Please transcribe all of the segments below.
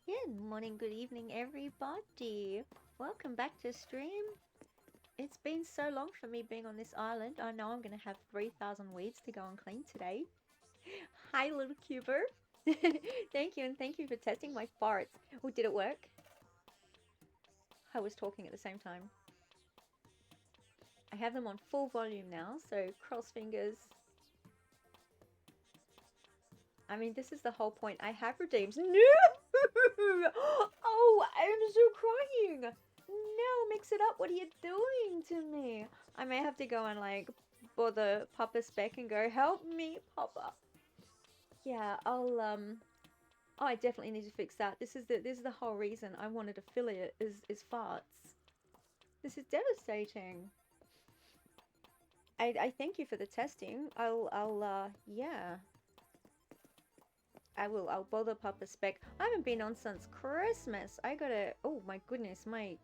Good morning, good evening, everybody. Welcome back to stream. It's been so long for me being on this island. I know I'm going to have 3,000 weeds to go and clean today. Hi, little cuber. Thank you, and thank you for testing my farts. Oh, did it work? I was talking at the same time. I have them on full volume now, so cross fingers. I mean, this is the whole point. I have redeemed. No! Oh, I'm so crying. No, mix it up. What are you doing to me? I may have to go and like bother Papa Speck and go, help me, Papa. Yeah, I'll. Oh, I definitely need to fix that. This is the whole reason I wanted affiliate is farts. This is devastating. I thank you for the testing. Yeah. I'll bother Papa Speck. I haven't been on since Christmas. I gotta, oh my goodness, I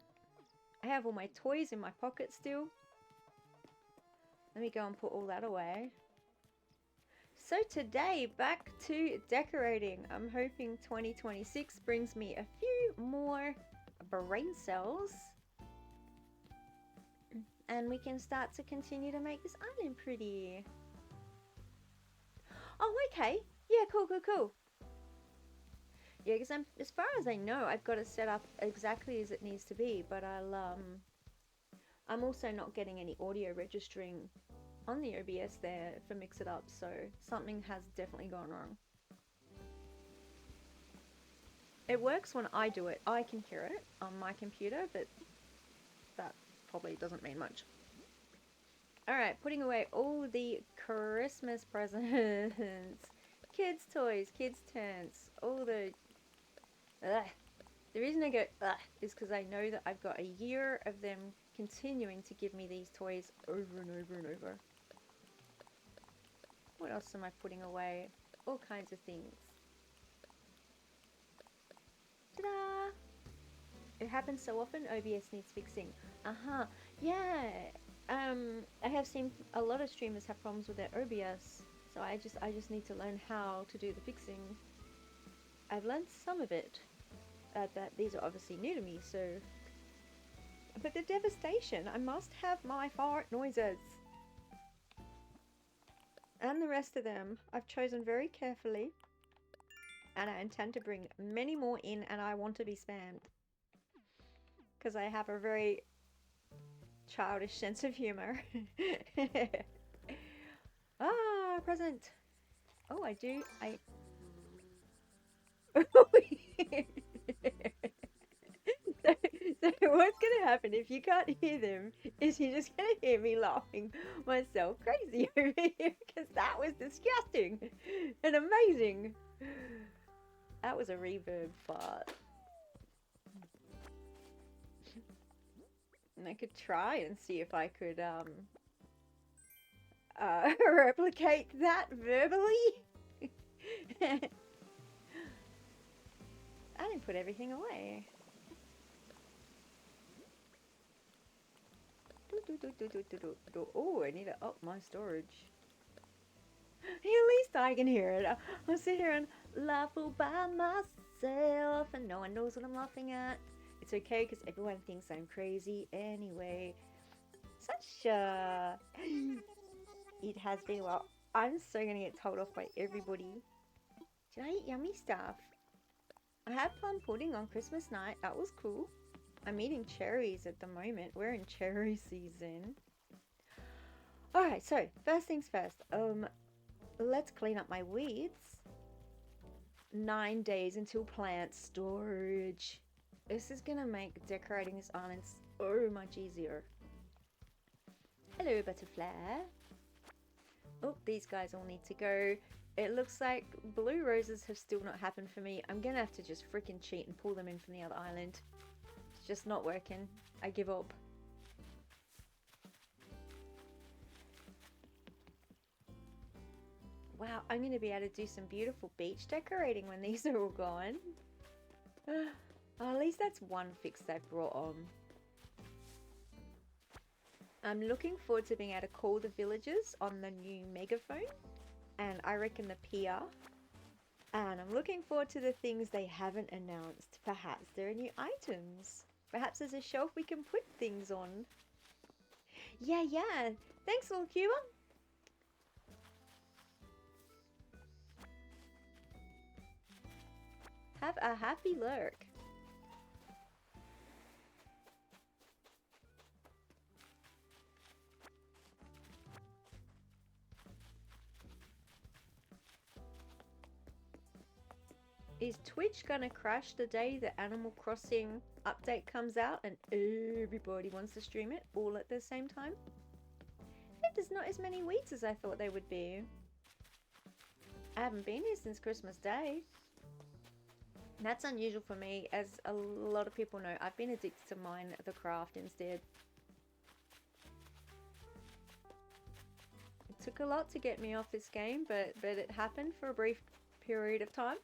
have all my toys in my pocket still. Let me go and put all that away. So today, back to decorating. I'm hoping 2026 brings me a few more brain cells. And we can start to continue to make this island pretty. Oh, okay. Yeah, cool. Yeah, because as far as I know, I've got it set up exactly as it needs to be, but I'm also not getting any audio registering on the OBS there for Mix It Up, so something has definitely gone wrong. It works when I do it. I can hear it on my computer, but that probably doesn't mean much. Alright, putting away all the Christmas presents. Kids' toys, kids' tents, all the... Ugh. The reason I go ugh is because I know that I've got a year of them continuing to give me these toys over and over and over. What else am I putting away? All kinds of things. Ta-da! It happens so often, OBS needs fixing. Uh-huh. Yeah. I have seen a lot of streamers have problems with their OBS, so I just need to learn how to do the fixing. I've learned some of it. That these are obviously new to me, so... But the devastation! I must have my fart noises! And the rest of them I've chosen very carefully. And I intend to bring many more in, and I want to be spammed. Because I have a very childish sense of humor. Ah, present! Oh, I do. So what's gonna happen if you can't hear them is you're just gonna hear me laughing myself crazy over here because that was disgusting and amazing. That was a reverb fart. And I could try and see if I could replicate that verbally. I didn't put everything away. Oh, I need to up my storage. At least I can hear it. I'll sit here and laugh all by myself and no one knows what I'm laughing at. It's okay because everyone thinks I'm crazy anyway. Such a... It has been a while. I'm so gonna get told off by everybody. Did I eat yummy stuff? I had plum pudding on Christmas night. That was cool. I'm eating cherries at the moment. We're in cherry season. Alright, so first things first. Let's clean up my weeds. 9 days until plant storage. This is gonna make decorating this island so much easier. Hello, butterfly. Oh, these guys all need to go. It looks like blue roses have still not happened for me. I'm gonna have to just freaking cheat and pull them in from the other island. It's just not working. I give up. Wow, I'm going to be able to do some beautiful beach decorating when these are all gone. At least that's one fix they've brought on. I'm looking forward to being able to call the villagers on the new megaphone. And I reckon the pier And I'm looking forward to the things they haven't announced. Perhaps there are new items. Perhaps there's a shelf we can put things on. Yeah, yeah. Thanks, little Cuba. Have a happy lurk. Is Twitch gonna crash the day the Animal Crossing update comes out and everybody wants to stream it all at the same time? There's not as many weeks as I thought they would be. I haven't been here since Christmas Day. And that's unusual for me, as a lot of people know. I've been addicted to Minecraft instead. It took a lot to get me off this game, but it happened for a brief period of time.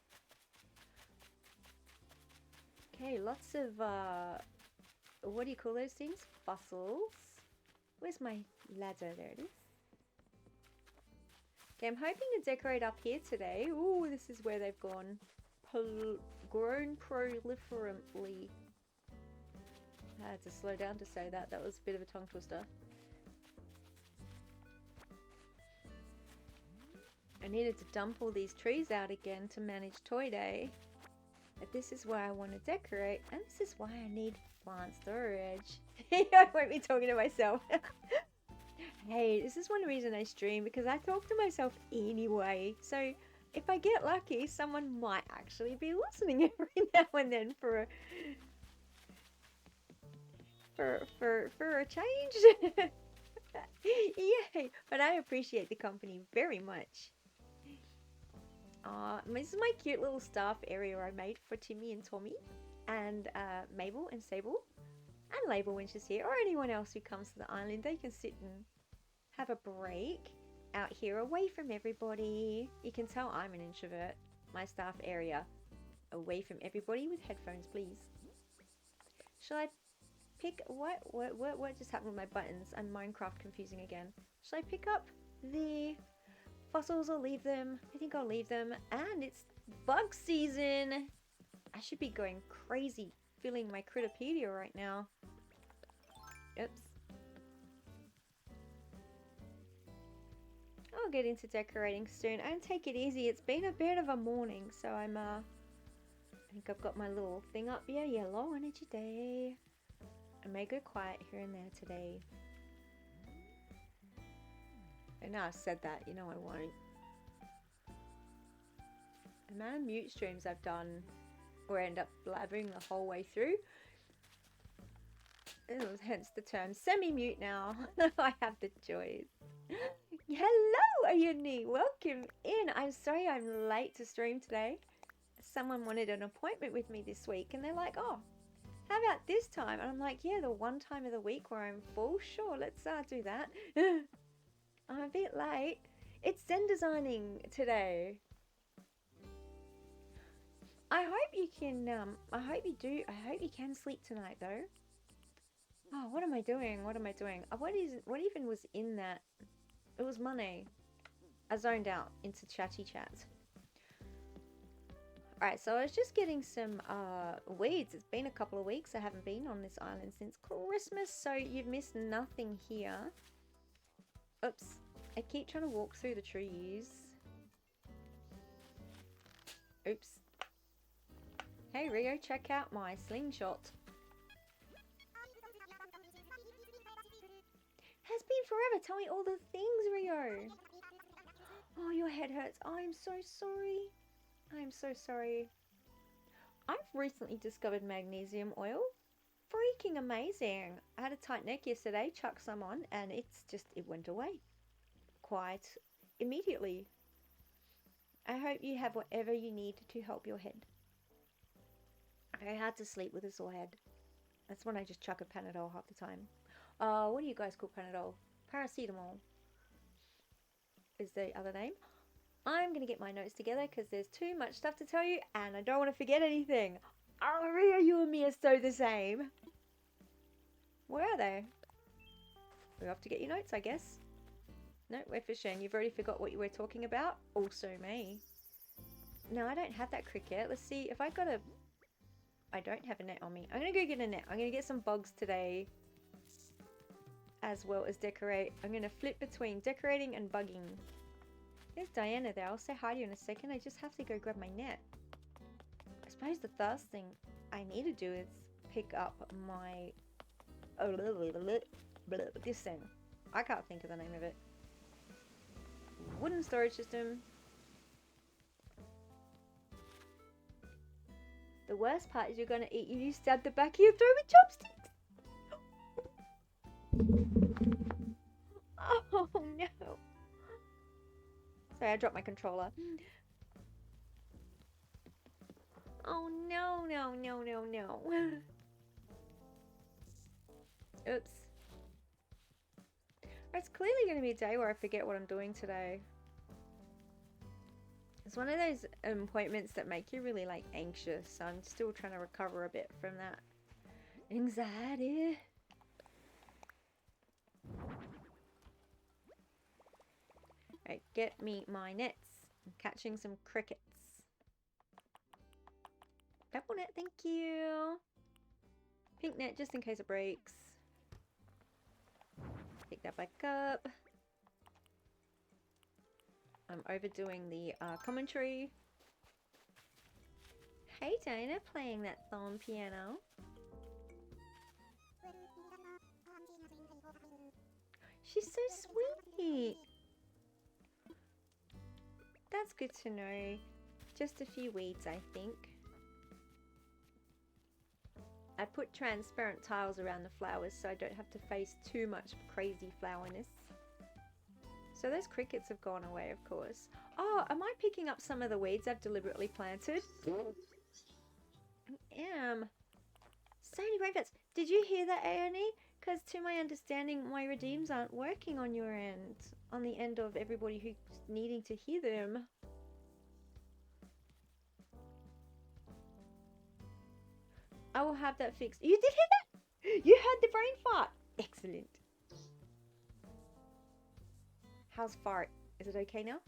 Okay, lots of, what do you call those things? Fossils. Where's my ladder? There it is. Okay, I'm hoping to decorate up here today. Ooh, this is where they've grown proliferantly. I had to slow down to say that. That was a bit of a tongue twister. I needed to dump all these trees out again to manage Toy Day. But this is why I want to decorate, and this is why I need plant storage. I won't be talking to myself. Hey, this is one reason I stream, because I talk to myself anyway. So if I get lucky, someone might actually be listening every now and then for a change. Yay! But I appreciate the company very much. This is my cute little staff area I made for Timmy and Tommy, and Mabel and Sable, and Label when she's here, or anyone else who comes to the island. They can sit and have a break out here away from everybody. You can tell I'm an introvert. My staff area, away from everybody with headphones, please. Shall I pick what just happened with my buttons? I'm Minecraft confusing again. Shall I pick up the fossils or leave them? I think I'll leave them. And it's bug season. I should be going crazy filling my Critterpedia right now. Oops. I'll get into decorating soon and take it easy. It's been a bit of a morning, so I think I've got my little thing up here. Yeah, low energy day. I may go quiet here and there today. And now I've said that, you know I won't. The amount of mute streams I've done or end up blabbering the whole way through. Hence the term semi-mute now. I have the joys. Hello, Ayuni. Welcome in. I'm sorry I'm late to stream today. Someone wanted an appointment with me this week and they're like, oh, how about this time? And I'm like, yeah, the one time of the week where I'm full. Sure, let's do that. I'm a bit late. It's Zen designing today. I hope you can, I hope you can sleep tonight though. Oh, what am I doing? What even was in that? It was money. I zoned out into chatty chat. Alright, so I was just getting some weeds. It's been a couple of weeks. I haven't been on this island since Christmas, so you've missed nothing here. Oops. I keep trying to walk through the trees. Oops. Hey Rio, check out my slingshot. Has been forever. Tell me all the things, Rio. Oh, your head hurts. I'm so sorry. I'm so sorry. I've recently discovered magnesium oil. Freaking amazing. I had a tight neck yesterday, chucked some on, and it went away. Quite immediately. I hope you have whatever you need to help your head. Very hard to sleep with a sore head. That's when I just chuck a Panadol half the time. What do you guys call Panadol? Paracetamol is the other name. I'm going to get my notes together because there's too much stuff to tell you and I don't want to forget anything. Oh, Ria, you and me are so the same. Where are they? We're off to get your notes, I guess. No, we're fishing. You've already forgot what you were talking about. Also me. No, I don't have that cricket. Let's see if I got a... I don't have a net on me. I'm going to go get a net. I'm going to get some bugs today. As well as decorate. I'm going to flip between decorating and bugging. There's Diana there. I'll say hi to you in a second. I just have to go grab my net. I suppose the first thing I need to do is pick up my... this thing. I can't think of the name of it. Wooden storage system. The worst part is you're going to eat and you stab the back of your throat with chopsticks. Oh no. Sorry, I dropped my controller. Oh no, no, no, no, no. Oops. It's clearly going to be a day where I forget what I'm doing today. It's one of those appointments that make you really like anxious. So I'm still trying to recover a bit from that anxiety. Right, get me my nets. I'm catching some crickets. Purple net, thank you. Pink net, just in case it breaks. Pick that back up. I'm overdoing the commentary. Hey Dana, playing that thumb piano. She's so sweet. That's good to know. Just a few weeds, I think. I put transparent tiles around the flowers so I don't have to face too much crazy flowerness. So those crickets have gone away, of course. Oh, am I picking up some of the weeds I've deliberately planted? I am. So many rainbows. Did you hear that, AONE? Because to my understanding, my redeems aren't working on your end. On the end of everybody who's needing to hear them. I will have that fixed. You did hear that? You heard the brain fart. Excellent. How's fart? Is it okay now?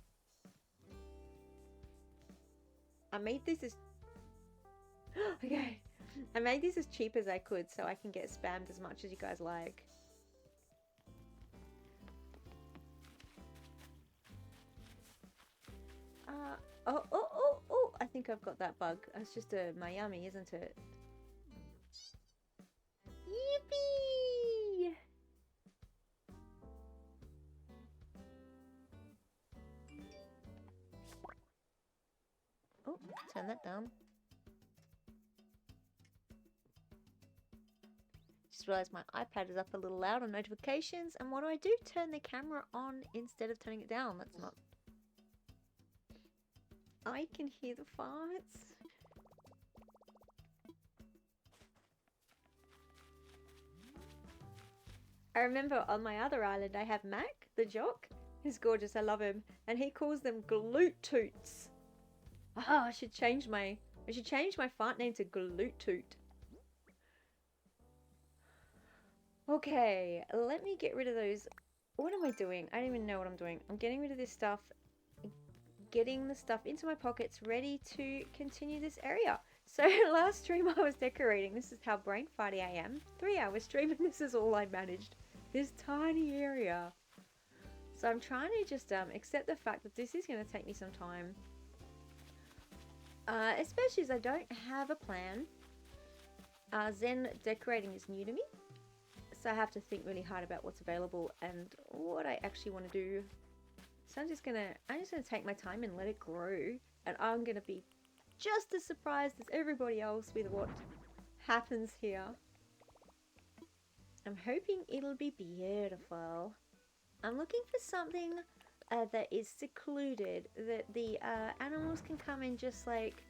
I made this as... okay. I made this as cheap as I could so I can get spammed as much as you guys like. Oh, I think I've got that bug. It's just a Miami, isn't it? Yippee! Oh, turn that down. Just realized my iPad is up a little loud on notifications, and what do? Turn the camera on instead of turning it down. That's not... I can hear the farts. I remember on my other island I have Mac, the jock. He's gorgeous, I love him. And he calls them glute toots. Oh, I should change my fart name to glute toot. Okay, let me get rid of those. What am I doing? I don't even know what I'm doing. I'm getting rid of this stuff. Getting the stuff into my pockets, ready to continue this area. So last stream I was decorating. This is how brain farty I am. 3 hour stream and this is all I managed. This tiny area. So I'm trying to just accept the fact that this is going to take me some time. Especially as I don't have a plan. Zen decorating is new to me. So I have to think really hard about what's available and what I actually want to do. So I'm just gonna take my time and let it grow. And I'm gonna be just as surprised as everybody else with what happens here. I'm hoping it'll be beautiful. I'm looking for something that is secluded, that the animals can come and just like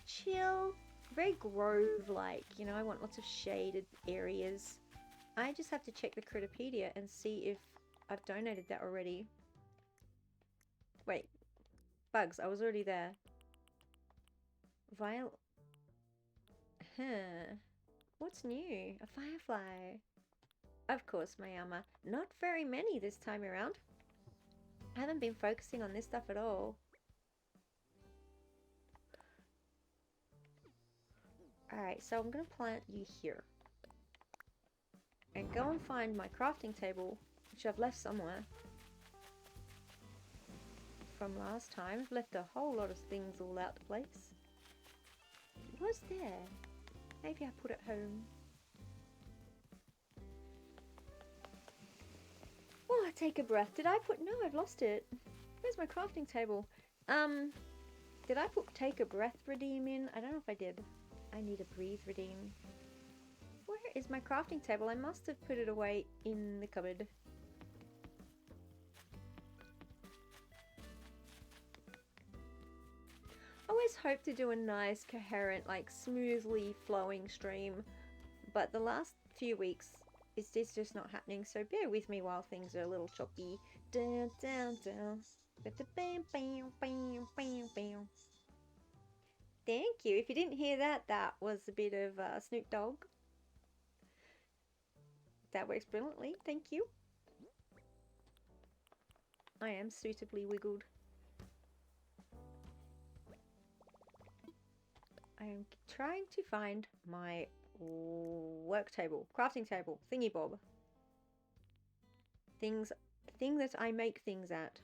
chill, very grove-like, you know. I want lots of shaded areas. I just have to check the Critterpedia and see if I've donated that already. Wait, bugs, I was already there. What's new? A firefly. Of course, my armor. Not very many this time around. I haven't been focusing on this stuff at all. Okay, so I'm going to plant you here. And go and find my crafting table, which I've left somewhere. From last time. I've left a whole lot of things all out the place. It was there. Maybe I put it home. Oh, take a breath. Did I put... No, I've lost it. Where's my crafting table? Did I put take a breath redeem in? I don't know if I did. I need a breathe redeem. Where is my crafting table? I must have put it away in the cupboard. I always hope to do a nice, coherent, like smoothly flowing stream, but the last few weeks it's just not happening, so bear with me while things are a little choppy. Dun, dun, dun. Thank you. If you didn't hear that, that was a bit of Snoop Dogg. That works brilliantly. Thank you. I am suitably wiggled. I am trying to find my work table, crafting table, thingy bob. Thing that I make things at.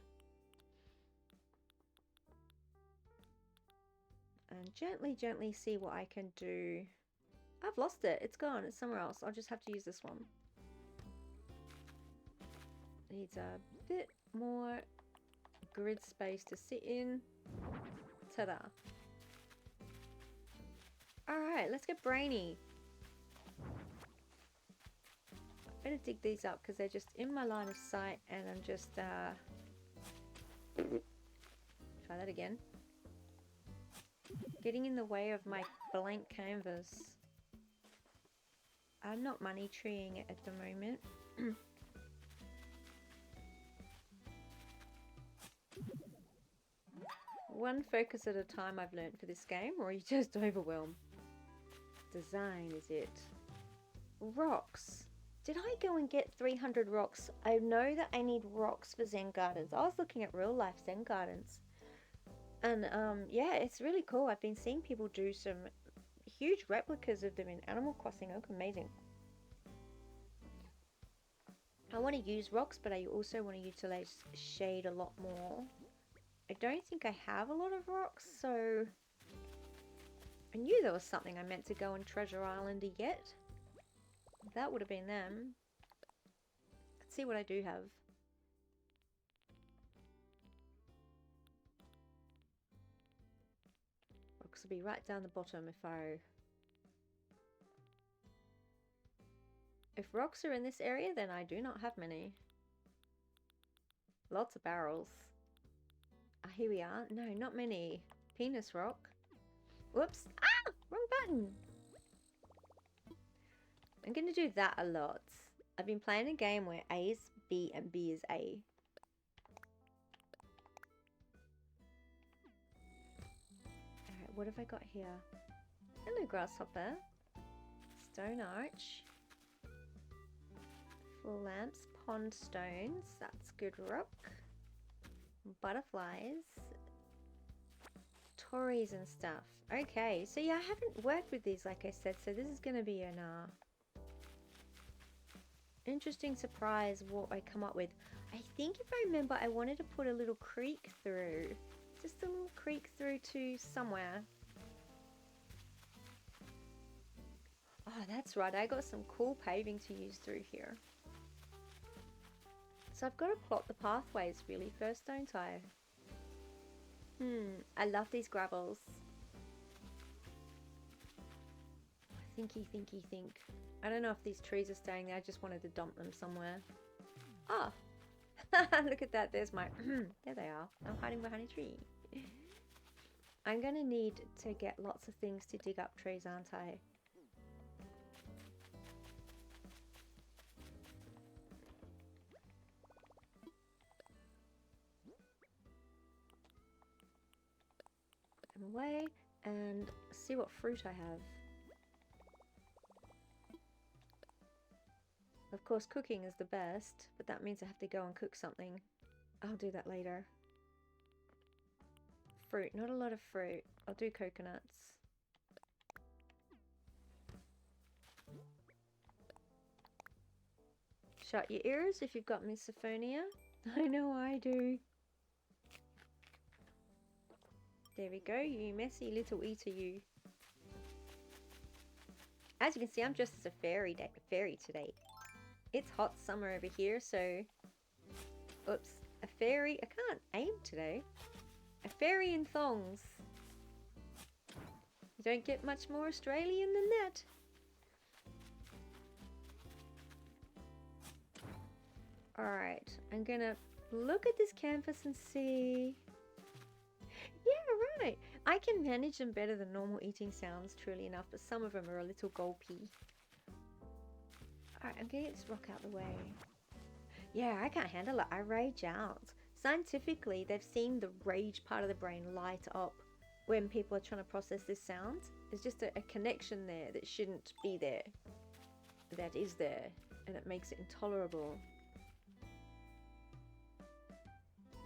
And gently see what I can do. I've lost it. It's gone. It's somewhere else. I'll just have to use this one. Needs a bit more grid space to sit in. Ta-da. Alright, let's get brainy. Better dig these up because they're just in my line of sight and I'm just try that again. Getting in the way of my blank canvas. I'm not money treeing it at the moment. One focus at a time I've learned for this game, or you just overwhelm. Design is it. Rocks. Did I go and get 300 rocks? I know that I need rocks for Zen Gardens. I was looking at real life Zen Gardens. And yeah, it's really cool. I've been seeing people do some huge replicas of them in Animal Crossing. They look amazing. I want to use rocks, but I also want to utilize shade a lot more. I don't think I have a lot of rocks, so I knew there was something I meant to go on Treasure Island to get. That would have been them. Let's see what I do have. Rocks will be right down the bottom if rocks are in this area, then I do not have many. Lots of barrels. Ah, here we are. No, not many. Penis rock. Whoops. Ah! Wrong button. I'm going to do that a lot. I've been playing a game where A is B and B is A. Alright, what have I got here? Hello, grasshopper. Stone arch. Full lamps. Pond stones. That's good rock. Butterflies. Tories and stuff. Okay, so yeah, I haven't worked with these, like I said, so this is going to be an interesting surprise what I come up with. I think if I remember, I wanted to put a little creek through. Just a little creek through to somewhere. Oh, that's right. I got some cool paving to use through here. So I've got to plot the pathways really first, don't I? I love these gravels. Think. I don't know if these trees are staying there. I just wanted to dump them somewhere. Ah! Look at that. There's my... there they are. I'm hiding behind a tree. I'm going to need to get lots of things to dig up trees, aren't I? Put them away and see what fruit I have. Of course, cooking is the best, but that means I have to go and cook something. I'll do that later. Fruit, not a lot of fruit. I'll do coconuts. Shut your ears if you've got misophonia. I know I do. There we go, you messy little eater, you. As you can see, I'm dressed as a fairy today. It's hot summer over here, so... Oops. A fairy... I can't aim today. A fairy in thongs. You don't get much more Australian than that. Alright, I'm gonna look at this canvas and see... Yeah, right. I can manage them better than normal eating sounds, truly enough, but some of them are a little gulpy. Alright, I'm gonna get this rock out of the way. Yeah, I can't handle it. I rage out. Scientifically, they've seen the rage part of the brain light up when people are trying to process this sound. There's just a connection there that shouldn't be there. That is there, and it makes it intolerable.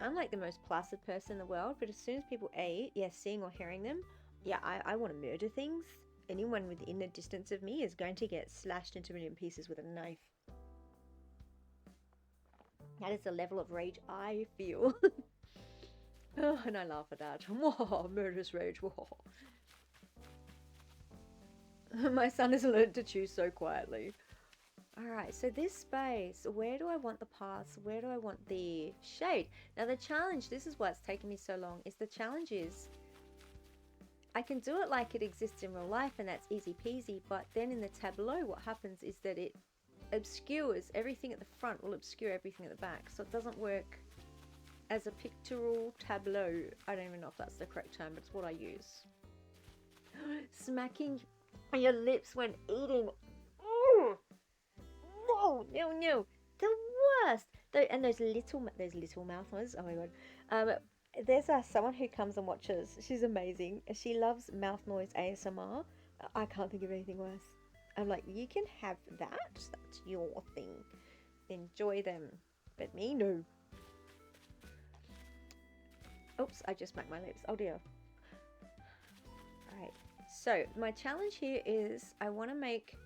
I'm like the most placid person in the world, but as soon as people seeing or hearing them, yeah, I want to murder things. Anyone within a distance of me is going to get slashed into a million pieces with a knife. That is the level of rage I feel. Oh, and I laugh at that. Whoa, murderous rage. Whoa. My son has learned to choose so quietly. Alright, so this space, where do I want the paths? Where do I want the shade? Now the challenge, this is why it's taken me so long, is the challenge is I can do it like it exists in real life and that's easy peasy, but then in the tableau what happens is that it obscures everything at the front, will obscure everything at the back, so it doesn't work as a pictorial tableau. I don't even know if that's the correct term, but it's what I use. Smacking your lips when eating. Ooh. No, no, no, the worst. And those little mouth noises. Oh my god. There's someone who comes and watches. She's amazing. She loves mouth noise ASMR. I can't think of anything worse. I'm like, you can have that. That's your thing. Enjoy them. But me, no. Oops, I just smacked my lips. Oh dear. Alright. So, my challenge here is I want to make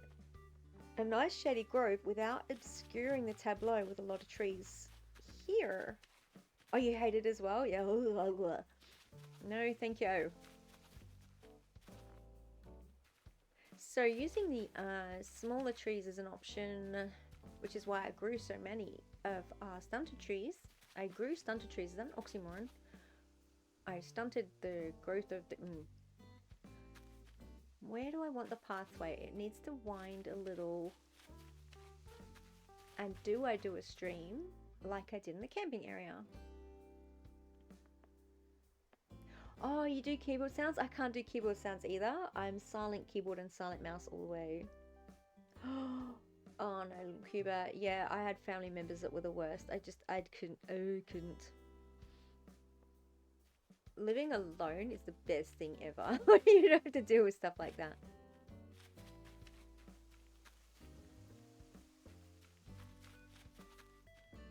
a nice shady grove without obscuring the tableau with a lot of trees here. Oh, you hate it as well? Yeah. No, thank you. So using the smaller trees is an option, which is why I grew so many of stunted trees. I grew stunted trees. Is that an oxymoron? I stunted the growth of the... Where do I want the pathway? It needs to wind a little. And do I do a stream like I did in the camping area? Oh, you do keyboard sounds? I can't do keyboard sounds either. I'm silent keyboard and silent mouse all the way. Oh no, Cuba. Yeah, I had family members that were the worst. I couldn't. Living alone is the best thing ever. You don't have to deal with stuff like that.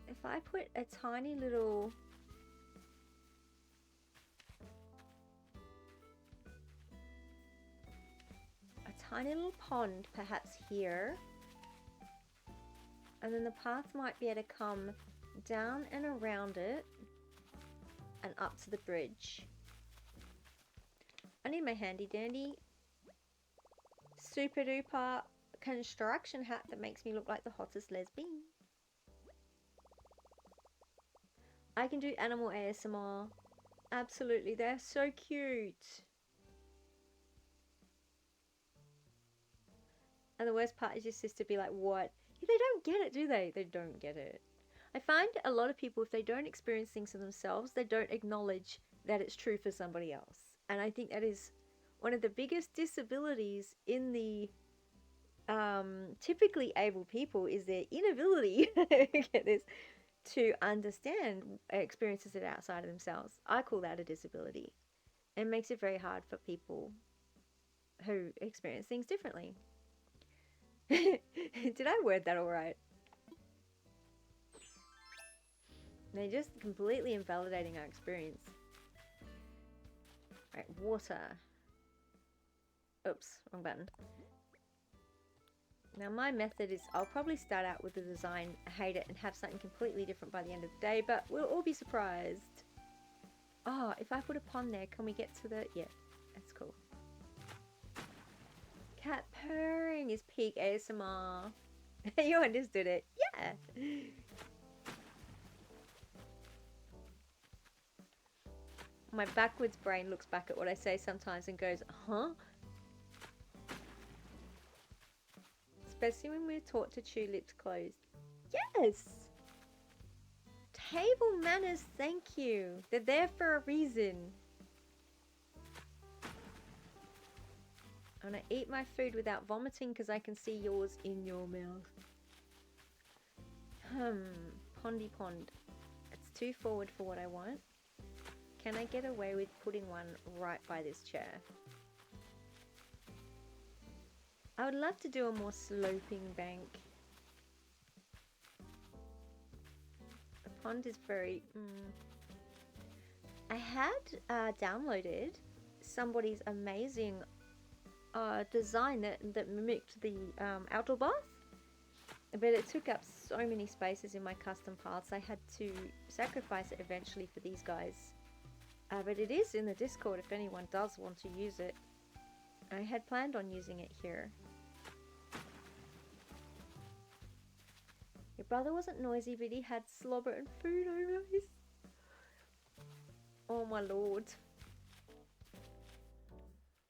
If I put a tiny little... tiny little pond perhaps here, and then the path might be able to come down and around it and up to the bridge. I need my handy dandy super duper construction hat that makes me look like the hottest lesbian. I can do animal ASMR. Absolutely, they're so cute. And the worst part is your sister be like, what? They don't get it, do they? They don't get it. I find a lot of people, if they don't experience things for themselves, they don't acknowledge that it's true for somebody else. And I think that is one of the biggest disabilities in the typically able people, is their inability get this, to understand experiences that are outside of themselves. I call that a disability. It makes it very hard for people who experience things differently. Did I word that all right? They're just completely invalidating our experience. Right, water. Oops, wrong button. Now my method is I'll probably start out with the design, hate it, and have something completely different by the end of the day, but we'll all be surprised. Oh, if I put a pond there, can we get to the... Yeah, that's cool. Cat purring is peak ASMR. You understood it. Yeah. My backwards brain looks back at what I say sometimes and goes, huh? Especially when we're taught to chew lips closed. Yes! Table manners, thank you. They're there for a reason. I'm gonna eat my food without vomiting because I can see yours in your mouth. Pondy pond. It's too forward for what I want. Can I get away with putting one right by this chair? I would love to do a more sloping bank. The pond is very... I had downloaded somebody's amazing design that mimicked the outdoor bath, but it took up so many spaces in my custom paths. I had to sacrifice it eventually for these guys. But it is in the Discord if anyone does want to use it. I had planned on using it here. Your brother wasn't noisy, but he had slobber and food over his... Oh my lord.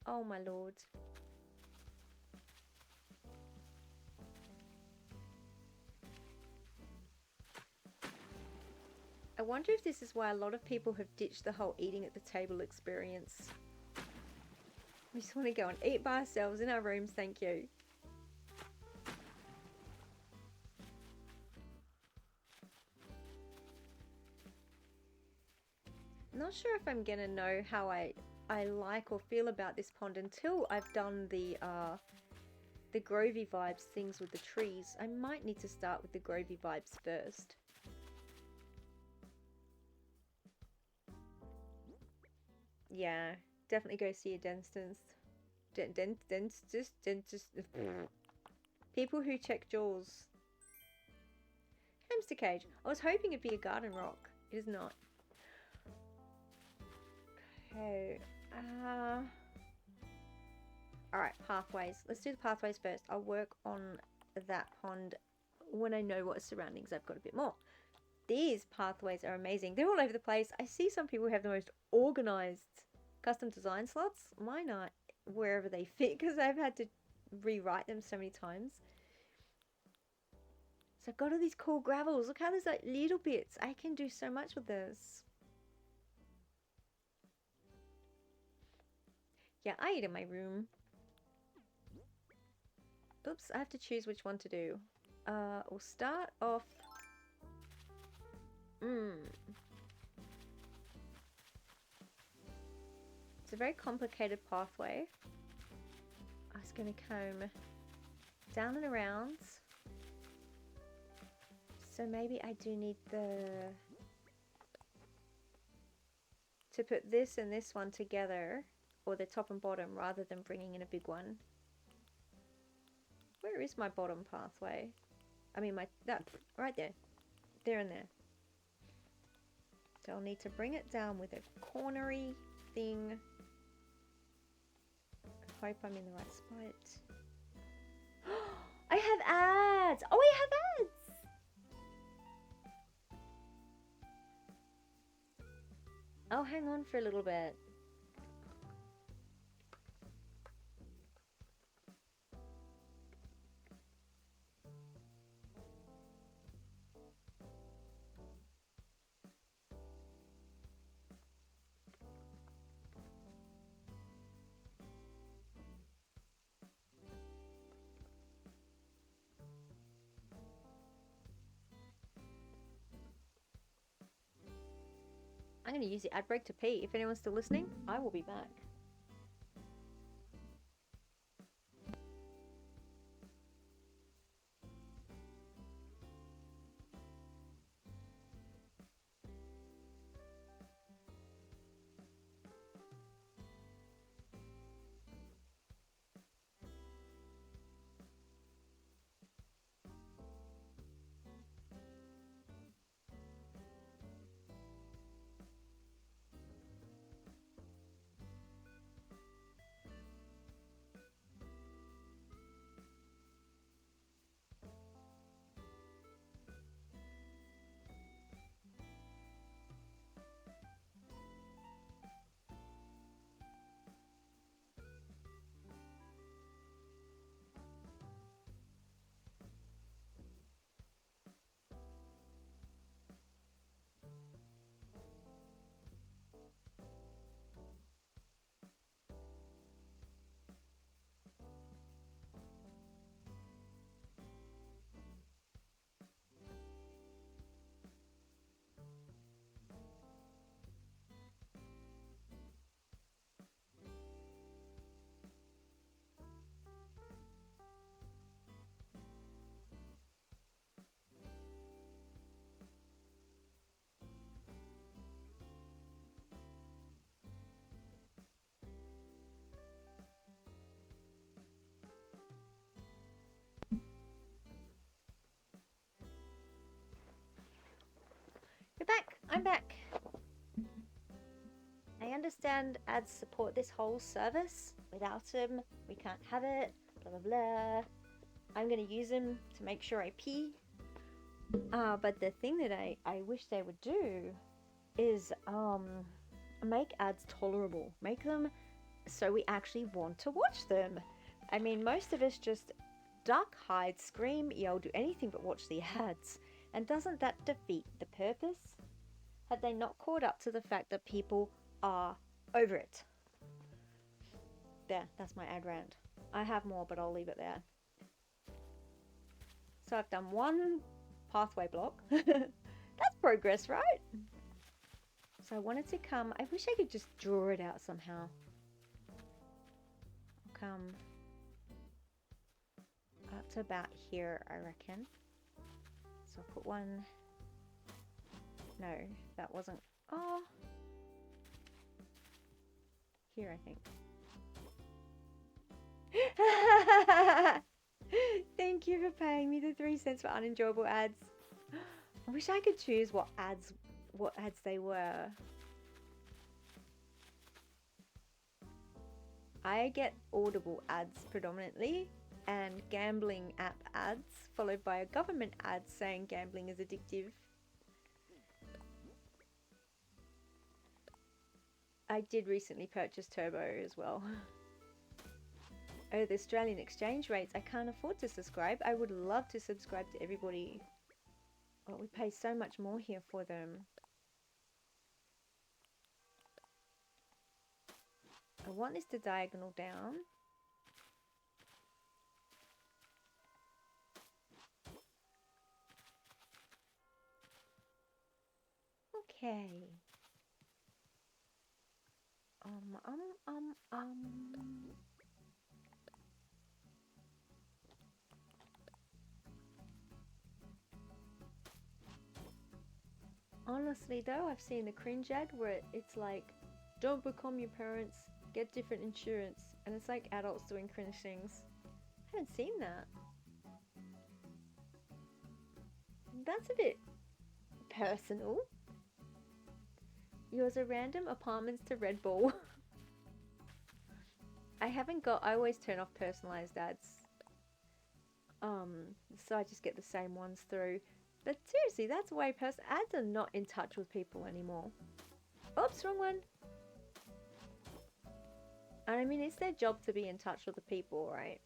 Oh my lord. I wonder if this is why a lot of people have ditched the whole eating at the table experience. We just want to go and eat by ourselves in our rooms, thank you. Not sure if I'm gonna know how I like or feel about this pond until I've done the Grovey vibes things with the trees. I might need to start with the Grovey vibes first. Yeah, definitely go see a dentist. Dentist. People who check jaws. Hamster cage. I was hoping it'd be a garden rock. It is not. Okay. Alright, pathways. Let's do the pathways first. I'll work on that pond when I know what surroundings I've got a bit more. These pathways are amazing. They're all over the place. I see some people have the most organized custom design slots. Mine are wherever they fit because I've had to rewrite them so many times. So I've got all these cool gravels. Look how there's like little bits. I can do so much with this. Yeah, I eat in my room. Oops, I have to choose which one to do. We'll start off... It's a very complicated pathway. I was going to come down and around. So maybe I do need to put this and this one together, or the top and bottom, rather than bringing in a big one. Where is my bottom pathway? I mean that right there. There and there. So I'll need to bring it down with a cornery thing. I hope I'm in the right spot. I have ads! Oh, I have ads! Oh, hang on for a little bit. I'm going to use the ad break to pee. If anyone's still listening, I will be back. I'm back. I understand ads support this whole service. Without them, we can't have it. Blah, blah, blah. I'm going to use them to make sure I pee. But the thing that I wish they would do is make ads tolerable. Make them so we actually want to watch them. I mean, most of us just duck, hide, scream, yell, do anything but watch the ads. And doesn't that defeat the purpose? Had they not caught up to the fact that people are over it? There, that's my ad rant. I have more, but I'll leave it there. So I've done one pathway block. That's progress, right? So I wanted to come. I wish I could just draw it out somehow. I'll come up to about here, I reckon. So I'll put one. No, that wasn't. Oh, here, I think. Thank you for paying me the 3 cents for unenjoyable ads. I wish I could choose what ads they were. I get Audible ads predominantly and gambling app ads, followed by a government ad saying gambling is addictive. I did recently purchase Turbo as well. Oh, the Australian exchange rates. I can't afford to subscribe. I would love to subscribe to everybody. But we pay so much more here for them. I want this to diagonal down. Okay. Honestly though, I've seen the cringe ad where it's like, don't become your parents, get different insurance. And it's like adults doing cringe things. I haven't seen that. That's a bit personal. Yours are random apartments to Red Bull. I always turn off personalized ads. So I just get the same ones through. But seriously, that's way ads are not in touch with people anymore. Oops, wrong one. And I mean, it's their job to be in touch with the people, right?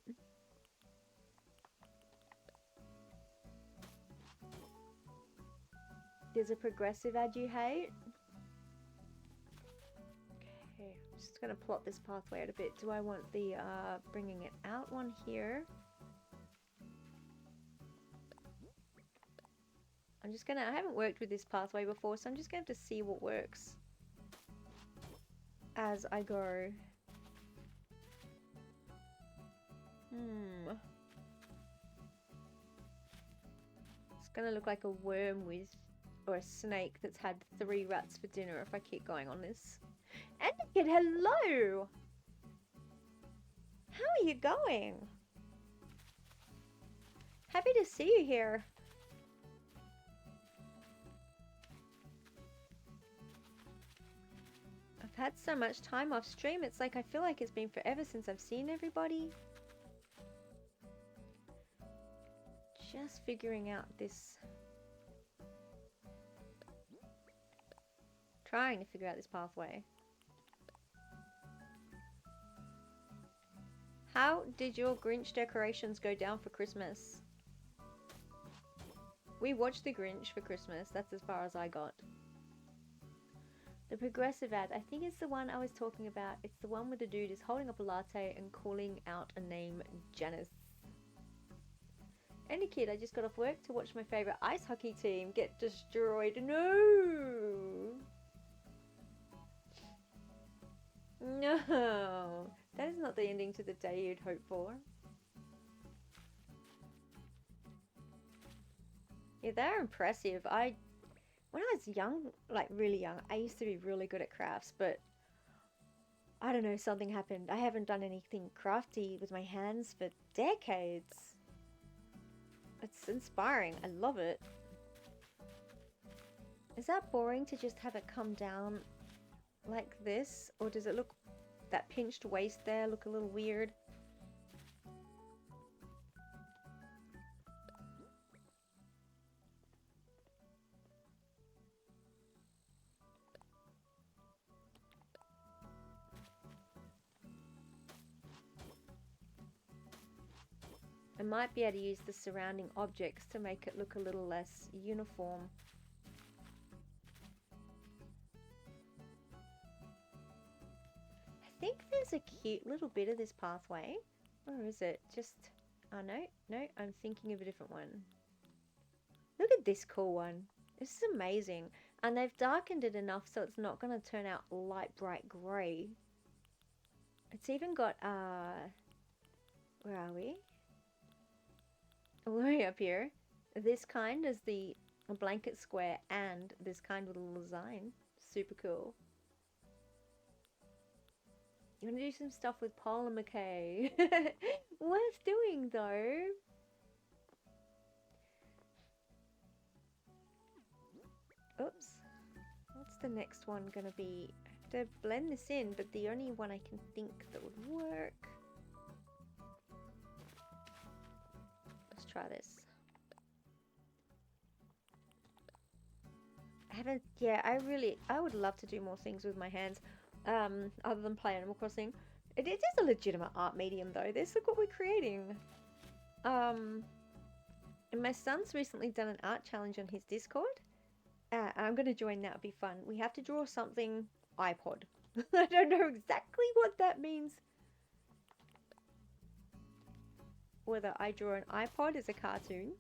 There's a progressive ad you hate. Okay, I'm just going to plot this pathway out a bit. Do I want the bringing it out one here? I haven't worked with this pathway before, so I'm just going to have to see what works as I go. It's going to look like a worm or a snake that's had 3 rats for dinner if I keep going on this. Anakin, hello! How are you going? Happy to see you here. I've had so much time off stream, it's like I feel like it's been forever since I've seen everybody. Just figuring out this... Trying to figure out this pathway. How did your Grinch decorations go down for Christmas? We watched the Grinch for Christmas, that's as far as I got. The progressive ad, I think it's the one I was talking about. It's the one where the dude is holding up a latte and calling out a name, Janice. Any kid, I just got off work to watch my favourite ice hockey team get destroyed. No! No! That is not the ending to the day you'd hope for. Yeah, they're impressive. When I was young, like really young, I used to be really good at crafts, but I don't know, something happened. I haven't done anything crafty with my hands for decades. It's inspiring. I love it. Is that boring to just have it come down like this? Or does it look, that pinched waist there look a little weird? I might be able to use the surrounding objects to make it look a little less uniform. I think there's a cute little bit of this pathway. Or is it just... Oh, no, I'm thinking of a different one. Look at this cool one. This is amazing. And they've darkened it enough so it's not going to turn out light bright grey. It's even got, where are we? Way up here. This kind is the blanket square and this kind with a little design. Super cool. You want to do some stuff with polymer K. Worth doing though. Oops. What's the next one gonna be? I have to blend this in, but the only one I can think that would work. Let's try this. I haven't, yeah, I would love to do more things with my hands, other than play Animal Crossing. It is a legitimate art medium though. This, look what we're creating. And my son's recently done an art challenge on his Discord. I'm going to join, that would be fun. We have to draw something iPod. I don't know exactly what that means. Whether I draw an iPod as a cartoon.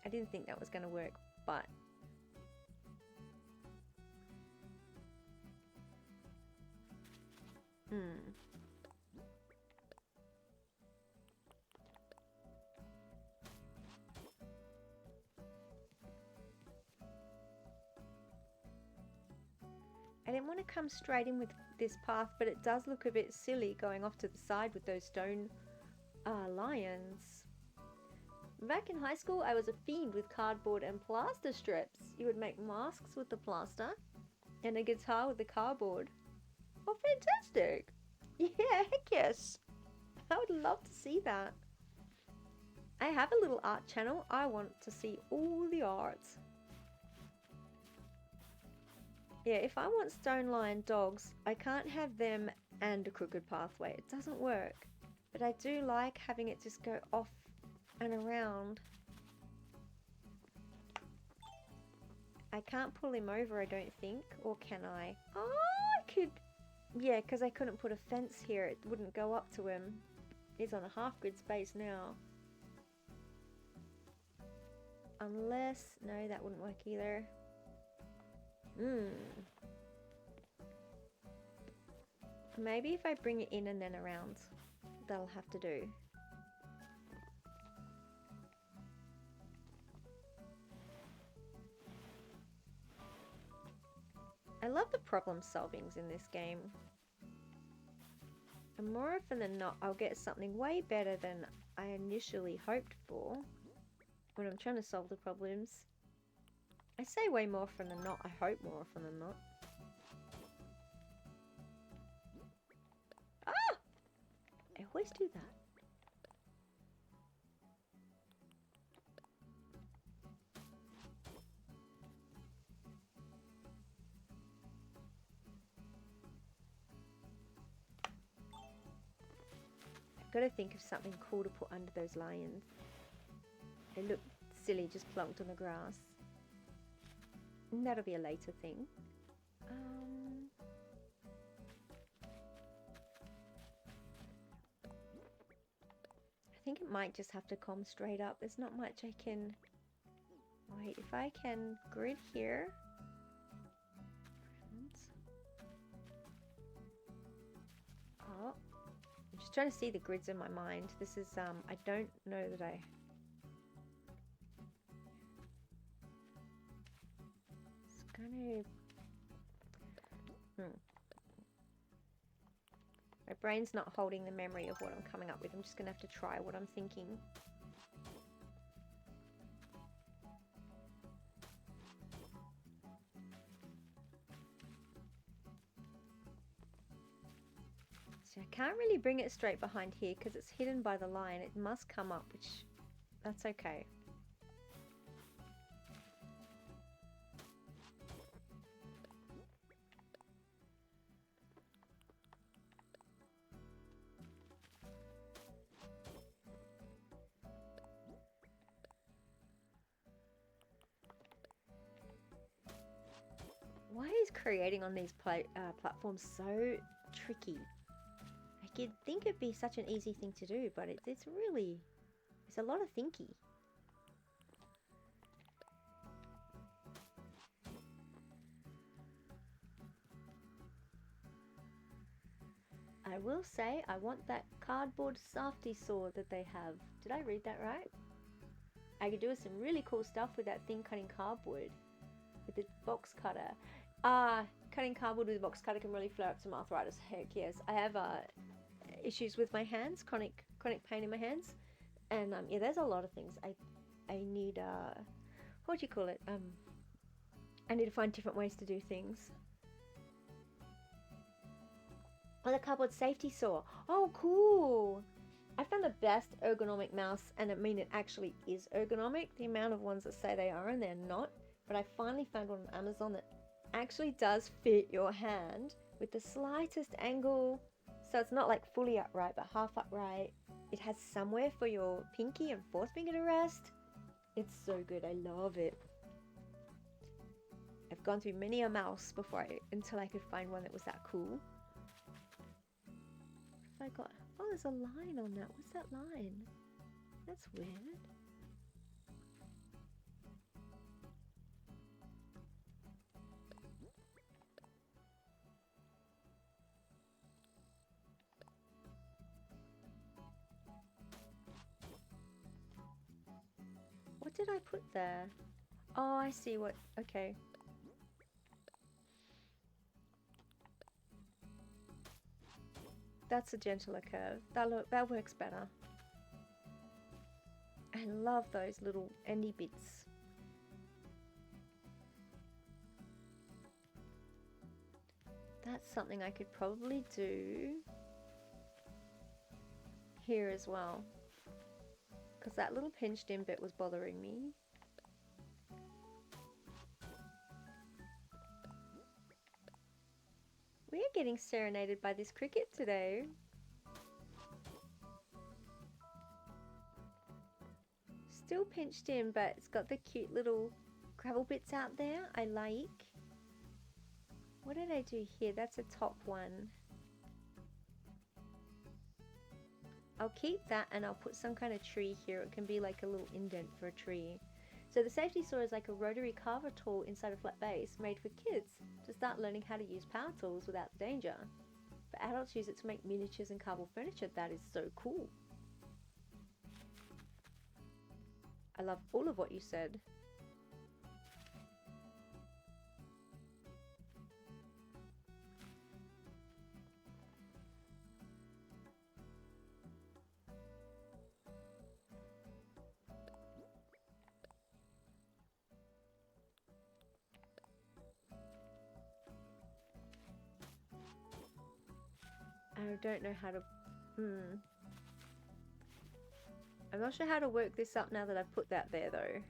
I didn't think that was going to work, but... I didn't want to come straight in with this path, but it does look a bit silly going off to the side with those stone lions. Back in high school, I was a fiend with cardboard and plaster strips. You would make masks with the plaster and a guitar with the cardboard. Oh, fantastic! Yeah, heck yes! I would love to see that. I have a little art channel. I want to see all the art. Yeah, if I want stone lion dogs, I can't have them and a crooked pathway. It doesn't work. But I do like having it just go off and around. I can't pull him over, I don't think. Or can I? Oh, I could... Yeah, because I couldn't put a fence here. It wouldn't go up to him. He's on a half-grid space now. Unless... No, that wouldn't work either. Maybe if I bring it in and then around, that'll have to do. I love the problem solvings in this game. And more often than not, I'll get something way better than I initially hoped for when I'm trying to solve the problems. I say way more often than not. I hope more often than not. Ah! I always do that. I've got to think of something cool to put under those lions. They look silly just plunked on the grass. And that'll be a later thing. I think it might just have to come straight up. There's not much I can... Wait, if I can grid here... Oh, I'm just trying to see the grids in my mind. This is, I don't know that I... Gonna... My brain's not holding the memory of what I'm coming up with. I'm just gonna have to try what I'm thinking. See, I can't really bring it straight behind here because it's hidden by the line. It must come up, which that's okay. Why is creating on these platforms so tricky? Like, you'd think it'd be such an easy thing to do, but it's really, it's a lot of thinky. I will say, I want that cardboard softy saw that they have. Did I read that right? I could do some really cool stuff with that thing cutting cardboard. With the box cutter. Cutting cardboard with a box cutter can really flare up some arthritis. Heck yes. I have issues with my hands, chronic pain in my hands. And yeah, there's a lot of things. I need, what do you call it? I need to find different ways to do things. Oh, the cardboard safety saw. Oh, cool. I found the best ergonomic mouse, and I mean it actually is ergonomic. The amount of ones that say they are and they're not. But I finally found one on Amazon that actually does fit your hand with the slightest angle. So it's not like fully upright, but half upright. It has somewhere for your pinky and fourth finger to rest. It's so good. I love it. I've gone through many a mouse until I could find one that was that cool. I got, oh, there's a line on that. What's that line? That's weird. What did I put there? Oh, I see what, okay. That's a gentler curve. That works better. I love those little endy bits. That's something I could probably do here as well. Because that little pinched in bit was bothering me. We're getting serenaded by this cricket today. Still pinched in, but it's got the cute little gravel bits out there. I like. What did I do here? That's a top one. I'll keep that and I'll put some kind of tree here. It can be like a little indent for a tree. So the safety saw is like a rotary carver tool inside a flat base made for kids to start learning how to use power tools without the danger. But adults use it to make miniatures and cardboard furniture. That is so cool. I love all of what you said. I don't know how to... I'm not sure how to work this up now that I've put that there though.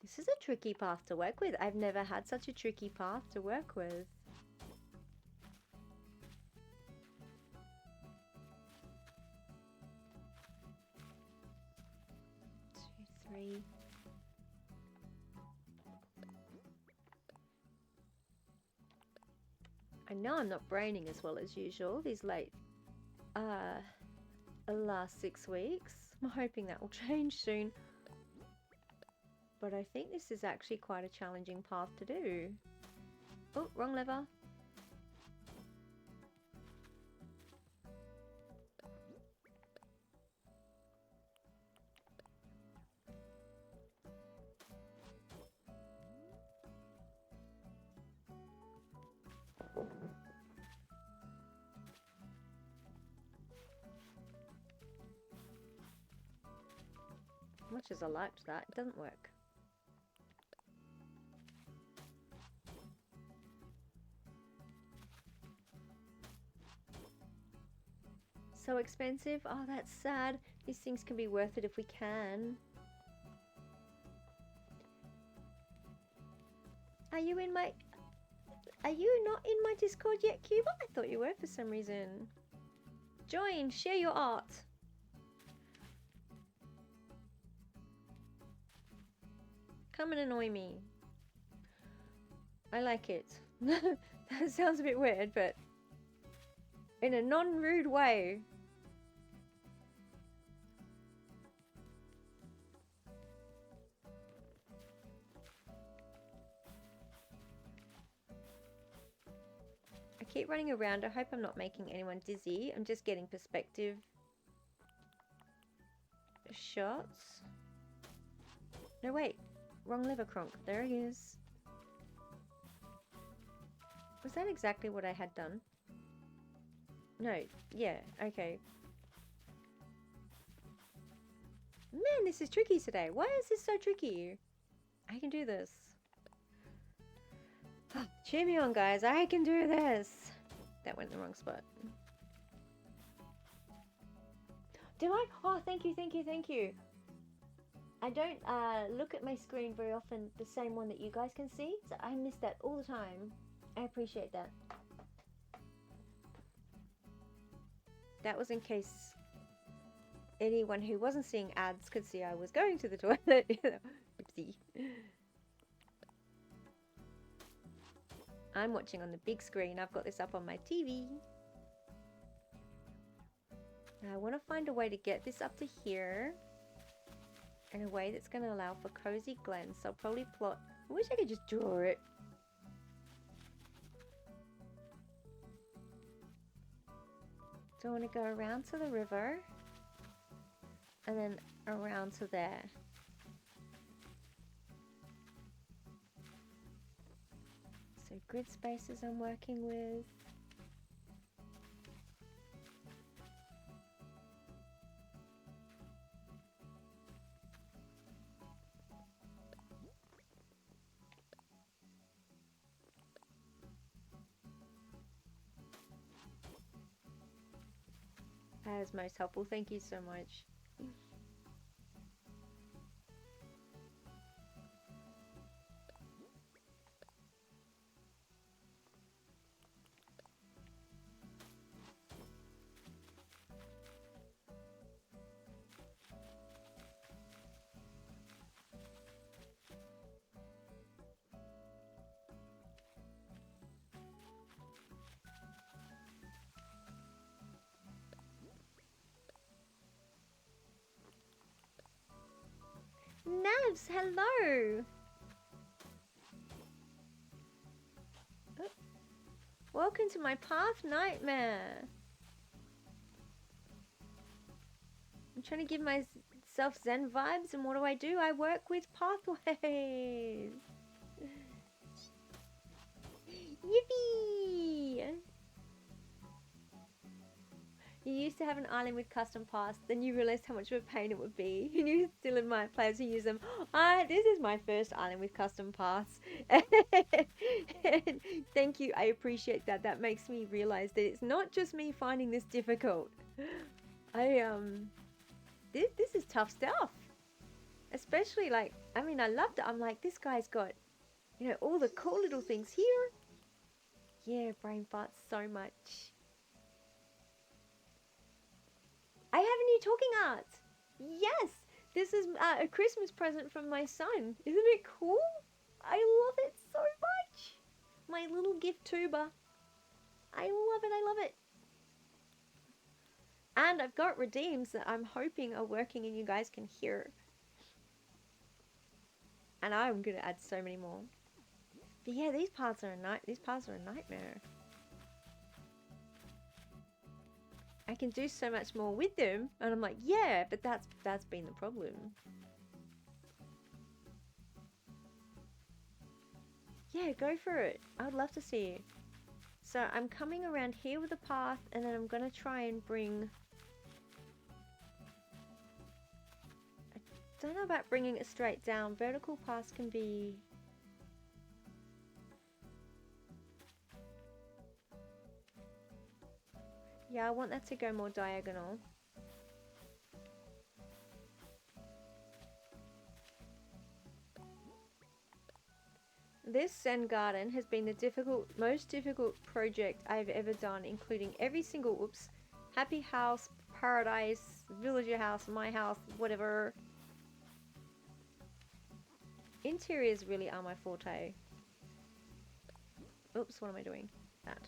This is a tricky path to work with. I've never had such a tricky path to work with. 2, 3... I know I'm not braining as well as usual these last 6 weeks. I'm hoping that will change soon. But I think this is actually quite a challenging path to do. Oh, wrong lever. Much as I liked that, it doesn't work. so expensive. Oh, that's sad. These things can be worth it if we can. Are you in my... Are you not in my Discord yet, Cuba? I thought you were for some reason. Join, share your art. Come and annoy me. I like it. That sounds a bit weird, but in a non-rude way. I keep running around. I hope I'm not making anyone dizzy. I'm just getting perspective shots. No, wait. Wrong liver cronk. There he is. Was that exactly what I had done? No. Yeah. Okay. Man, this is tricky today. Why is this so tricky? I can do this. Cheer me on, guys. I can do this. That went in the wrong spot. Do I? Oh, thank you, thank you, thank you. I don't look at my screen very often, the same one that you guys can see, so I miss that all the time. I appreciate that. That was in case anyone who wasn't seeing ads could see I was going to the toilet. Oopsie. I'm watching on the big screen. I've got this up on my TV. Now I want to find a way to get this up to here in a way that's going to allow for cozy glens. So I'll probably plot... I wish I could just draw it. So I want to go around to the river and then around to there. So grid spaces I'm working with. That is most helpful. Thank you so much. Navs, hello! Oh. Welcome to my path nightmare. I'm trying to give myself Zen vibes, and what do? I work with pathways. Yippee! You used to have an island with custom paths, then you realized how much of a pain it would be, and you still admire players who use them. This is my first island with custom paths. Thank you, I appreciate that. That makes me realize that it's not just me finding this difficult. This is tough stuff. Especially like, I mean, I loved it. I'm like, this guy's got, you know, all the cool little things here. Yeah, brain farts so much. I have a new talking art. Yes, this is a Christmas present from my son. Isn't it cool? I love it so much. My little gift tuber. I love it, I love it. And I've got redeems that I'm hoping are working and you guys can hear. And I'm going to add so many more. But yeah, these parts are a nightmare. I can do so much more with them, and I'm like, yeah, but that's been the problem. Yeah, go for it. I'd love to see it. So I'm coming around here with a path, and then I'm gonna try and bring... I don't know about bringing it straight down. Vertical paths can be... Yeah, I want that to go more diagonal. This Zen garden has been the most difficult project I've ever done, including every single, happy house, paradise, villager house, my house, whatever. Interiors really are my forte. Oops, what am I doing? That.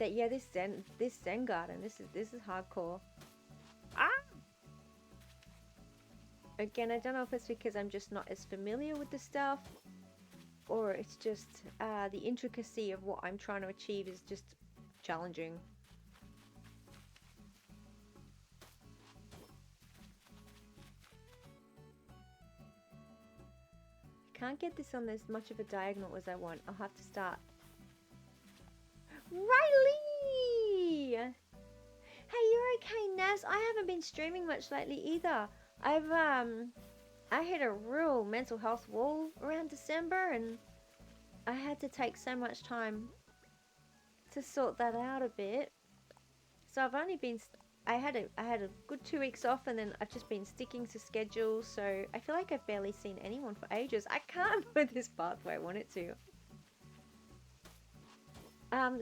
Yeah, this Zen garden, this is hardcore. Ah! Again, I don't know if it's because I'm just not as familiar with the stuff, or it's just the intricacy of what I'm trying to achieve is just challenging. Can't get this on as much of a diagonal as I want. I'll have to start. Riley! Hey, you're okay, Naz? I haven't been streaming much lately either. I hit a real mental health wall around December, and I had to take so much time to sort that out a bit. So I've only been, I had a good 2 weeks off, and then I've just been sticking to schedules. So I feel like I've barely seen anyone for ages. I can't put this path where I want it to.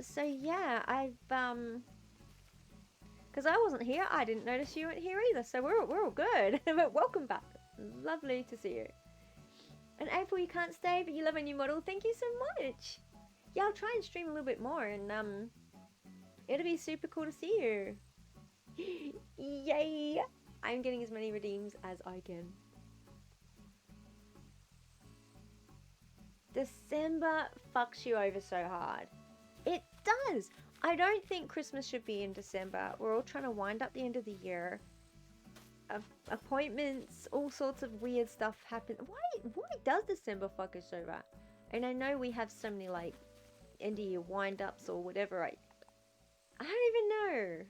So yeah, because I wasn't here, I didn't notice you weren't here either. So we're all good. But welcome back. Lovely to see you. And April, you can't stay, but you love a new model. Thank you so much. Yeah, I'll try and stream a little bit more, and it'll be super cool to see you. Yay! I'm getting as many redeems as I can. December fucks you over so hard. It does. I don't think Christmas should be in December. We're all trying to wind up the end of the year. Appointments, all sorts of weird stuff happen. Why does December fuck us over? And I know we have so many like end of year wind ups or whatever. I don't even know.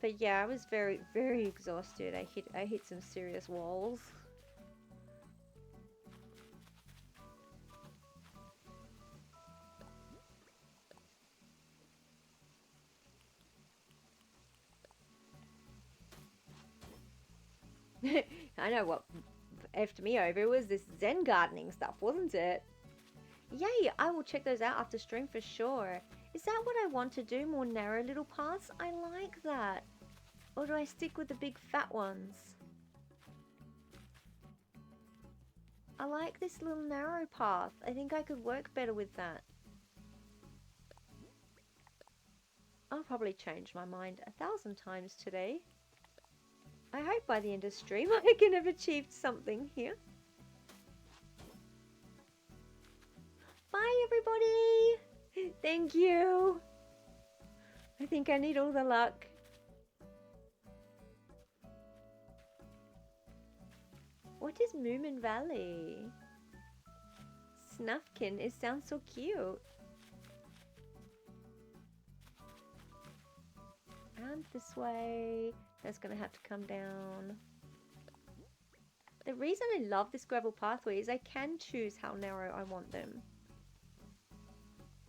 But yeah, I was very, very exhausted. I hit some serious walls. I know what effed me over was this Zen gardening stuff, wasn't it? Yay, I will check those out after stream for sure. Is that what I want to do? More narrow little paths? I like that. Or do I stick with the big fat ones? I like this little narrow path. I think I could work better with that. I'll probably change my mind 1,000 times today. I hope by the end of stream I can have achieved something here. Bye everybody! Thank you! I think I need all the luck. What is Moomin Valley? Snufkin, it sounds so cute. And this way. That's gonna have to come down. The reason I love this gravel pathway is I can choose how narrow I want them.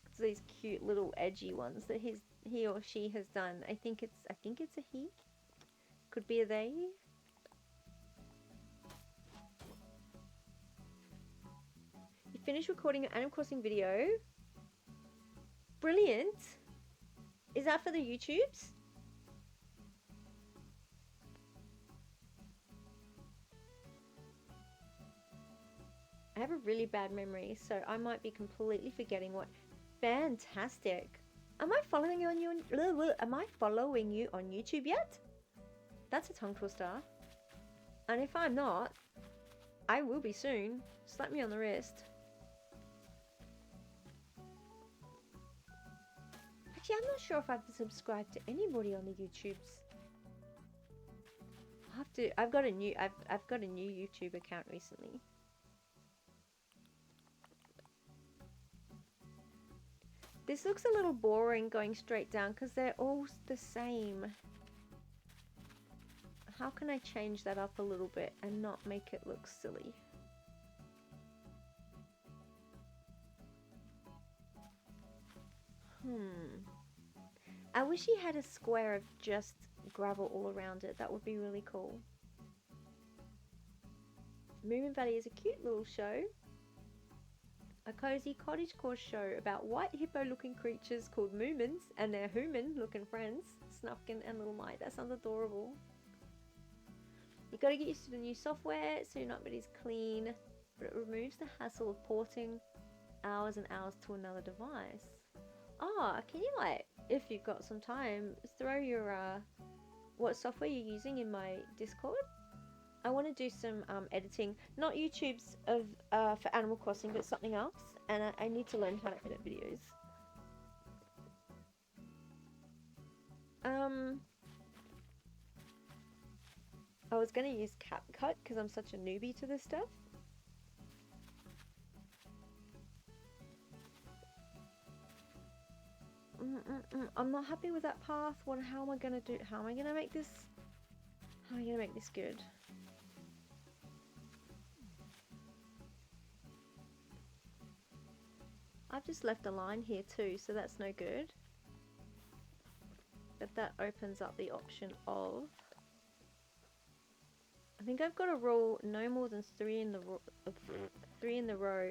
It's these cute little edgy ones that he or she has done. I think it's a he. Could be a they. You finished recording an Animal Crossing video. Brilliant. Is that for the YouTubes? I have a really bad memory, so I might be completely forgetting what. Fantastic. Am I following you on YouTube yet? That's a tongue twister. And if I'm not, I will be soon. Slap me on the wrist. Actually, I'm not sure if I've subscribed to anybody on the YouTubes. I've got a new YouTube account recently. This looks a little boring going straight down because they're all the same. How can I change that up a little bit and not make it look silly? I wish he had a square of just gravel all around it. That would be really cool. Moomin Valley is a cute little show. A cozy cottagecore show about white hippo-looking creatures called Moomins and their human-looking friends, Snufkin and Little Mite. That sounds adorable. You gotta get used to the new software so you're not as clean, but it removes the hassle of porting hours and hours to another device. Ah, can you, like, if you've got some time, throw your what software you're using in my Discord? I want to do some editing, not YouTube's of for Animal Crossing, but something else, and I need to learn how to edit videos. I was going to use CapCut because I'm such a newbie to this stuff. I'm not happy with that path. How am I going to do? How am I going to make this? How am I going to make this good? I've just left a line here too, so that's no good. But that opens up the option of... I think I've got a rule, no more than 3 in the row.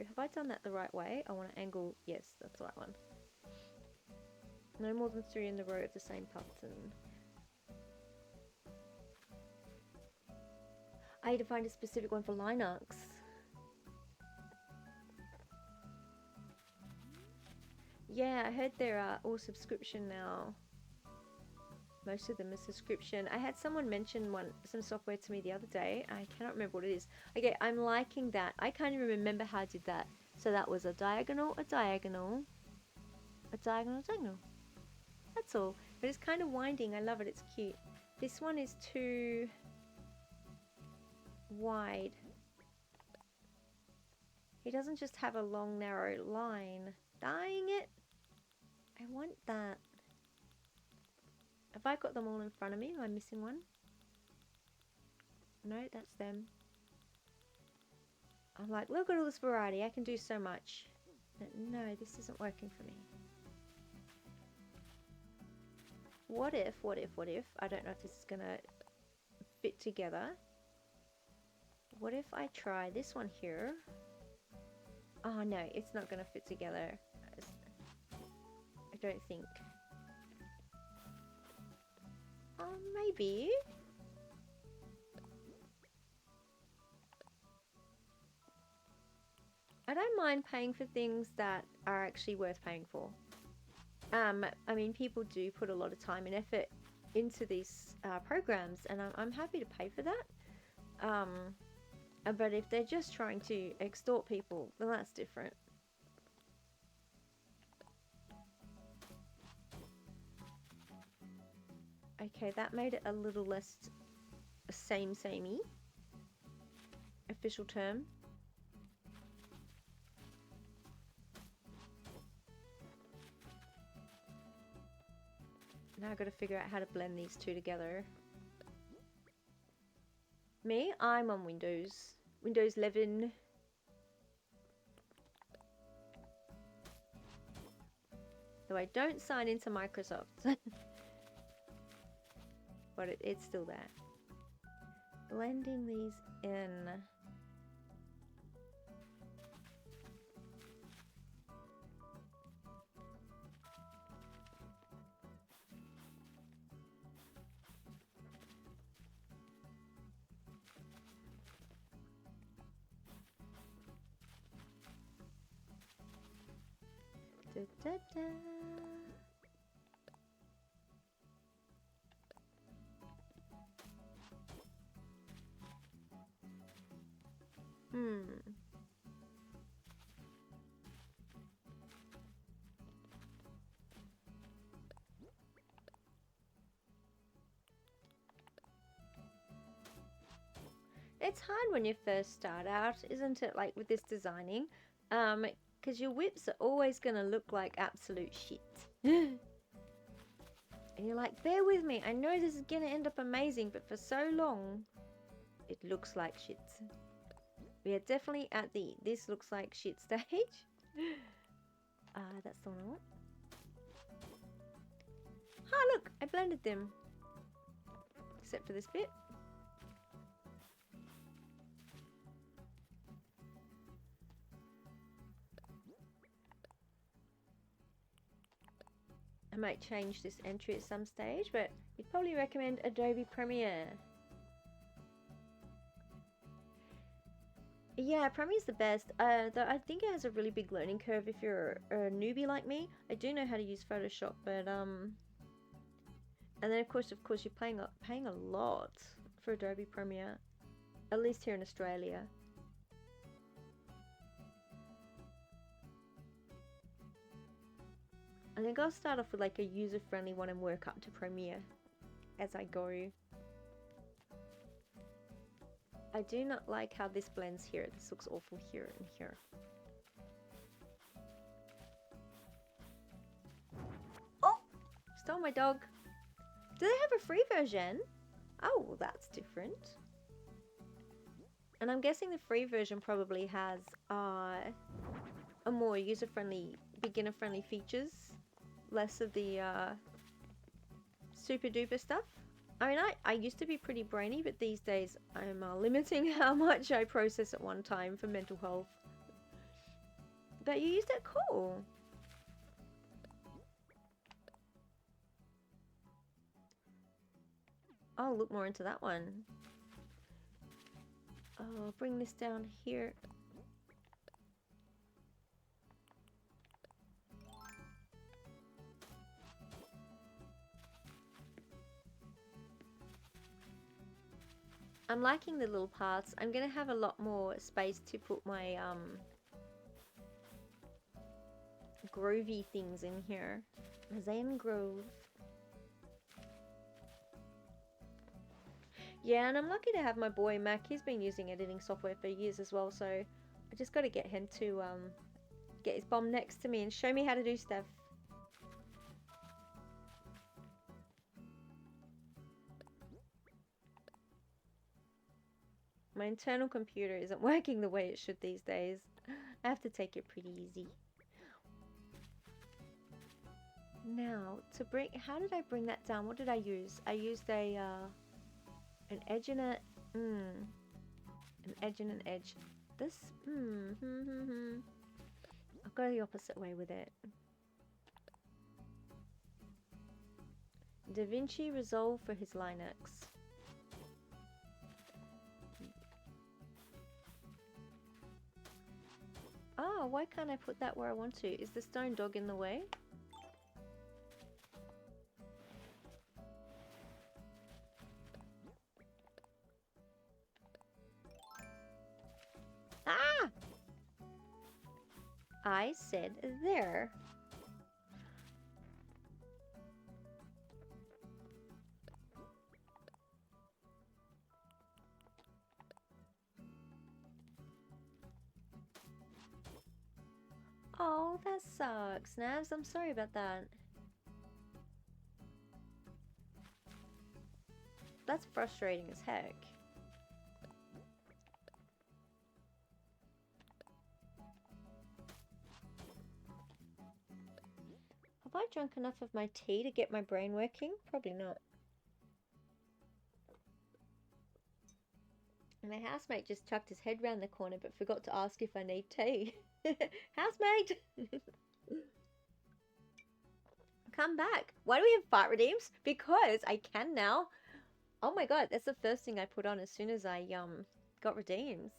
Have I done that the right way? I want to angle, yes, that's the right one. No more than 3 in the row of the same pattern. I need to find a specific one for Linux. Yeah, I heard they're all subscription now. Most of them are subscription. I had someone mention some software to me the other day. I cannot remember what it is. Okay, I'm liking that. I can't even remember how I did that. So that was a diagonal, a diagonal, a diagonal, a diagonal. That's all. But it's kind of winding. I love it. It's cute. This one is too wide. He doesn't just have a long, narrow line. Dying it. I want that. Have I got them all in front of me? Am I missing one? No, that's them. I'm like, look at all this variety. I can do so much. But no, this isn't working for me. What if, I don't know if this is going to fit together. What if I try this one here? Oh no, it's not going to fit together. I don't think. Maybe. I don't mind paying for things that are actually worth paying for. I mean, people do put a lot of time and effort into these programs, and I'm happy to pay for that. But if they're just trying to extort people, then that's different. Okay, that made it a little less samey. Official term. Now I've got to figure out how to blend these two together. Me, I'm on Windows 11. Though I don't sign into Microsoft. But it's still there. Blending these in. Da, da, da. It's hard when you first start out, isn't it, like with this designing? Because your whips are always going to look like absolute shit. And you're like, bear with me, I know this is going to end up amazing, but for so long, it looks like shit. We are definitely at the this looks like shit stage. That's the one I want. Ah, look, I blended them. Except for this bit. I might change this entry at some stage, but you'd probably recommend Adobe Premiere. Yeah, Premiere's the best. Though I think it has a really big learning curve if you're a newbie like me. I do know how to use Photoshop, but and then of course you're paying a lot for Adobe Premiere, at least here in Australia. I think I'll start off with like a user-friendly one and work up to Premiere as I go. I do not like how this blends here. This looks awful here and here. Oh! Stole my dog. Do they have a free version? Oh, well, that's different. And I'm guessing the free version probably has a more user-friendly, beginner-friendly features. Less of the super-duper stuff. I mean, I used to be pretty brainy, but these days I'm limiting how much I process at one time for mental health. But you used it, cool. I'll look more into that one. I'll bring this down here. I'm liking the little paths. I'm gonna have a lot more space to put my groovy things in here. ZenCore. Yeah, and I'm lucky to have my boy Mac. He's been using editing software for years as well, so I just got to get him to get his bum next to me and show me how to do stuff. My internal computer isn't working the way it should these days. I have to take it pretty easy. Now, to bring, how did I bring that down? What did I use? I used a an edge and a an edge and an edge. This I'll go the opposite way with it. DaVinci Resolve for his Linux. Oh, why can't I put that where I want to? Is the stone dog in the way? Ah! I said there. Oh, that sucks, Navs. I'm sorry about that. That's frustrating as heck. Have I drunk enough of my tea to get my brain working? Probably not. And my housemate just chucked his head round the corner but forgot to ask if I need tea. Housemate! Come back. Why do we have fart redeems? Because I can now. Oh my god, that's the first thing I put on as soon as I got redeems.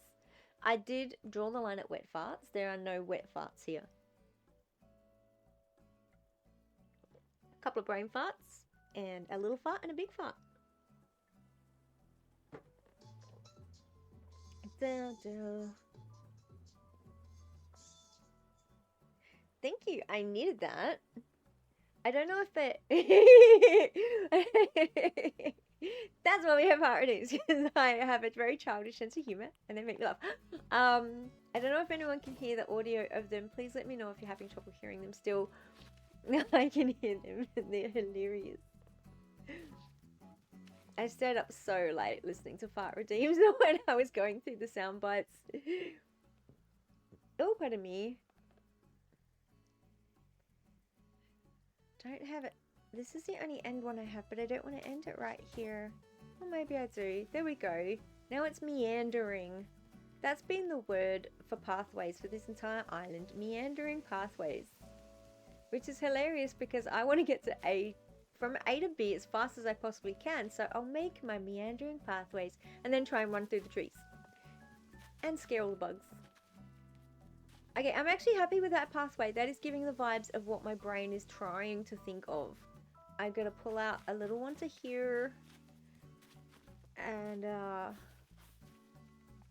I did draw the line at wet farts. There are no wet farts here. A couple of brain farts, and a little fart, and a big fart. Thank you. I needed that. I don't know if it... That's why we have fart redeems, because I have a very childish sense of humor, and they make me laugh. I don't know if anyone can hear the audio of them. Please let me know if you're having trouble hearing them still. I can hear them. They're hilarious. I stayed up so late listening to fart redeems when I was going through the sound bites. Oh, pardon me. Don't have it. This is the only end one I have, but I don't want to end it right here. Or maybe I do. There we go. Now it's meandering. That's been the word for pathways for this entire island. Meandering pathways. Which is hilarious because I want to get to from A to B as fast as I possibly can. So I'll make my meandering pathways and then try and run through the trees. And scare all the bugs. Okay, I'm actually happy with that pathway. That is giving the vibes of what my brain is trying to think of. I'm going to pull out a little one to here. And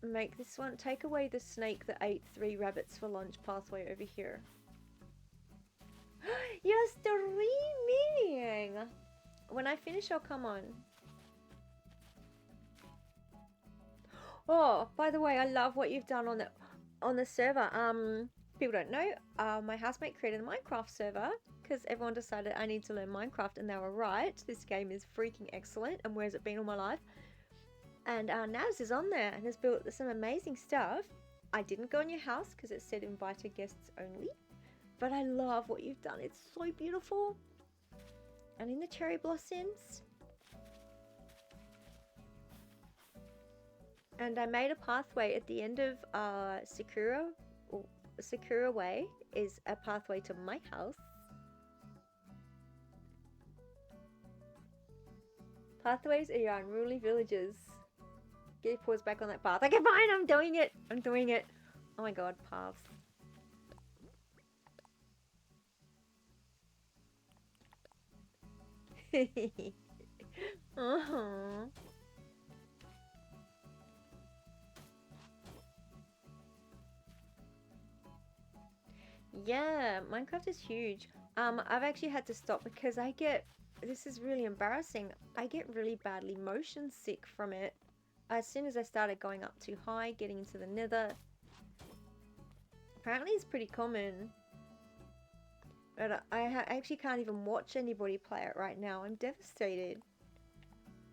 make this one. Take away the snake that ate 3 rabbits for lunch pathway over here. You're streaming! When I finish, I'll come on. Oh, by the way, I love what you've done on the server. People don't know, my housemate created a Minecraft server because everyone decided I need to learn Minecraft, and they were right. This game is freaking excellent, and where's it been all my life? And Naz is on there and has built some amazing stuff. I didn't go in your house because it said invited guests only. But I love what you've done. It's so beautiful. And in the cherry blossoms. And I made a pathway at the end of Sakura. Sakura Way is a pathway to my house. Pathways are your unruly villages. Get your paws back on that path. Okay, fine, I'm doing it. I'm doing it. Oh my god, paths. Uh-huh. Yeah, Minecraft is huge. I've actually had to stop because this is really embarrassing. I get really badly motion sick from it. As soon as I started going up too high, getting into the nether. Apparently it's pretty common. But I actually can't even watch anybody play it right now. I'm devastated.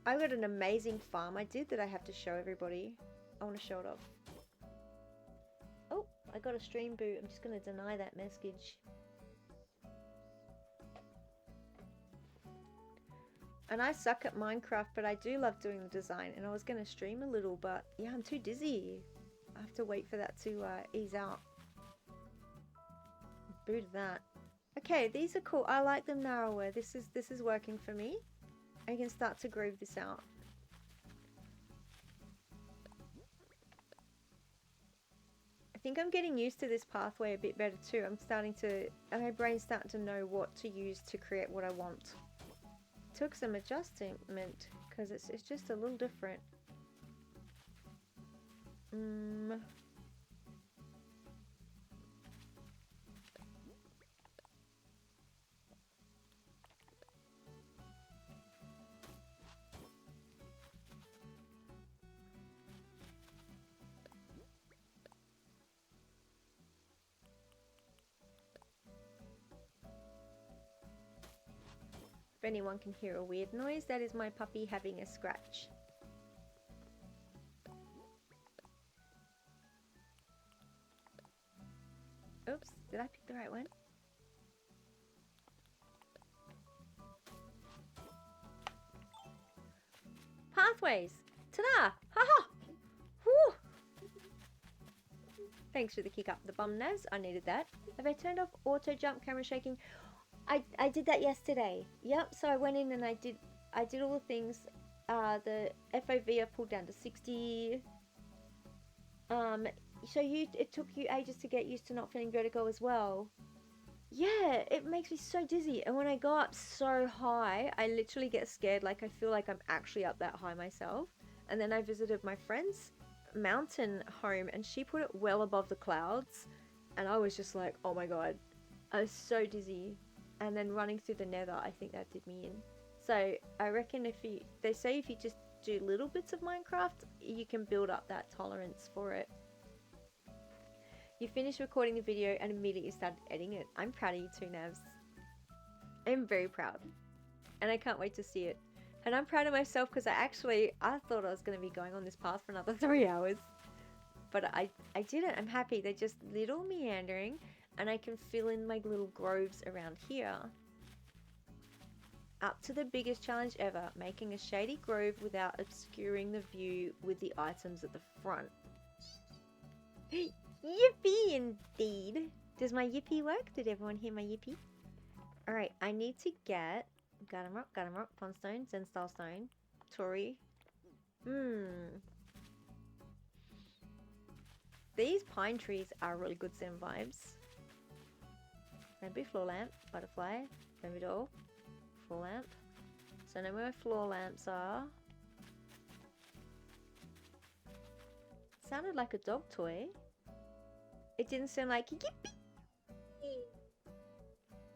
I got an amazing farm I did that I have to show everybody. I want to show it off. Oh, I got a stream boot. I'm just going to deny that message. And I suck at Minecraft, but I do love doing the design. And I was going to stream a little, but yeah, I'm too dizzy. I have to wait for that to ease out. Boot that. Okay, these are cool. I like them narrower. This is working for me. I can start to groove this out. I think I'm getting used to this pathway a bit better too. My brain's starting to know what to use to create what I want. Took some adjustment because it's just a little different. If anyone can hear a weird noise, that is my puppy having a scratch. Oops, did I pick the right one? Pathways! Ta-da! Ha-ha! Whew! Thanks for the kick up the bum, Naz. I needed that. Have I turned off auto jump camera shaking? I did that yesterday. Yep, so I went in and I did all the things. The FOV I pulled down to 60. So it took you ages to get used to not feeling vertigo as well. Yeah, it makes me so dizzy. And when I go up so high, I literally get scared. Like I feel like I'm actually up that high myself. And then I visited my friend's mountain home and she put it well above the clouds. And I was just like, oh my god. I was so dizzy. And then running through the nether, I think that did me in. So I reckon they say if you just do little bits of Minecraft, you can build up that tolerance for it. You finished recording the video and immediately started editing it. I'm proud of you too, Navs. I'm very proud. And I can't wait to see it. And I'm proud of myself because I thought I was going to be going on this path for another 3 hours. But I didn't. I'm happy. They're just little meandering. And I can fill in my little groves around here. Up to the biggest challenge ever, making a shady grove without obscuring the view with the items at the front. Yippee indeed! Does my yippee work? Did everyone hear my yippee? Alright, I need to get Garden Rock, Pondstone, Zen Style Stone, Tori. These pine trees are really good Zen vibes. Maybe floor lamp, butterfly, maybe doll, floor lamp. So I know where my floor lamps are. Sounded like a dog toy. It didn't sound like yippee.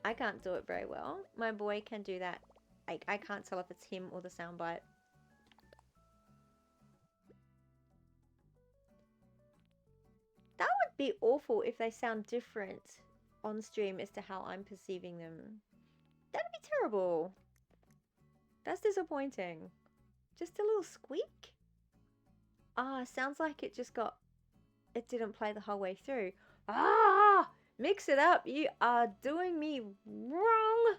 I can't do it very well. My boy can do that. I can't tell if it's him or the soundbite. That would be awful if they sound different on stream as to how I'm perceiving them. That'd be terrible. That's disappointing. Just a little squeak? Ah, sounds like it just got... It didn't play the whole way through. Ah! Mix it up. You are doing me wrong.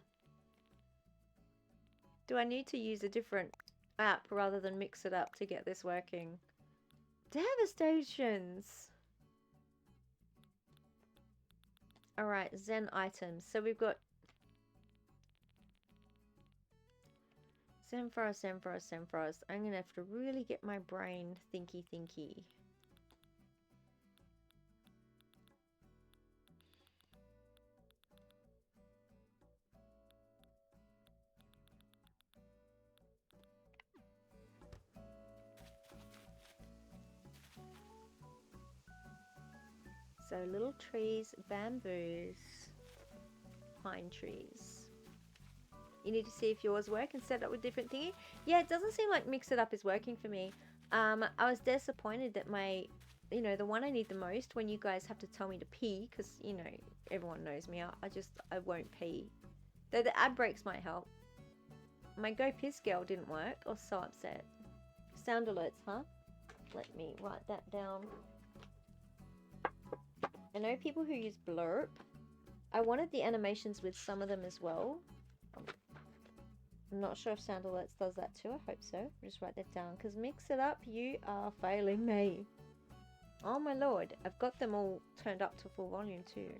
Do I need to use a different app rather than mix it up to get this working? Devastations. Alright, Zen items. So we've got Zen Forest, Zen Forest, Zen Forest. I'm going to have to really get my brain thinky. So little trees, bamboos, pine trees. You need to see if yours work and set it up with different thingy. Yeah, it doesn't seem like mix it up is working for me. I was disappointed that my, the one I need the most when you guys have to tell me to pee, because, everyone knows me. I won't pee. Though the ad breaks might help. My go piss girl didn't work. I was so upset. Sound alerts, huh? Let me write that down. I know people who use blurb. I wanted the animations with some of them as well. I'm not sure if Sound Alerts does that too. I hope so. I'll just write that down. Because mix it up, you are failing me. Oh my lord. I've got them all turned up to full volume too.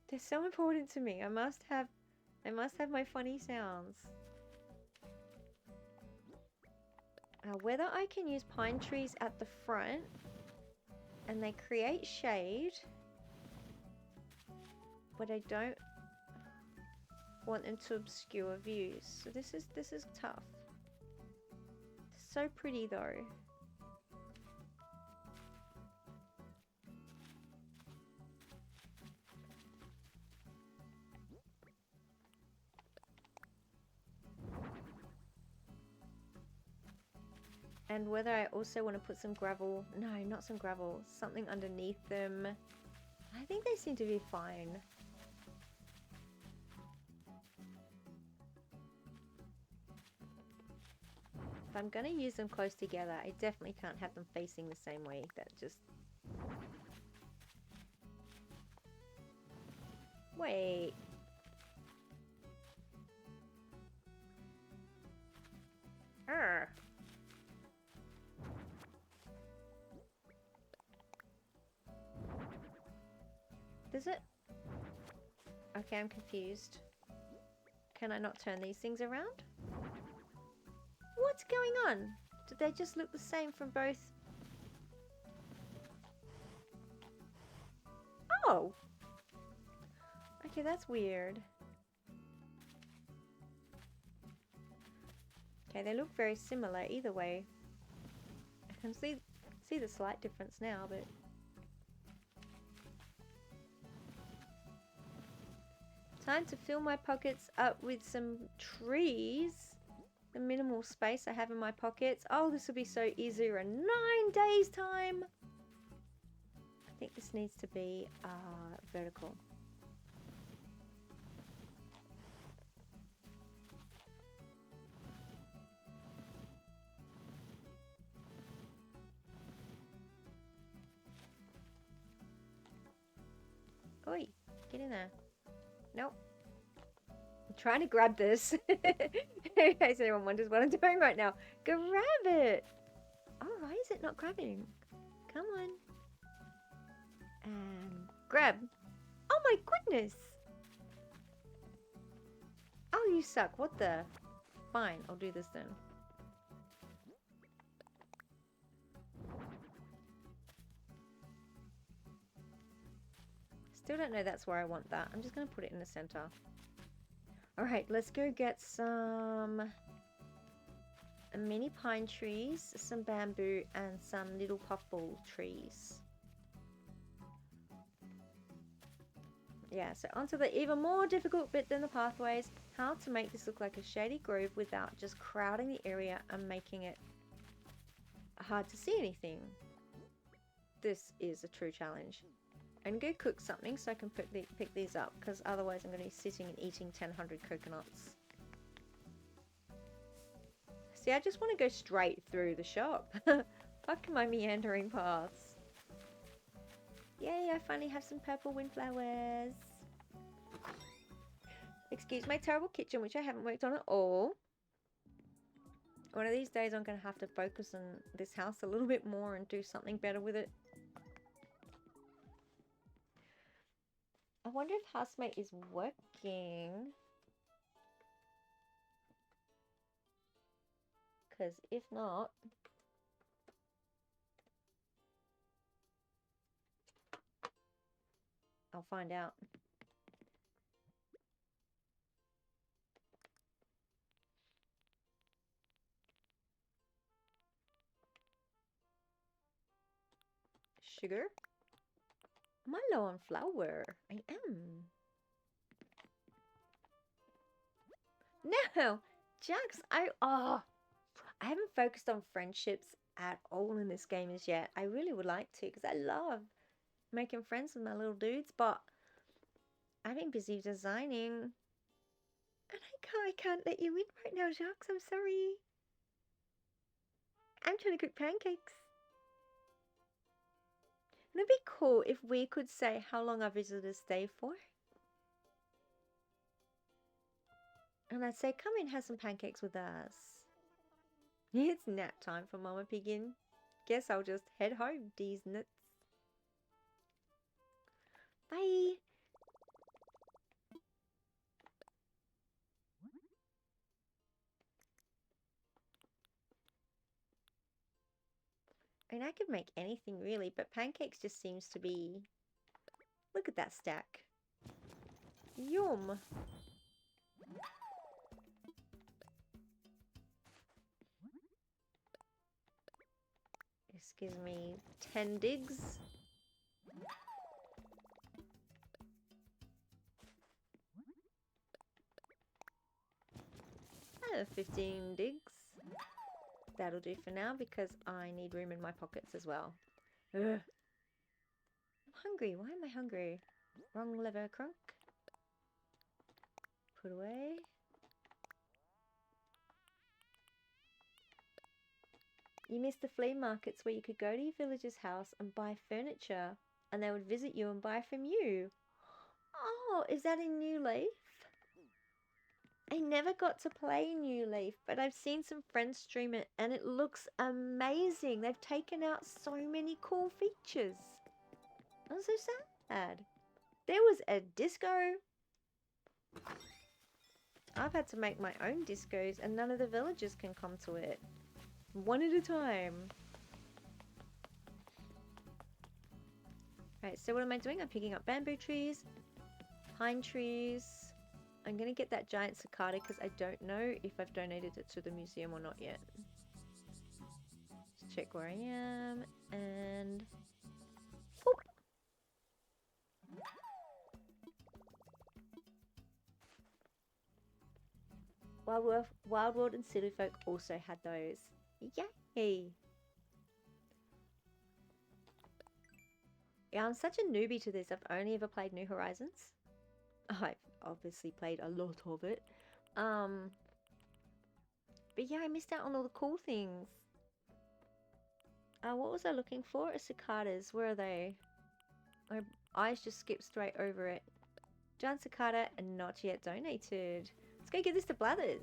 They're so important to me. I must have my funny sounds. Whether I can use pine trees at the front and they create shade, but I don't want them to obscure views. So this is tough. It's so pretty though. And whether I also want to put some gravel. No, not some gravel. Something underneath them. I think they seem to be fine. If I'm going to use them close together, I definitely can't have them facing the same way. That just... Wait. Arr. Does it? Okay, I'm confused. Can I not turn these things around? What's going on? Did they just look the same from both? Oh! Okay, that's weird. Okay, they look very similar either way. I can see the slight difference now, but... Time to fill my pockets up with some trees. The minimal space I have in my pockets. Oh, this will be so easy in 9 days' time. I think this needs to be vertical. Oi, get in there. Nope. I'm trying to grab this. In case anyone wonders what I'm doing right now. Grab it! Oh, why is it not grabbing? Come on. And grab. Oh my goodness! Oh, you suck. What the? Fine, I'll do this then. Still don't know that's where I want that. I'm just going to put it in the center. Alright, let's go get some mini pine trees, some bamboo, and some little puffball trees. Yeah, so onto the even more difficult bit than the pathways, how to make this look like a shady grove without just crowding the area and making it hard to see anything. This is a true challenge. I'm going to cook something so I can pick these up, because otherwise I'm going to be sitting and eating 1,000 coconuts. See, I just want to go straight through the shop. Fuck my meandering paths. Yay, I finally have some purple windflowers. Excuse my terrible kitchen, which I haven't worked on at all. One of these days I'm going to have to focus on this house a little bit more and do something better with it. I wonder if housemate is working. Because if not... I'll find out. Sugar? Am I low on flour? I am. No! Jax, I haven't focused on friendships at all in this game as yet. I really would like to, because I love making friends with my little dudes, but I've been busy designing. And I can't let you in right now, Jax. I'm sorry. I'm trying to cook pancakes. It'd be cool if we could say how long our visitors stay for. And I'd say, come in, have some pancakes with us. It's nap time for Mama Piggin. Guess I'll just head home, these nuts. Bye. I mean, I could make anything really, but pancakes just seems to be... Look at that stack. Yum. This gives me 10 digs. 15 digs. That'll do for now because I need room in my pockets as well. Ugh. I'm hungry. Why am I hungry? Wrong lever, crunk. Put away. You missed the flea markets where you could go to your villager's house and buy furniture and they would visit you and buy from you. Oh, is that in New Leaf? I never got to play New Leaf, but I've seen some friends stream it and it looks amazing. They've taken out so many cool features. I'm so sad. There was a disco. I've had to make my own discos and none of the villagers can come to it. One at a time. Right, so what am I doing? I'm picking up bamboo trees, pine trees. I'm going to get that giant cicada because I don't know if I've donated it to the museum or not yet. Just check where I am and... Whoop. Wild World and City Folk also had those. Yay! Yeah, I'm such a newbie to this. I've only ever played New Horizons. I've obviously played a lot of it. But yeah, I missed out on all the cool things. What was I looking for? Cicadas. Where are they? My eyes just skipped straight over it. Giant cicada and not yet donated. Let's go give this to Blathers.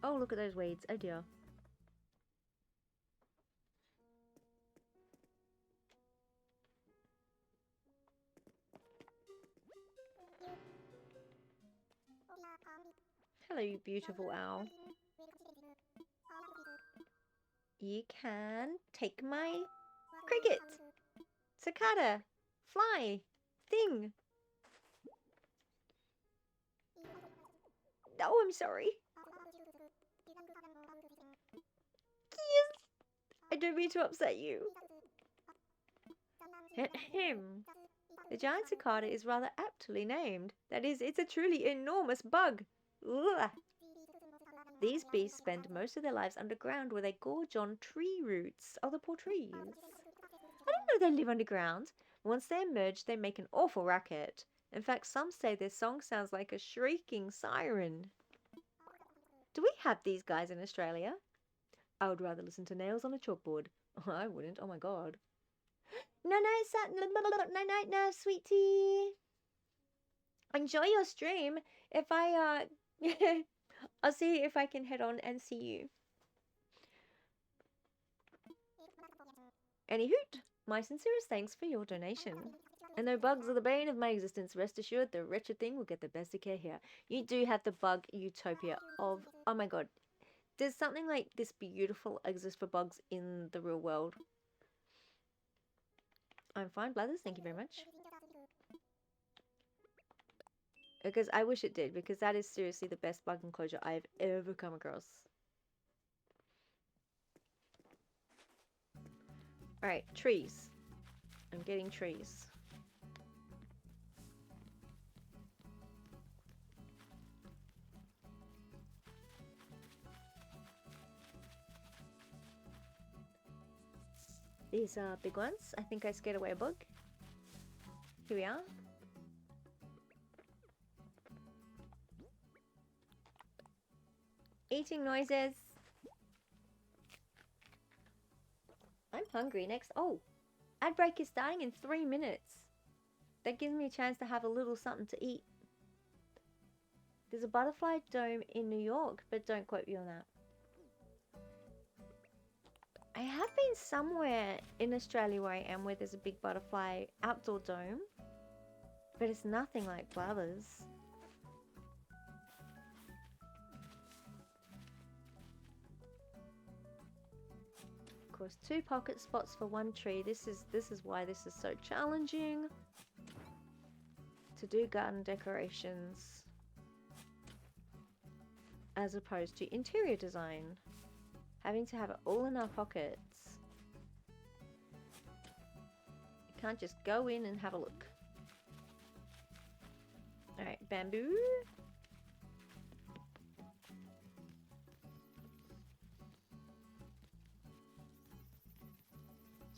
Oh, look at those weeds. Oh dear. Hello, you beautiful owl. You can take my cricket, cicada, fly, thing. Oh, I'm sorry. Yes. I don't mean to upset you. Ahem. The giant cicada is rather aptly named. That is, it's a truly enormous bug. Ugh. These beasts spend most of their lives underground where they gorge on tree roots. Oh, the poor trees. I didn't know they live underground. Once they emerge, they make an awful racket. In fact, some say their song sounds like a shrieking siren. Do we have these guys in Australia? I would rather listen to nails on a chalkboard. I wouldn't. Oh my god. No, sweetie. Enjoy your stream. If I, I'll see if I can head on and see you. Any hoot, my sincerest thanks for your donation. And though bugs are the bane of my existence, rest assured the wretched thing will get the best of care here. You do have the bug utopia of, oh my god, does something like this beautiful exist for bugs in the real world? I'm fine, Blathers, thank you very much. Because I wish it did, because that is seriously the best bug enclosure I've ever come across. Alright, trees. I'm getting trees. These are big ones. I think I scared away a bug. Here we are. Eating noises. I'm hungry. Next. Oh, ad break is starting in 3 minutes. That gives me a chance to have a little something to eat. There's a butterfly dome in New York, but don't quote me on that. I have been somewhere in Australia where I am where there's a big butterfly outdoor dome, but it's nothing like Blathers. Of course, 2 pocket spots for 1 tree. This is why this is so challenging to do garden decorations as opposed to interior design. Having to have it all in our pockets. You can't just go in and have a look. Alright, bamboo.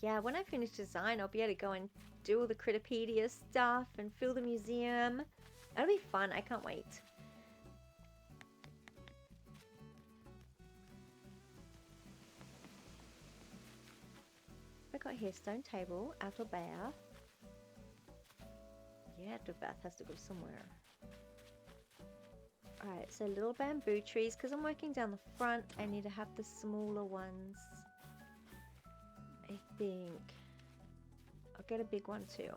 Yeah, when I finish design, I'll be able to go and do all the Critterpedia stuff and fill the museum. That'll be fun. I can't wait. I got here stone table, apple bath. Yeah, the bath has to go somewhere. Alright, so little bamboo trees. Because I'm working down the front, I need to have the smaller ones. I think I'll get a big one too.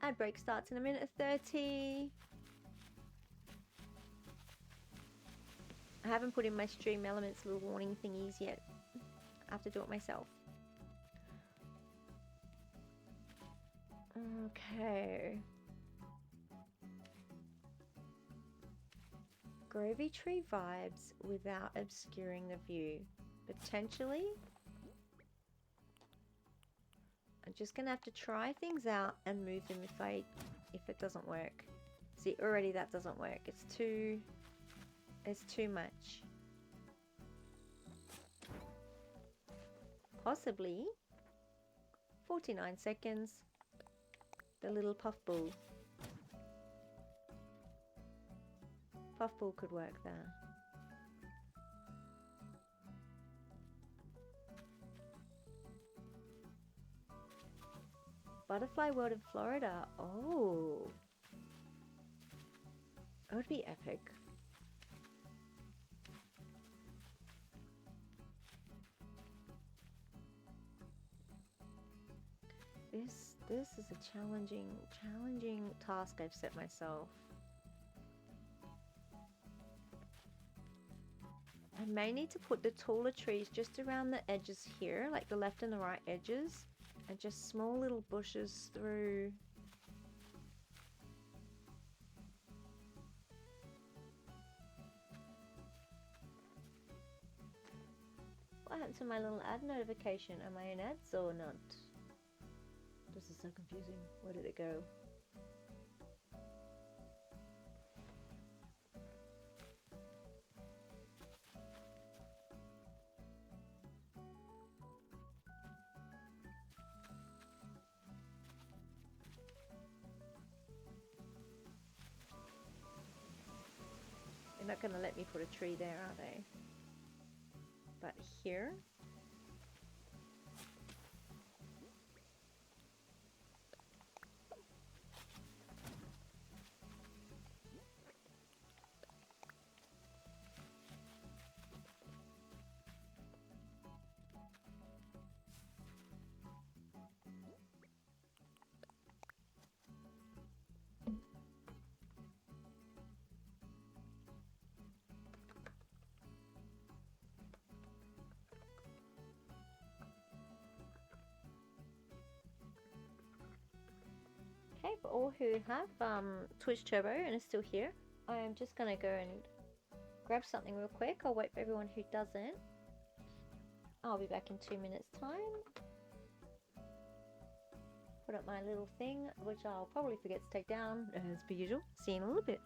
Ad break starts in a minute 30. I haven't put in my stream elements little warning thingies yet. I have to do it myself. Okay. Gravy tree vibes without obscuring the view. Potentially. I'm just gonna have to try things out and move them if it doesn't work. See, already that doesn't work. It's too much. Possibly 49 seconds. The little puff ball. Puffball could work there. Butterfly World in Florida. Oh. That would be epic. This is a challenging task I've set myself. I may need to put the taller trees just around the edges here, like the left and the right edges, and just small little bushes through. What happened to my little ad notification? Am I in ads or not? This is so confusing. Where did it go? They're not going to let me put a tree there, are they? But here? Okay, for all who have Twitch Turbo and is still here, I am just going to go and grab something real quick. I'll wait for everyone who doesn't. I'll be back in 2 minutes time. Put up my little thing, which I'll probably forget to take down as per usual. See you in a little bit.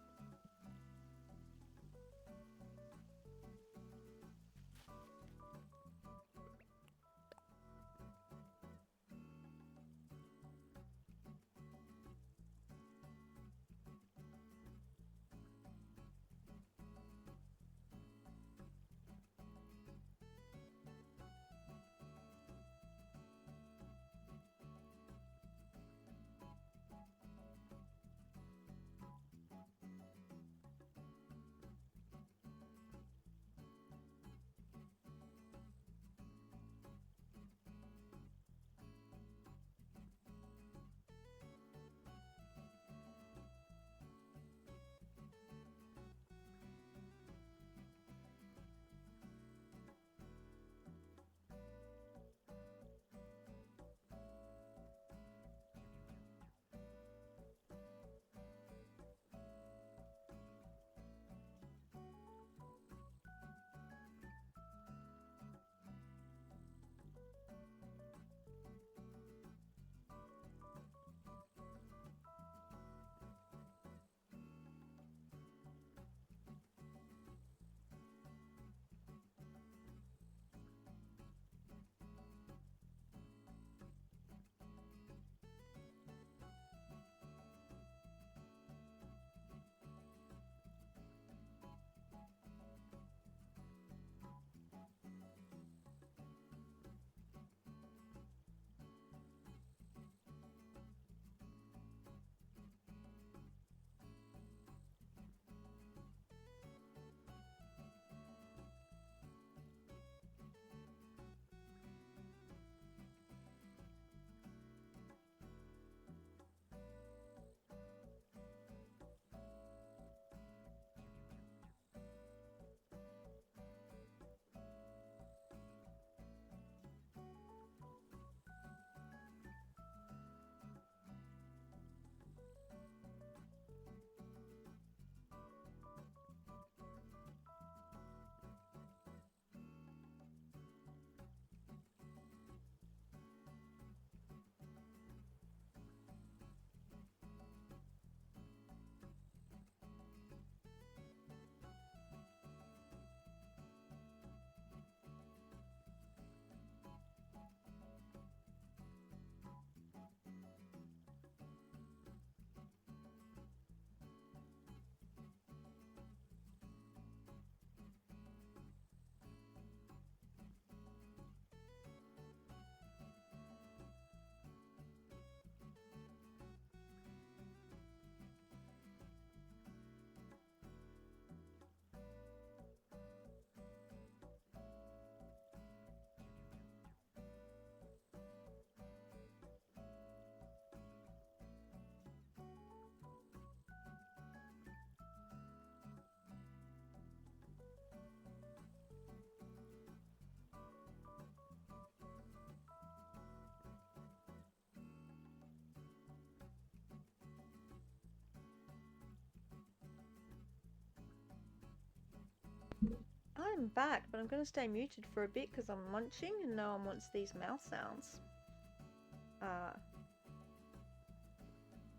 I'm back, but I'm going to stay muted for a bit because I'm munching and no one wants these mouth sounds.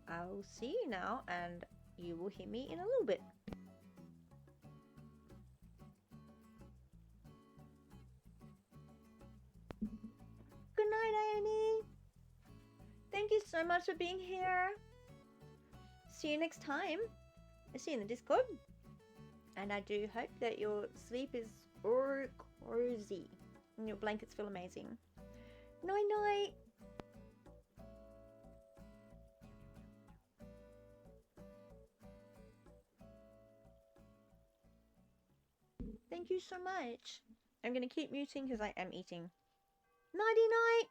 I'll see you now and you will hear me in a little bit. Good night, Ione. Thank you so much for being here. See you next time. I'll see you in the Discord. And I do hope that your sleep is cozy and your blankets feel amazing. Night night. Thank you so much. I'm going to keep muting because I am eating. Nighty night.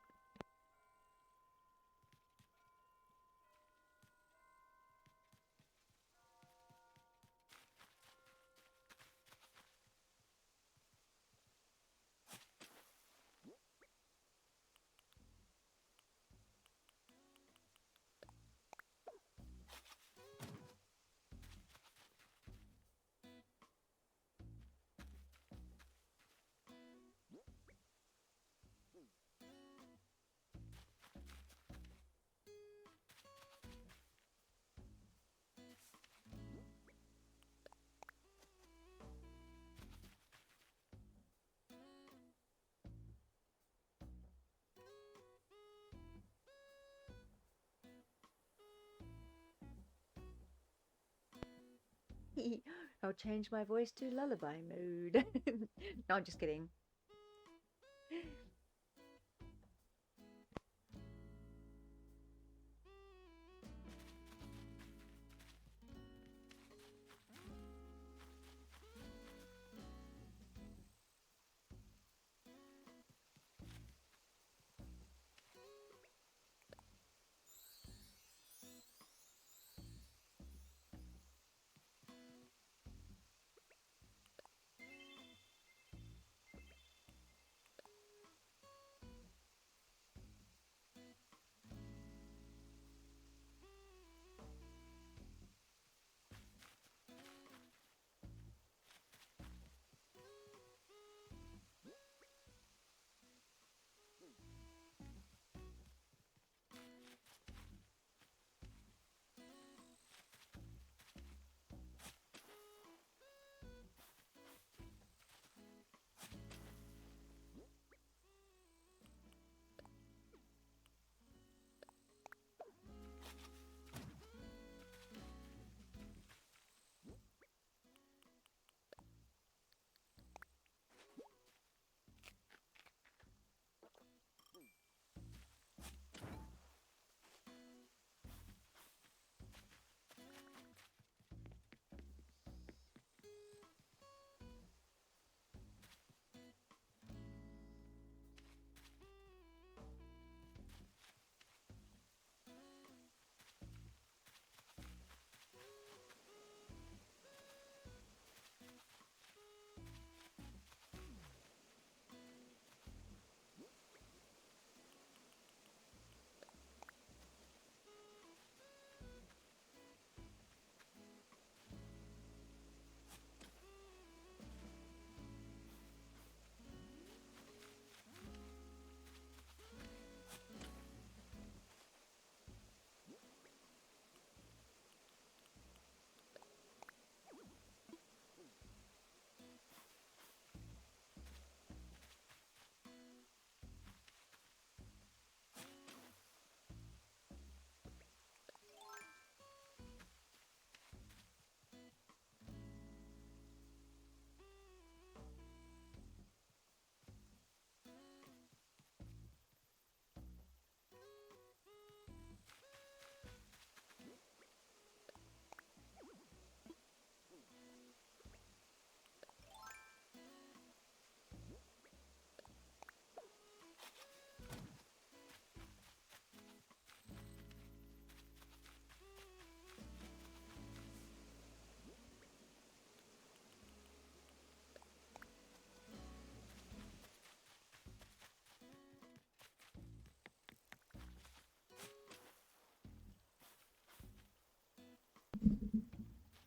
I'll change my voice to lullaby mode. No, I'm just kidding.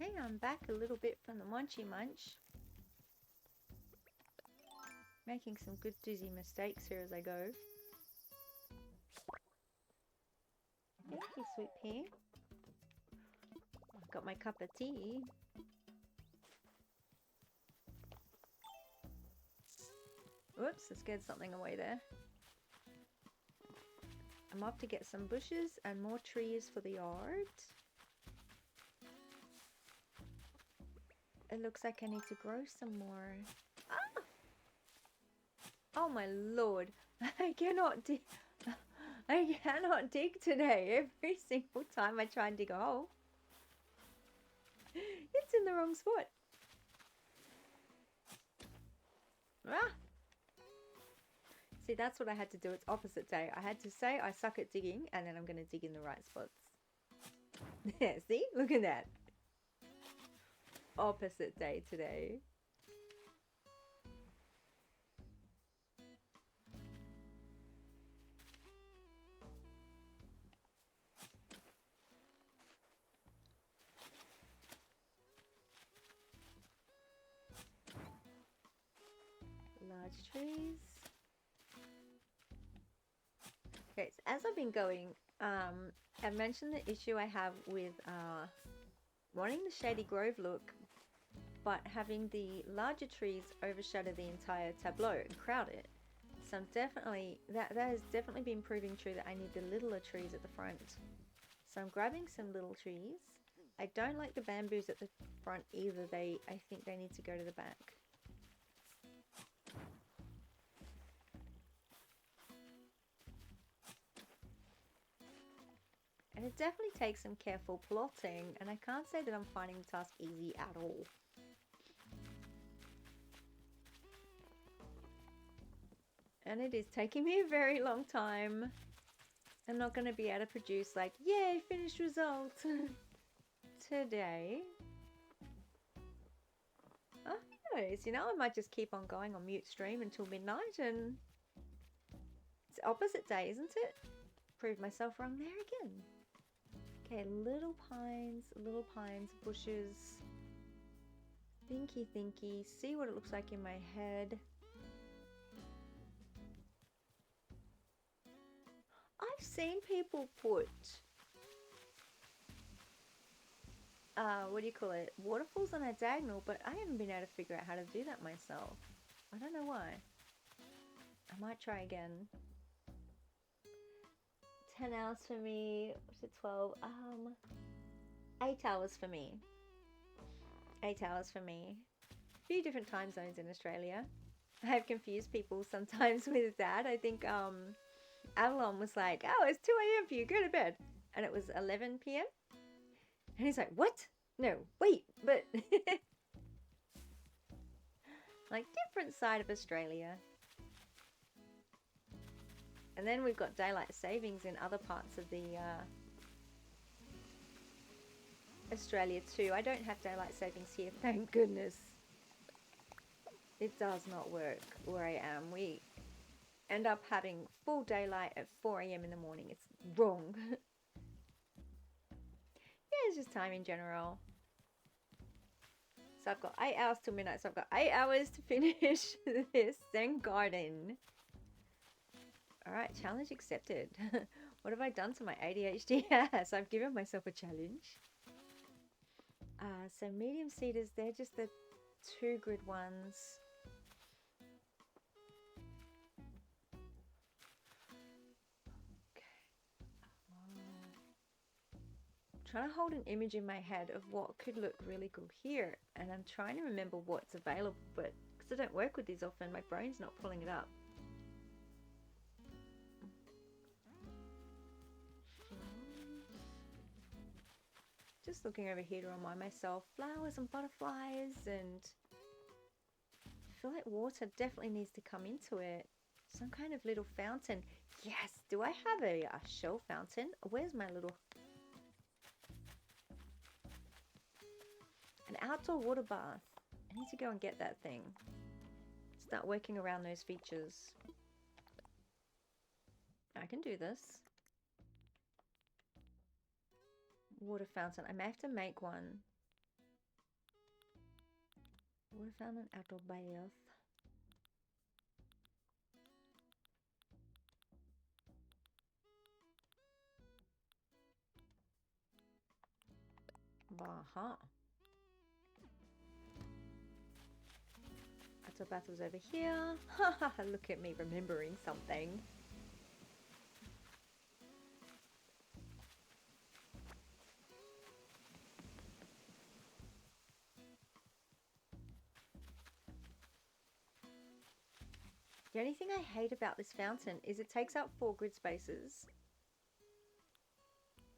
Hey, I'm back a little bit from the munchy munch. Making some good dizzy mistakes here as I go. Thank you, sweet pea. Got my cup of tea. Whoops, I scared something away there. I'm off to get some bushes and more trees for the yard. It looks like I need to grow some more. Ah! Oh my lord, I cannot dig. I cannot dig today. Every single time I try and dig a hole, it's in the wrong spot. Ah! See, that's what I had to do. It's opposite day. I had to say I suck at digging, and then I'm going to dig in the right spots. Yeah, see? Look at that. Opposite day today. Large trees. Okay, so as I've been going, I mentioned the issue I have with wanting the Shady Grove look, but having the larger trees overshadow the entire tableau and crowd it. So I'm definitely, that has definitely been proving true that I need the littler trees at the front. So I'm grabbing some little trees. I don't like the bamboos at the front either. I think they need to go to the back. And it definitely takes some careful plotting, and I can't say that I'm finding the task easy at all. And it is taking me a very long time. I'm not going to be able to produce like, yay, finished result today. Oh, who knows? You know, I might just keep on going on mute stream until midnight, and it's opposite day, isn't it? Prove myself wrong there again. Okay, little pines, bushes. Thinky, see what it looks like in my head. I've seen people put, what do you call it, waterfalls on a diagonal, but I haven't been able to figure out how to do that myself. I don't know why. I might try again. 10 hours for me, what's it, 12? 8 hours for me. 8 hours for me. A few different time zones in Australia. I have confused people sometimes with that. I think, Avalon was like, oh, it's 2 a.m. for you, go to bed. And it was 11 p.m. And he's like, what? No, wait, but... like, different side of Australia. And then we've got daylight savings in other parts of the Australia too. I don't have daylight savings here, thank goodness. It does not work where I am. We end up having full daylight at 4 a.m. in the morning. It's wrong. Yeah, it's just time in general. So I've got 8 hours till midnight. So I've got 8 hours to finish this Zen garden. Alright, challenge accepted. What have I done to my ADHD? Yes, I've given myself a challenge. So medium cedars, they're just the 2 grid ones. Trying to hold an image in my head of what could look really good here, and I'm trying to remember what's available, but because I don't work with these often, my brain's not pulling it up. Just looking over here to remind myself, flowers and butterflies, and I feel like water definitely needs to come into it. Some kind of little fountain. Yes, do I have a shell fountain? Where's my little... An outdoor water bath. I need to go and get that thing. Start working around those features. I can do this. Water fountain. I may have to make one. Water fountain, outdoor bath. Uh-huh. Outdoor bath was over here. Haha, look at me remembering something. The only thing I hate about this fountain is it takes up 4 grid spaces.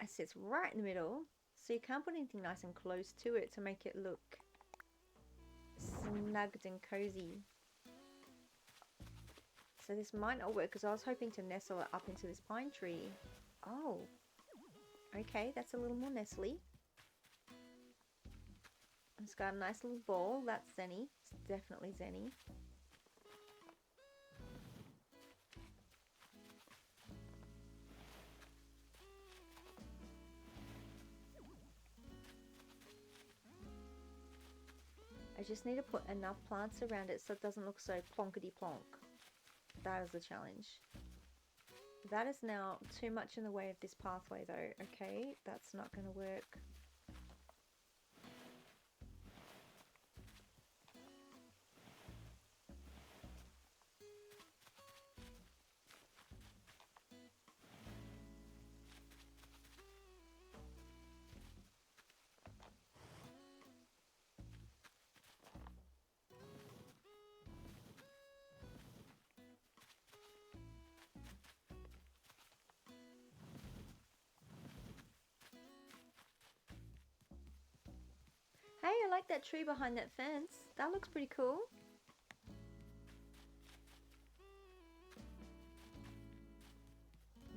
It sits right in the middle, so you can't put anything nice and close to it to make it look snugged and cozy. So this might not work because I was hoping to nestle it up into this pine tree. Oh, okay, that's a little more nestly. It's got a nice little ball. That's Zenny. It's definitely Zenny. I just need to put enough plants around it so it doesn't look so plonkety plonk. That is the challenge. That is now too much in the way of this pathway though. Okay, that's not going to work. Hey, I like that tree behind that fence. That looks pretty cool.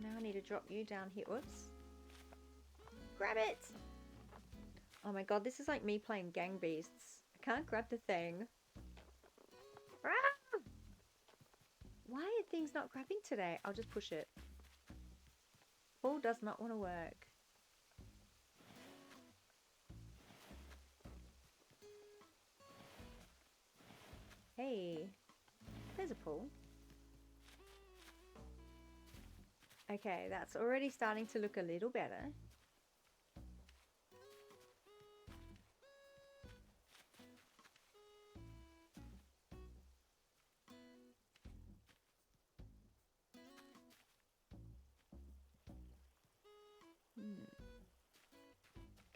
Now I need to drop you down here. Whoops. Grab it! Oh my god, this is like me playing Gang Beasts. I can't grab the thing. Ah! Why are things not grabbing today? I'll just push it. Pull does not want to work. Hey, there's a pull. Okay, that's already starting to look a little better.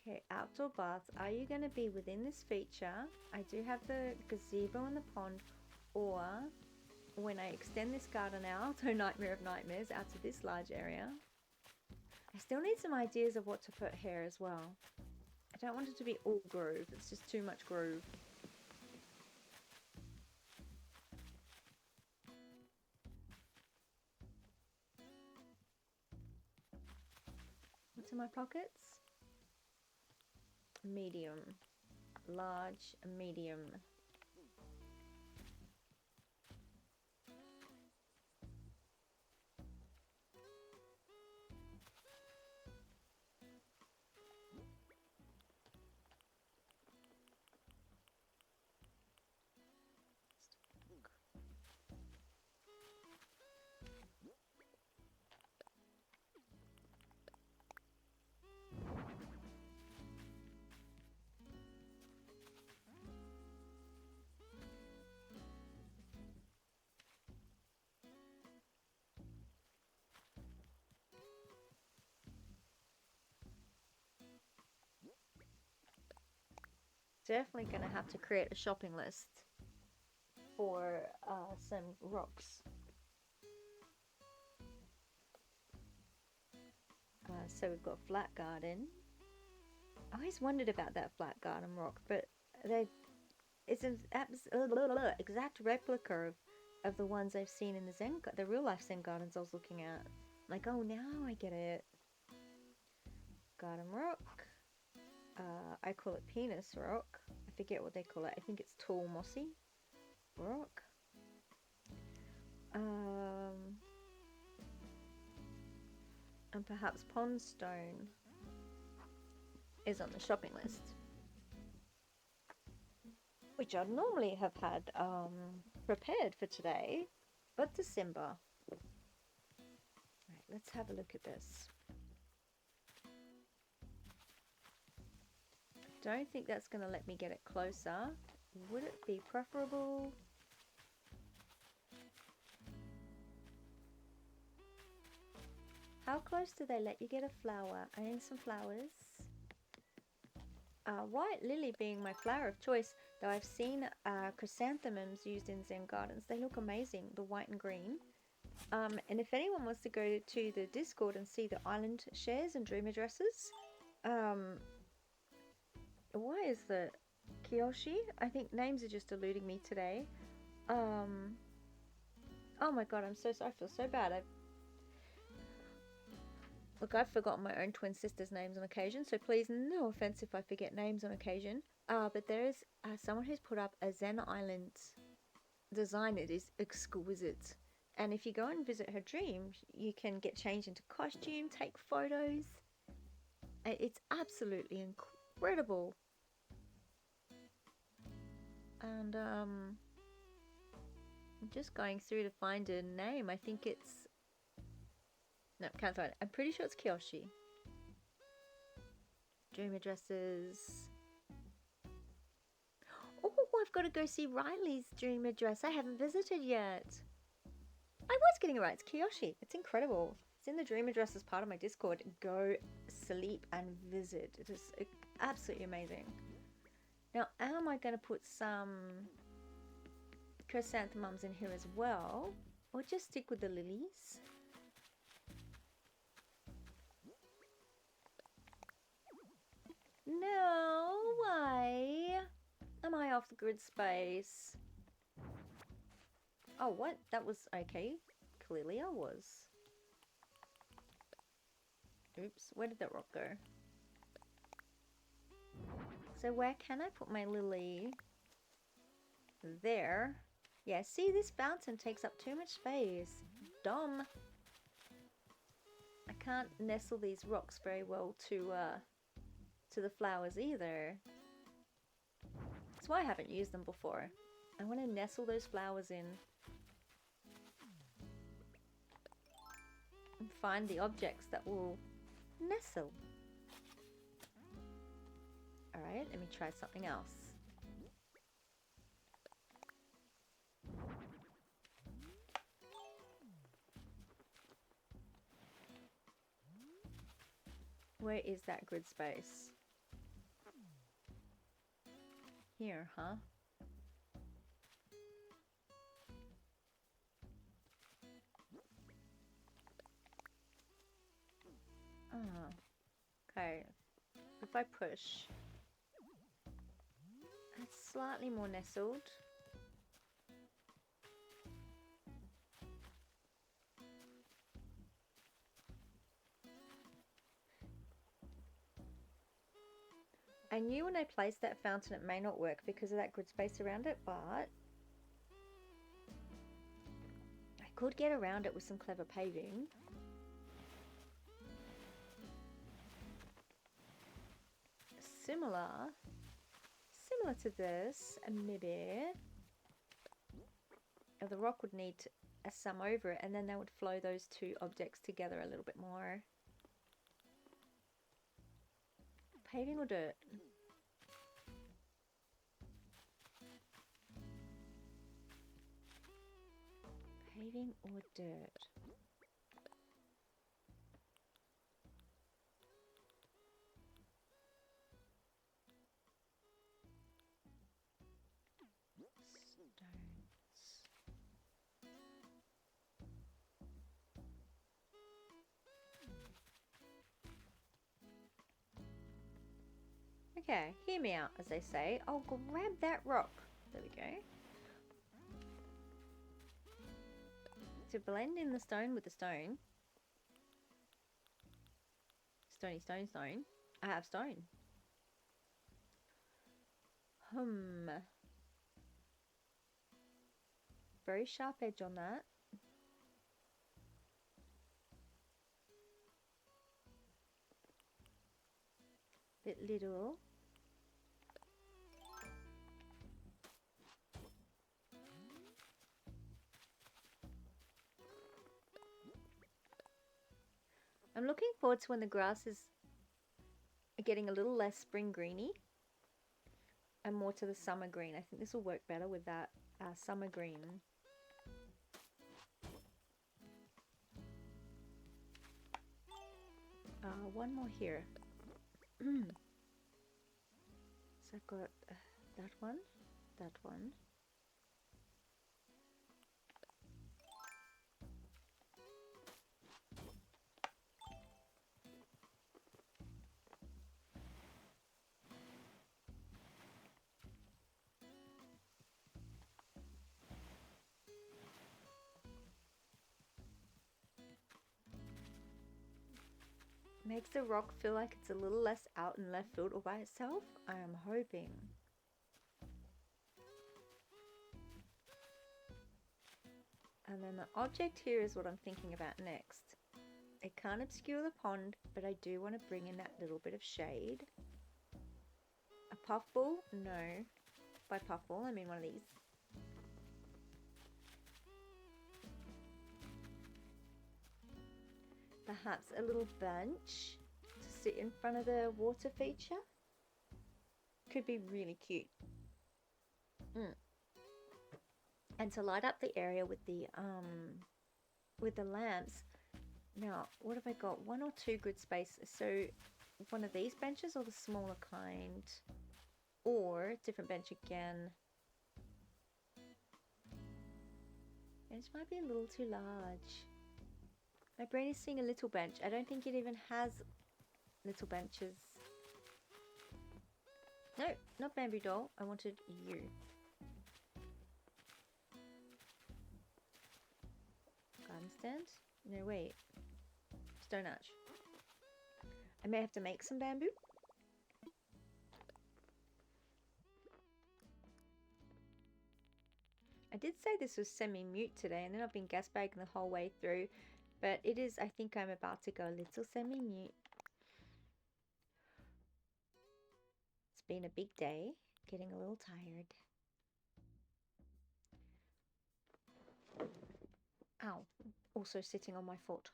Okay, outdoor baths. Are you going to be within this feature? I do have the gazebo and the pond, or when I extend this garden out, so Nightmare of Nightmares, out to this large area. I still need some ideas of what to put here as well. I don't want it to be all grove. It's just too much grove. What's in my pockets? Medium. Large, medium. Definitely going to have to create a shopping list for some rocks. So we've got flat garden. I always wondered about that flat garden rock, but it's an exact replica of the ones I've seen in the real life Zen gardens I was looking at. Like, oh, now I get it. Garden rock. I call it penis rock. I forget what they call it. I think it's tall mossy rock. And perhaps pond stone is on the shopping list, which I'd normally have had prepared for today, but December. Right, let's have a look at this. don't think that's going to let me get it closer. Would it be preferable? How close do they let you get a flower? I need some flowers. White lily being my flower of choice, though I've seen chrysanthemums used in Zen gardens. They look amazing, the white and green. And if anyone wants to go to the Discord and see the island shares and dream addresses, why is the Kiyoshi? I think names are just eluding me today. Oh my god, I'm so sorry. I feel so bad. Look, I've forgotten my own twin sisters' names on occasion, so please, no offense if I forget names on occasion. But there is someone who's put up a Zen Island design. It is exquisite. And if you go and visit her dream, you can get changed into costume, take photos. It's absolutely incredible. And I'm just going through to find a name. I think it's... No, can't find it. I'm pretty sure it's Kiyoshi. Dream addresses. Oh, I've got to go see Riley's dream address. I haven't visited yet. I was getting it right. It's Kiyoshi. It's incredible. It's in the dream address as part of my Discord. Go sleep and visit. It is absolutely amazing. Now, am I going to put some chrysanthemums in here as well? Or just stick with the lilies? No, why? Am I off the grid space? Oh, what? That was okay. Clearly I was. Oops, where did that rock go? So where can I put my lily? There. Yeah, see, this fountain takes up too much space. Dumb. I can't nestle these rocks very well to the flowers either. That's why I haven't used them before. I want to nestle those flowers in. And find the objects that will nestle. Alright, let me try something else. Where is that grid space? Here, huh? Okay. If I push, it's slightly more nestled. I knew when I placed that fountain it may not work because of that grid space around it, but I could get around it with some clever paving. Similar to this, and maybe the rock would need some over it, and then that would flow those two objects together a little bit more. Paving or dirt? Paving or dirt? Okay, hear me out, as they say. I'll grab that rock. There we go. To blend in the stone with the stone. Stony, stone, stone. I have stone. Very sharp edge on that. Bit little. I'm looking forward to when the grass is getting a little less spring greeny and more to the summer green. I think this will work better with that summer green. One more here. So I've got that one, that one. Makes the rock feel like it's a little less out in left field all by itself. I am hoping. And then the object here is what I'm thinking about next. It can't obscure the pond, but I do want to bring in that little bit of shade. A puffball? No. By puffball, I mean one of these. Perhaps a little bench to sit in front of the water feature. Could be really cute. And to light up the area with the lamps. Now, what have I got? 1 or 2 grid space. So one of these benches or the smaller kind, or different bench again. This might be a little too large. My brain is seeing a little bench. I don't think it even has little benches. No, not bamboo doll. I wanted you. Garden stand? No, wait. Stone arch. I may have to make some bamboo. I did say this was semi-mute today, and then I've been gas bagging the whole way through. But it is, I think I'm about to go a little semi-mute. It's been a big day. Getting a little tired. Ow. Also sitting on my foot.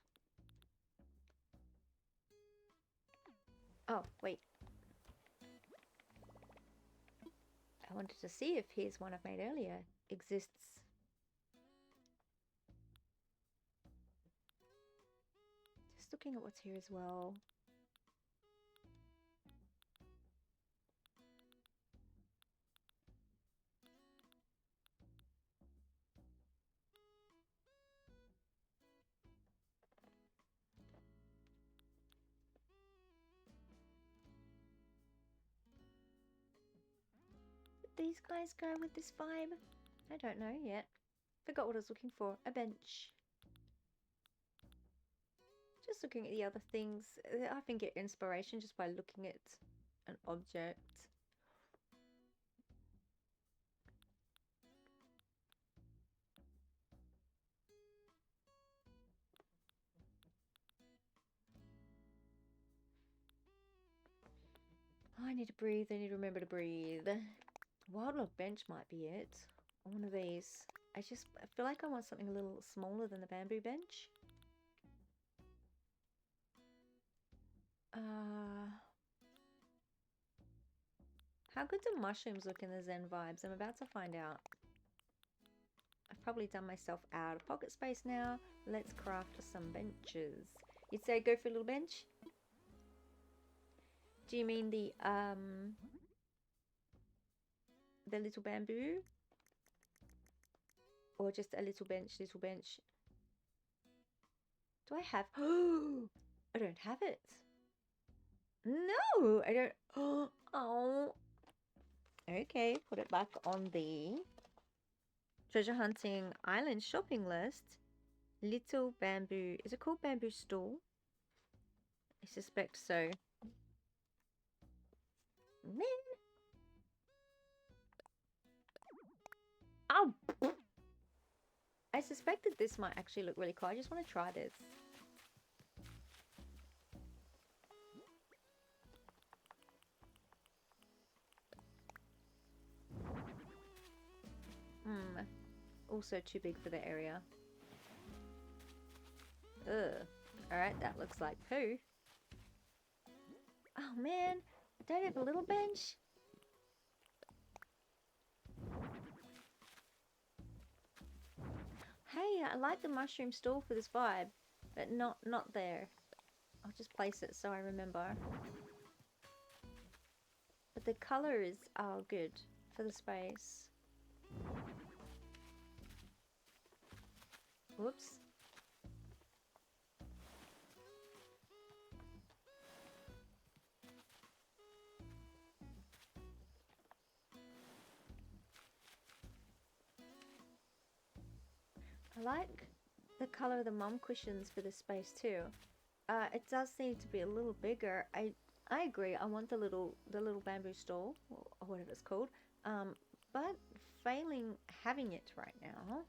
Oh, wait. I wanted to see if here's one I've made earlier exists. Just looking at what's here as well. These guys go with this vibe? I don't know yet. Forgot what I was looking for. A bench. Just looking at the other things. I often get inspiration just by looking at an object. Oh, I need to breathe. I need to remember to breathe. Wildlife bench might be it. One of these. I feel like I want something a little smaller than the bamboo bench. How good do mushrooms look in the Zen vibes? I'm about to find out. I've probably done myself out of pocket space now. Let's craft some benches. You'd say go for a little bench? Do you mean the little bamboo? Or just a little bench, little bench? Do I have... Oh! I don't have it. No! I don't... Oh! Okay, put it back on the treasure hunting island shopping list. Little bamboo... Is it called bamboo stool? I suspect so. Man! Oh! I suspected this might actually look really cool. I just want to try this. Also too big for the area. Ugh. Alright, that looks like poo. Oh man, don't I have a little bench? Hey, I like the mushroom stall for this vibe, but not there. I'll just place it so I remember. But the colors are good for the space. Whoops. I like the color of the mum cushions for this space too. It does need to be a little bigger. I agree. I want the little bamboo stall or whatever it's called. But failing having it right now.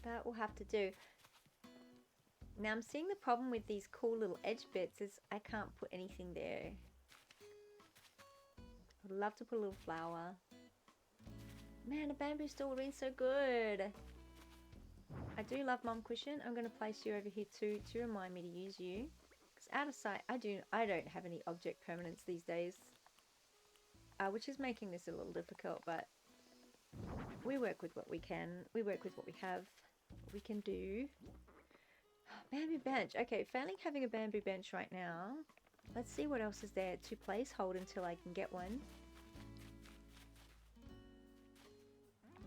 That will have to do. Now I'm seeing the problem with these cool little edge bits is I can't put anything there. I'd love to put a little flower. Man, a bamboo stall would be so good. I do love mum cushion. I'm going to place you over here too to remind me to use you. Because out of sight, I don't have any object permanence these days. Which is making this a little difficult, but we work with what we can. We work with what we have. What we can do. Bamboo bench. Okay, failing having a bamboo bench right now. Let's see what else is there to place hold until I can get one.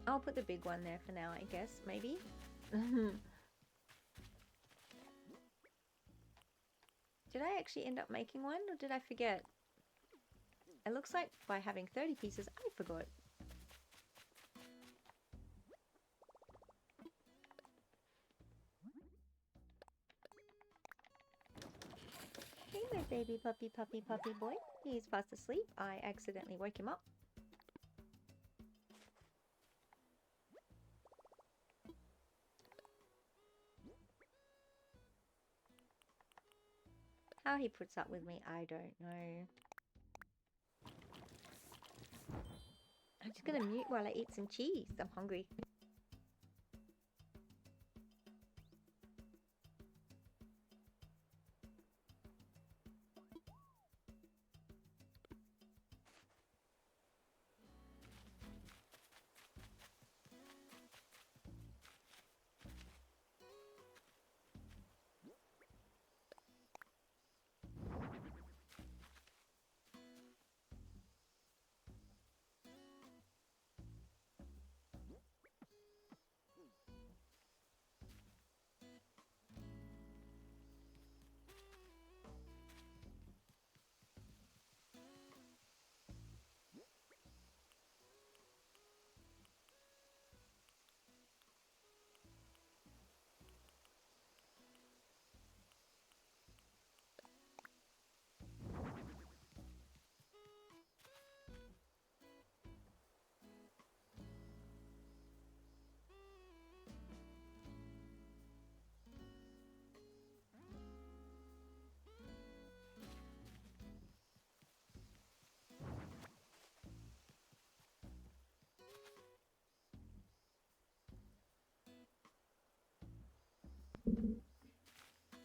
I'll put the big one there for now, I guess, maybe. Did I actually end up making one, or did I forget? It looks like by having 30 pieces, I forgot. Hey, my baby puppy boy. He's fast asleep. I accidentally woke him up. How he puts up with me, I don't know. I'm just gonna mute while I eat some cheese. I'm hungry.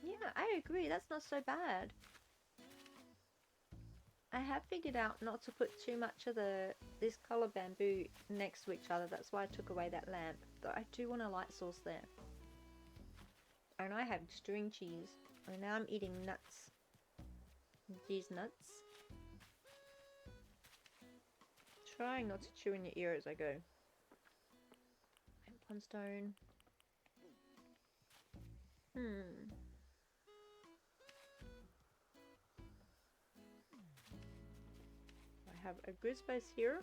Yeah, I agree. That's not so bad. I have figured out not to put too much of this color bamboo next to each other. That's why I took away that lamp. Though I do want a light source there. And I have string cheese. And now I'm eating nuts. These nuts. Trying not to chew in your ear as I go. One stone. I have a good space here.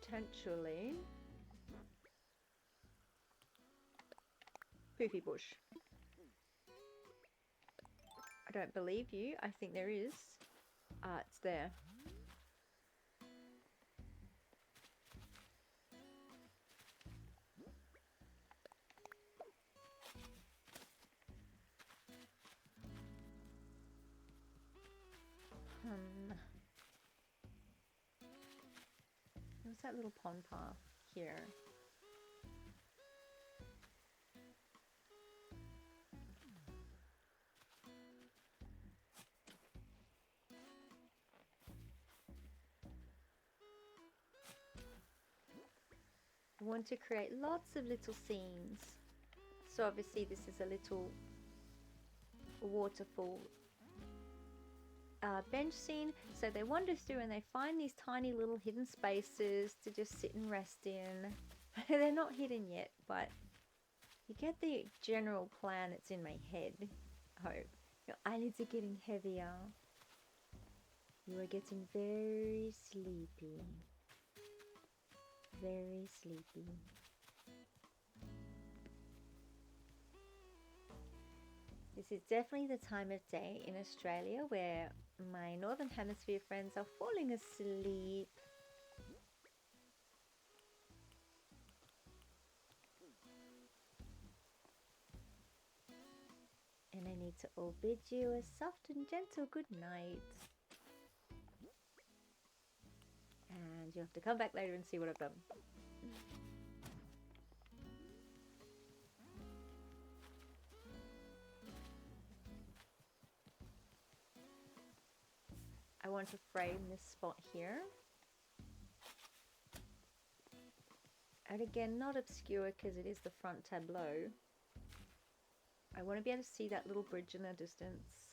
Potentially. Poofy bush. I don't believe you. I think there is. It's there. What's that little pond path here? I want to create lots of little scenes. So obviously this is a little waterfall bench scene. So they wander through and they find these tiny little hidden spaces to just sit and rest in. They're not hidden yet, but you get the general plan that's in my head. Oh, your eyelids are getting heavier. You are getting very sleepy. Very sleepy. This is definitely the time of day in Australia where my Northern Hemisphere friends are falling asleep. And I need to all bid you a soft and gentle good night. And you'll have to come back later and see what I've done. I want to frame this spot here. And again, not obscure because it is the front tableau. I want to be able to see that little bridge in the distance.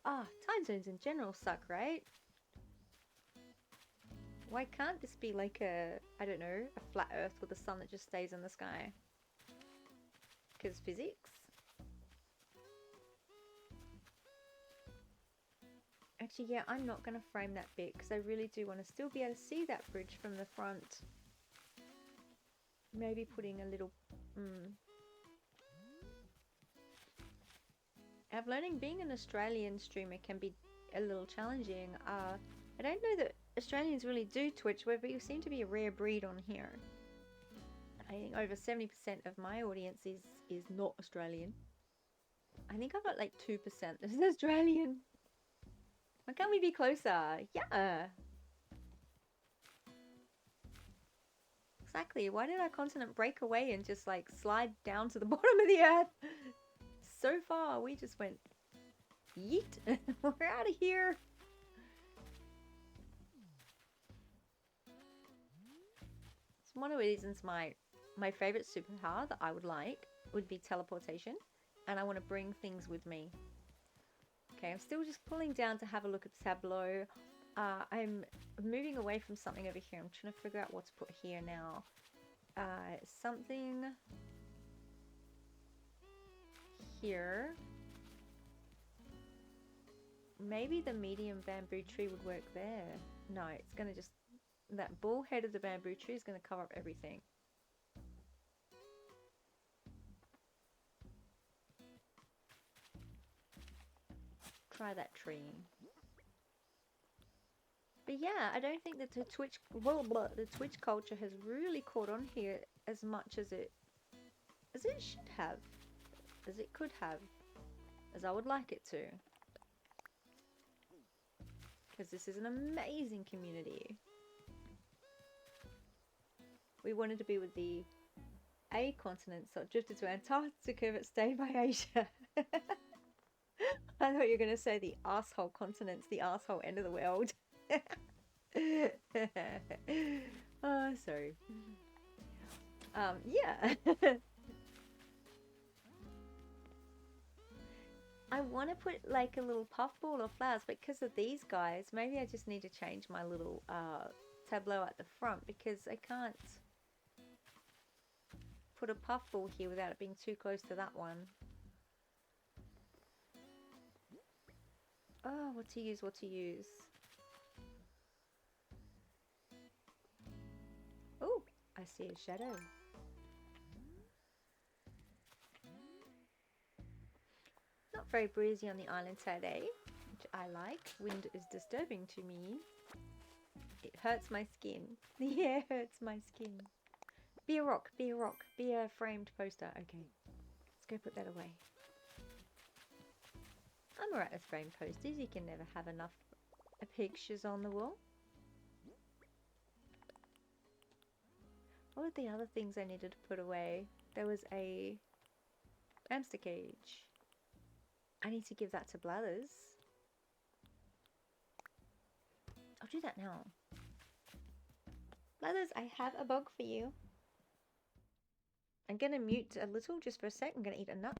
Ah, time zones in general suck, right? Why can't this be like a, I don't know, a flat earth with a sun that just stays in the sky? Because physics? Actually, yeah, I'm not going to frame that bit because I really do want to still be able to see that bridge from the front. Maybe putting a little... I'm learning being an Australian streamer can be a little challenging. I don't know that Australians really do Twitch, but you seem to be a rare breed on here. I think over 70% of my audience is not Australian. I think I've got like 2% that is Australian. Why can't we be closer? Yeah. Exactly. Why did our continent break away and just like slide down to the bottom of the earth? So far, we just went yeet. We're out of here. It's one of the reasons my favorite superpower that I would like would be teleportation, and I want to bring things with me. Okay, I'm still just pulling down to have a look at the tableau. I'm moving away from something over here. I'm trying to figure out what to put here now. Something here. Maybe the medium bamboo tree would work there. No, it's going to just... That ball head of the bamboo tree is going to cover up everything. Try that tree. But yeah, I don't think that the Twitch culture has really caught on here as much as it should have, as it could have, as I would like it to. Because this is an amazing community. We wanted to be with the A continent, so it drifted to Antarctica but stayed by Asia. I thought you were going to say the asshole continent's the asshole end of the world. Oh, sorry. Yeah. I want to put like a little puffball or flowers, but because of these guys, maybe I just need to change my little tableau at the front, because I can't put a puffball here without it being too close to that one. Oh, what to use, what to use. Oh, I see a shadow. Not very breezy on the island today, which I like. Wind is disturbing to me. It hurts my skin. The air hurts my skin. Be a rock, be a rock, be a framed poster. Okay, let's go put that away. I'm alright with framed posters. You can never have enough pictures on the wall. What were the other things I needed to put away? There was a hamster cage. I need to give that to Blathers. I'll do that now. Blathers, I have a bug for you. I'm gonna mute a little just for a sec. I'm gonna eat a nut.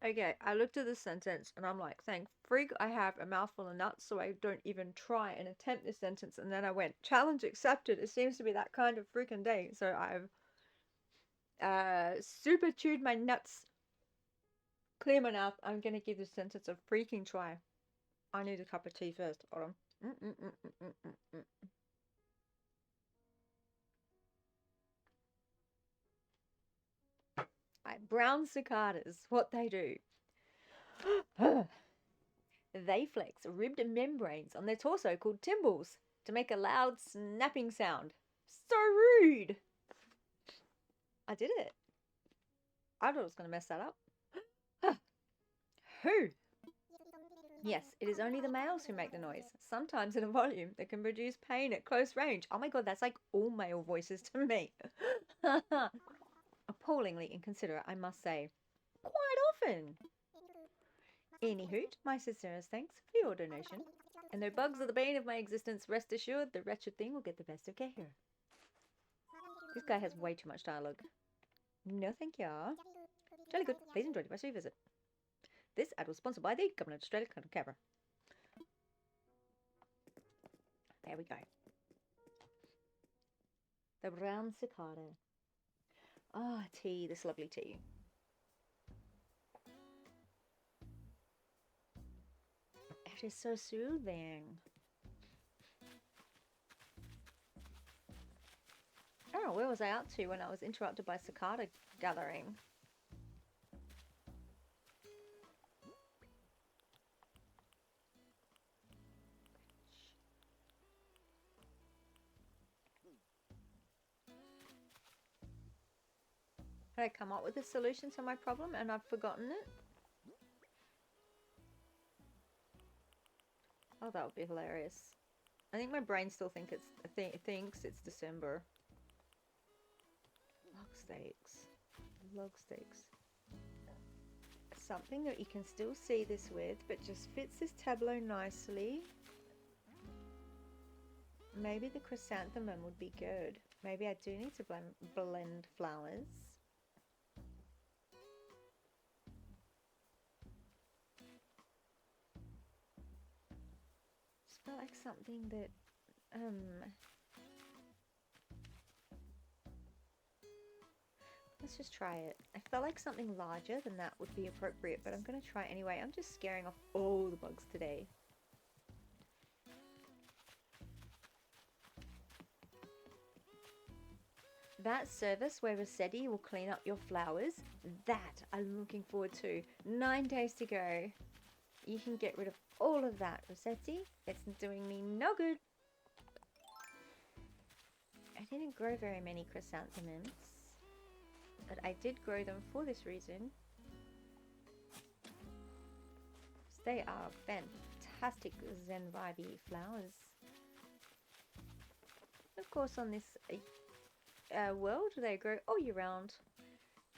Okay, I looked at this sentence and I'm like, thank frig I have a mouthful of nuts so I don't even try and attempt this sentence. And then I went, challenge accepted. It seems to be that kind of freaking day. So I've super chewed my nuts, clear my mouth. I'm gonna give this sentence a freaking try. I need a cup of tea first. Hold on. Brown cicadas, what they do. They flex ribbed membranes on their torso called tymbals to make a loud snapping sound. So rude! I did it. I thought I was going to mess that up. Who? Yes, it is only the males who make the noise, sometimes in a volume that can produce pain at close range. Oh my god, that's like all male voices to me. Appallingly inconsiderate, I must say. Quite often. Anywho, my sincerest thanks for your donation. And though bugs are the bane of my existence, rest assured the wretched thing will get the best of care. This guy has way too much dialogue. No thank you. Jolly good. Please enjoy the rest of your visit. This ad was sponsored by the Government of Australia Canberra. There we go. The brown cicada. Ah, tea. This lovely tea. It is so soothing. Oh, where was I out to when I was interrupted by cicada gathering? Had I come up with a solution to my problem and I've forgotten it? Oh, that would be hilarious. I think my brain still thinks it's December. Log steaks. Log steaks. Something that you can still see this with, but just fits this tableau nicely. Maybe the chrysanthemum would be good. Maybe I do need to blend flowers. Just felt like something that let's just try it. I felt like something larger than that would be appropriate, but I'm going to try it anyway. I'm just scaring off all the bugs today. That service where Rossetti will clean up your flowers, that I'm looking forward to. 9 days to go. You can get rid of all of that, Rossetti. It's doing me no good. I didn't grow very many chrysanthemums, but I did grow them for this reason. They are fantastic Zen vibey flowers. Of course, on this world, they grow all year round.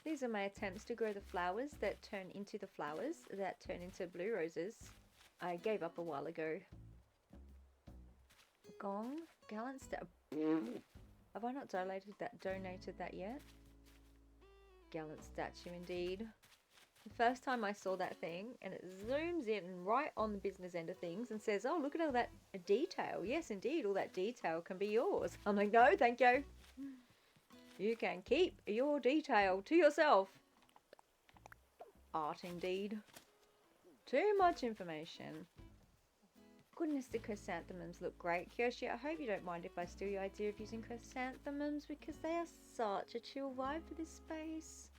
These are my attempts to grow the flowers that turn into the flowers that turn into blue roses. I gave up a while ago. Gong, gallant step. Have I not donated that yet? Gallant statue indeed. The first time I saw that thing, and it zooms in right on the business end of things and says, oh, look at all that detail. Yes, indeed, all that detail can be yours. I'm like, no, thank you. You can keep your detail to yourself. Art indeed. Too much information. goodness, the chrysanthemums look great. Kyoshi, I hope you don't mind if I steal your idea of using chrysanthemums, because they are such a chill vibe for this space.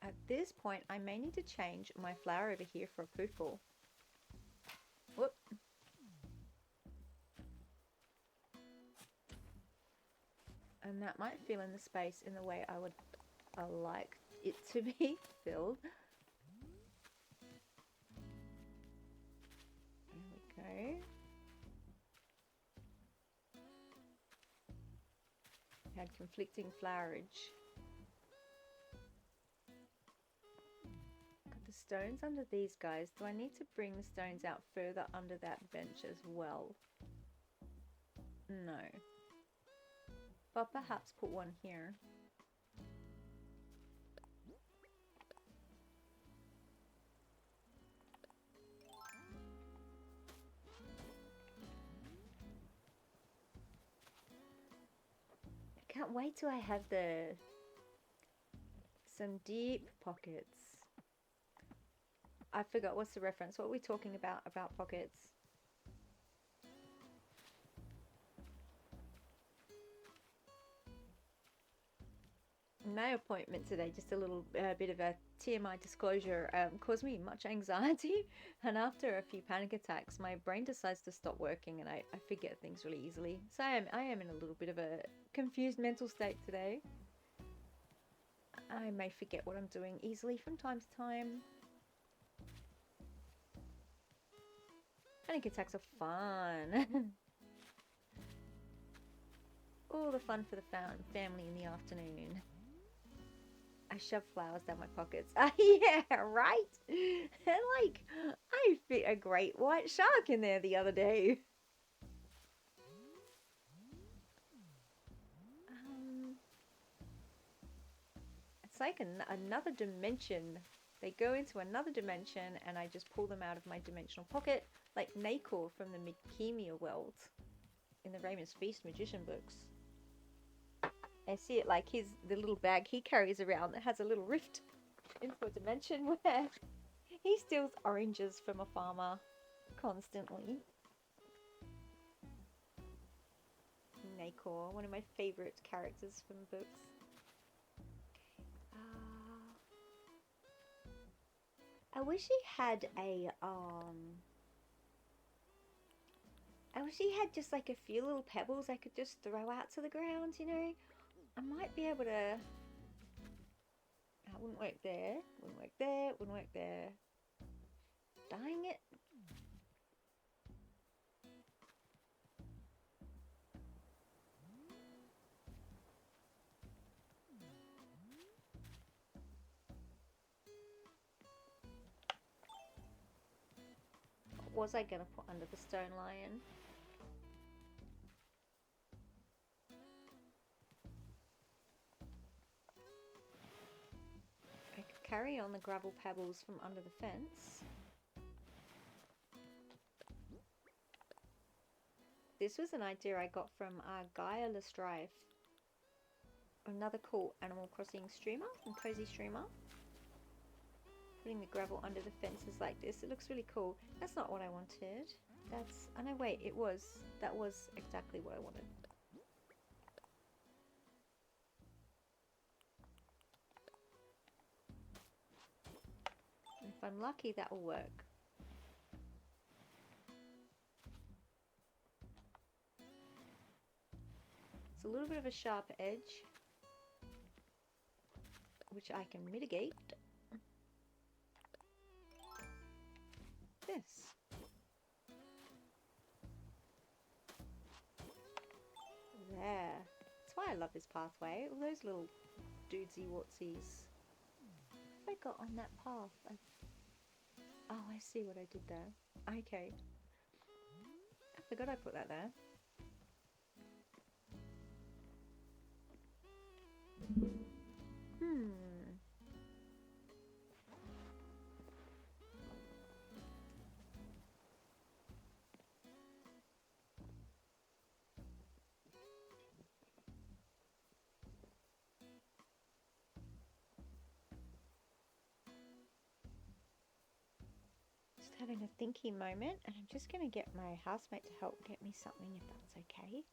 At this point, I may need to change my flower over here for a poofle. Whoop. And that might fill in the space in the way I would like it to be filled. There we go. Had conflicting flowerage. Got the stones under these guys. Do I need to bring the stones out further under that bench as well? No. But perhaps put one here. I can't wait till I have some deep pockets. I forgot what's the reference. What are we talking about pockets? My appointment today, just a little bit of a TMI disclosure, caused me much anxiety, and after a few panic attacks my brain decides to stop working and I forget things really easily. So I am in a little bit of a confused mental state today. I may forget what I'm doing easily from time to time. Panic attacks are fun. All the fun for the family in the afternoon. I shove flowers down my pockets. Yeah, right? Like, I fit a great white shark in there the other day. It's like another dimension. They go into another dimension and I just pull them out of my dimensional pocket, like ZenCore from the Mikimia world in the Raymond's Feast magician books. I see it like the little bag he carries around that has a little rift into a dimension where he steals oranges from a farmer constantly. ZenCore, one of my favorite characters from books. I wish he had I wish he had just like a few little pebbles I could just throw out to the ground, you know? I might be able to... That wouldn't work there, wouldn't work there, wouldn't work there. Dang it. What was I going to put under the stone lion? I could carry on the gravel pebbles from under the fence. This was an idea I got from Gaia Lestrife. Another cool Animal Crossing streamer and cozy streamer. Putting the gravel under the fences like this. It looks really cool. That's not what I wanted. That's... Oh no, wait. It was. That was exactly what I wanted. If I'm lucky, that will work. It's a little bit of a sharp edge, which I can mitigate. This. There. That's why I love this pathway. All those little dudesy whatsies. What have I got on that path? Oh, I see what I did there. Okay. I forgot I put that there. Having a thinky moment, and I'm just going to get my housemate to help get me something if that's okay.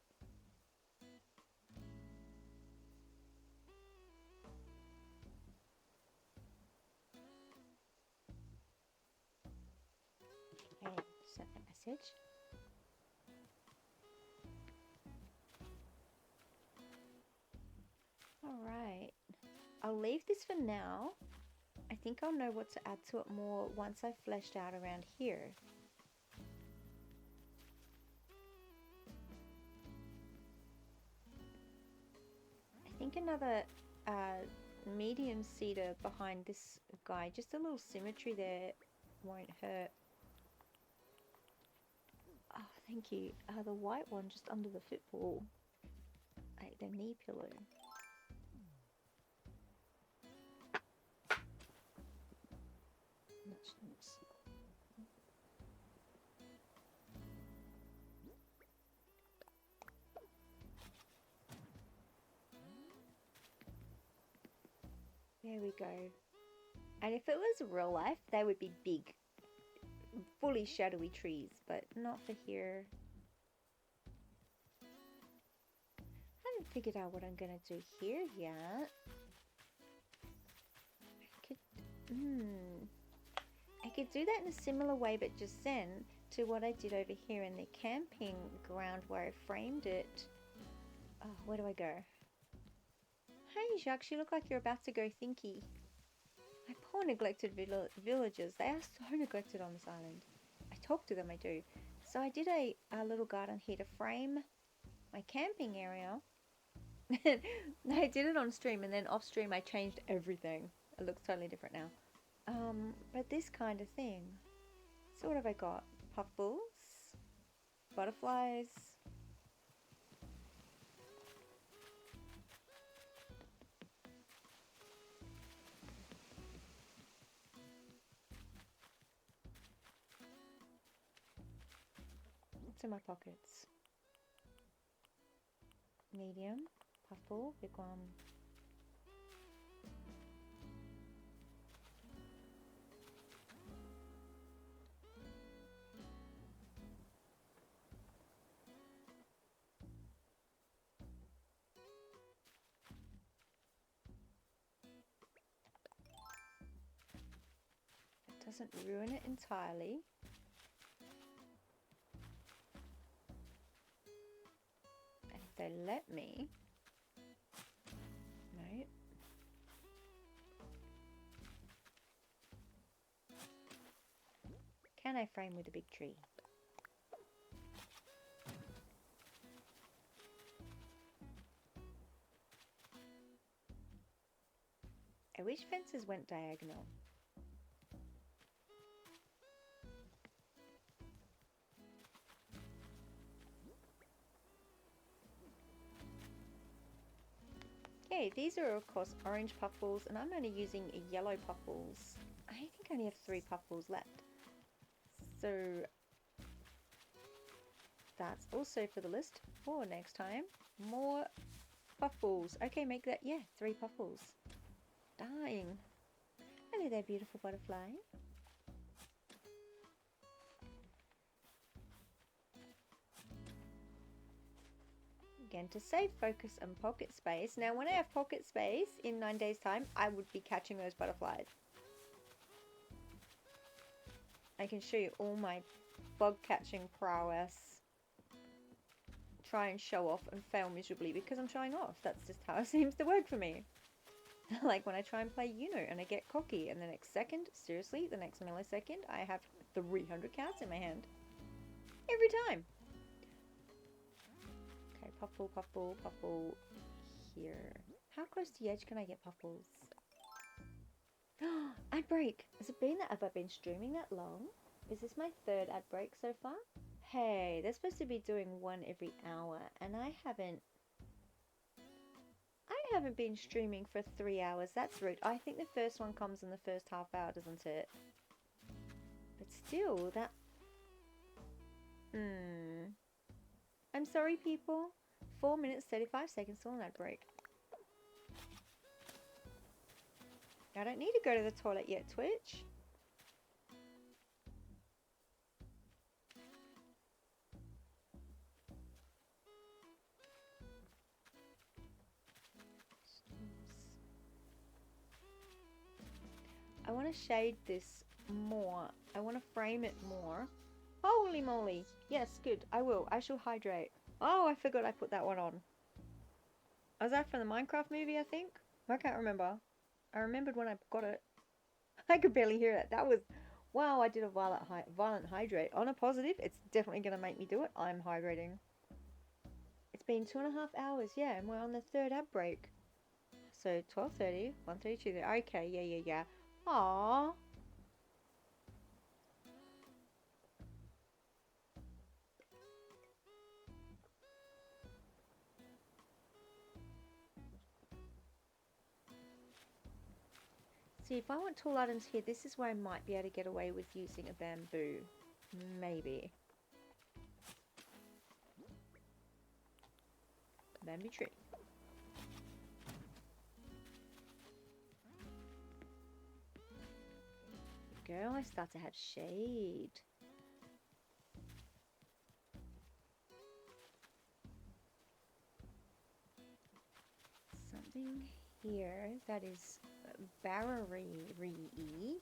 Okay, sent a message. Alright, I'll leave this for now. I think I'll know what to add to it more once I've fleshed out around here. I think another medium cedar behind this guy, just a little symmetry there won't hurt. Oh, thank you. The white one just under the football, like the knee pillow. Nice. There we go. And if it was real life, they would be big, fully shadowy trees, but not for here. I haven't figured out what I'm gonna do here yet. I could do that in a similar way, but just then to what I did over here in the camping ground where I framed it. Oh, where do I go? Hey, Jacques, you look like you're about to go thinky. My poor neglected villagers. They are so neglected on this island. I talk to them, I do. So I did a little garden here to frame my camping area. I did it on stream, and then off stream I changed everything. It looks totally different now. But this kind of thing. So what have I got? Puffballs, butterflies. What's in my pockets? Medium, puffball, big one. Doesn't ruin it entirely. And if they let me, no. Can I frame with a big tree? I wish fences went diagonal. Okay, these are of course orange puffballs, and I'm only using yellow puffballs. I think I only have 3 puffballs left. So that's also for the list for next time. More puffballs. Okay, make that, yeah, 3 puffballs. Dying. Hello there, beautiful butterfly. Again, to save focus and pocket space. Now, when I have pocket space in 9 days' time, I would be catching those butterflies. I can show you all my bug catching prowess. Try and show off and fail miserably because I'm showing off. That's just how it seems to work for me. Like when I try and play Uno and I get cocky, and the next second, seriously, the next millisecond, I have 300 cards in my hand. Every time. Okay, puffball, puffball, puffball here. How close to the edge can I get puffballs? Ad break. Has it been that? Have I been streaming that long? Is this my 3rd ad break so far? Hey, they're supposed to be doing one every hour, and I haven't been streaming for 3 hours. That's rude. I think the first one comes in the first half hour, doesn't it? But still, that... I'm sorry, people. 4 minutes, 35 seconds till an ad break. I don't need to go to the toilet yet, Twitch. I want to shade this more. I want to frame it more. Holy moly. Yes, good. I will. I shall hydrate. Oh, I forgot I put that one on. Was that from the Minecraft movie, I think? I can't remember. I remembered when I got it. I could barely hear it. That was... Wow, I did a violent hydrate. On a positive, it's definitely going to make me do it. I'm hydrating. It's been 2.5 hours, yeah, and we're on the 3rd ad break. So 12:30, 1:32. Okay, yeah. Aww. See, if I want tall items here, this is where I might be able to get away with using a bamboo. Maybe. Bamboo tree. There we go. I start to have shade. Something here that is barrier-y.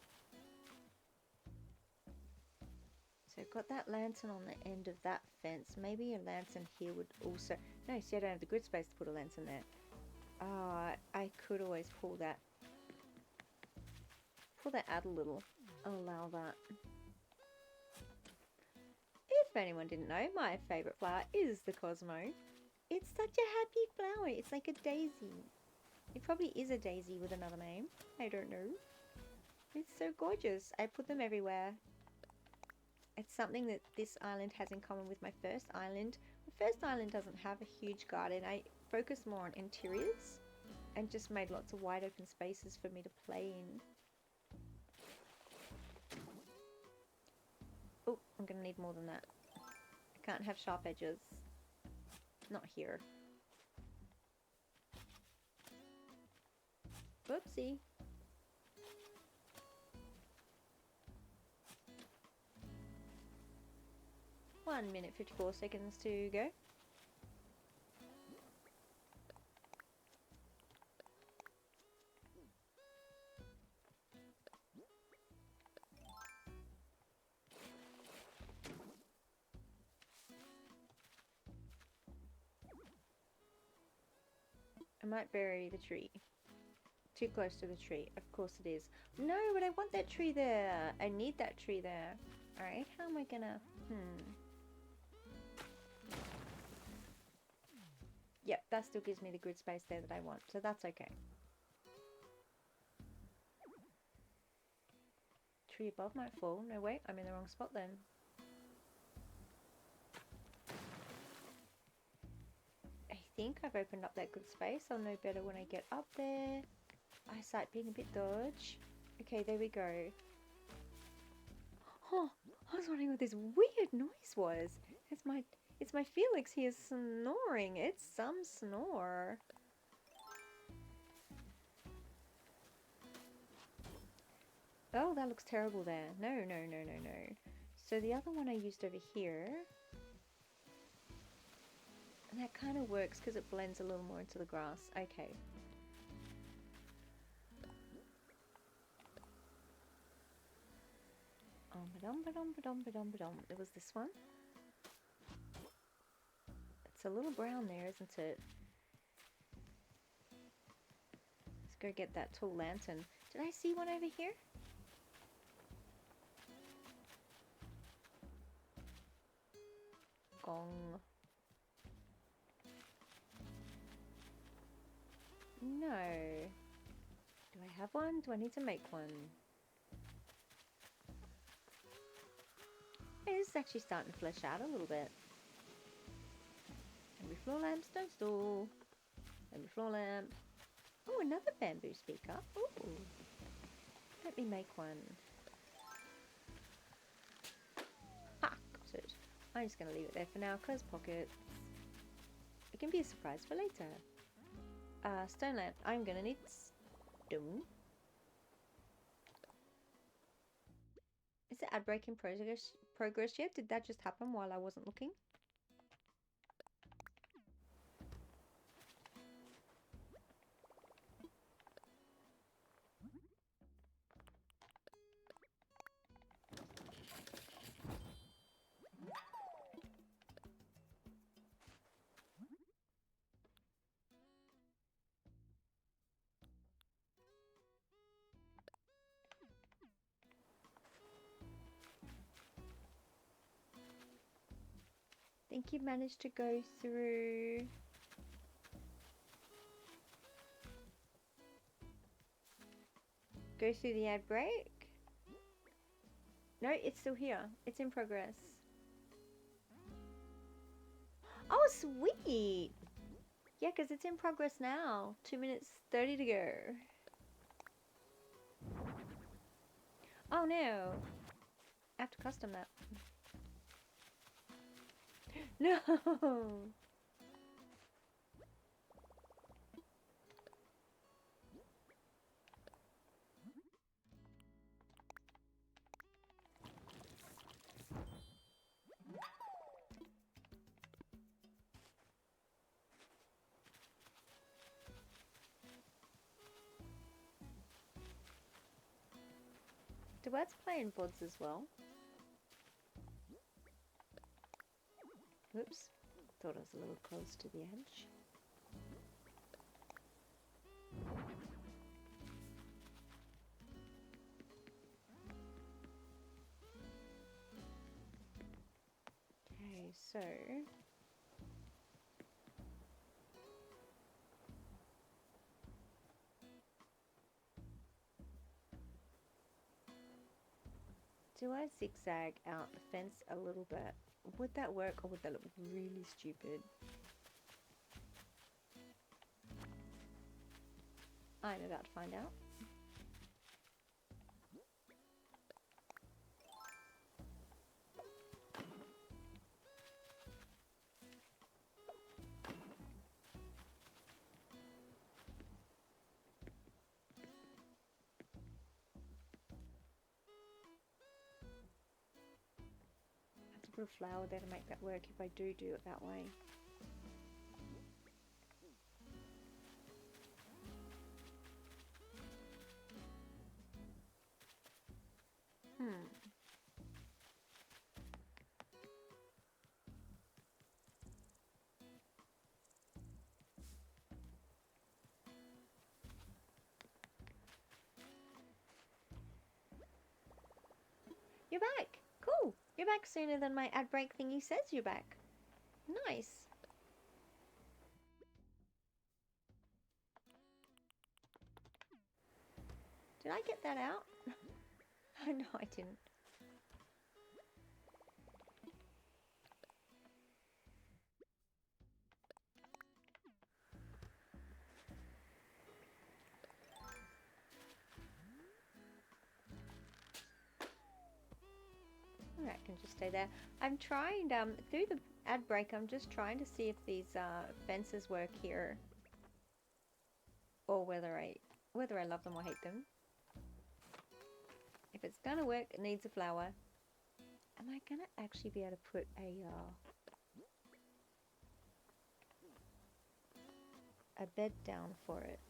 So I've got that lantern on the end of that fence. Maybe a lantern here would also... No, see, I don't have the grid space to put a lantern there. I could always pull that out a little. Allow that. If anyone didn't know, my favourite flower is the Cosmo. It's such a happy flower. It's like a daisy. It probably is a daisy with another name. I don't know. It's so gorgeous. I put them everywhere. It's something that this island has in common with my first island. My first island doesn't have a huge garden. I focused more on interiors and just made lots of wide open spaces for me to play in. Oh, I'm going to need more than that. I can't have sharp edges. Not here. Whoopsie. One minute, 54 seconds to go. I might bury the tree. Too close to the tree. Of course it is. No, but I want that tree there. I need that tree there. Alright, how am I gonna... Yep, that still gives me the grid space there that I want. So that's okay. Tree above might fall. No, wait, I'm in the wrong spot then. I think I've opened up that good space. I'll know better when I get up there. Eyesight being a bit dodge. Okay, there we go. Oh, I was wondering what this weird noise was. It's my Felix. He is snoring. It's some snore. Oh, that looks terrible there. No. So the other one I used over here. And that kind of works because it blends a little more into the grass. Okay. It was this one. It's a little brown there, isn't it? Let's go get that tall lantern. Did I see one over here? Gong. No. Do I have one? Do I need to make one? Hey, this is actually starting to flesh out a little bit. Every floor lamp, stone stool. Every floor lamp. Oh, another bamboo speaker. Ooh. Let me make one. Ha! Got it. I'm just going to leave it there for now. Close pockets. It can be a surprise for later. Stone lamp. I'm going to need stone. Is the ad break in progress yet? Did that just happen while I wasn't looking? think you managed to go through. Go through the ad break? No, it's still here. It's in progress. Oh, sweet! Yeah, because it's in progress now. 2 minutes 30 to go. Oh no! I have to custom that. No! Do birds play in pods as well? Oops. Thought I was a little close to the edge. Okay, so... do I zigzag out the fence a little bit? Would that work, or would that look really stupid? I'm about to find out. I have to put a flower there to make that work if I do it that way. You're back! Cool! You're back sooner than my ad break thingy says you're back. Nice! Did I get that out? Oh no, I didn't. That can just stay there. I'm trying, through the ad break, I'm just trying to see if these fences work here. Or whether I love them or hate them. If it's gonna work, it needs a flower. Am I gonna actually be able to put a bed down for it?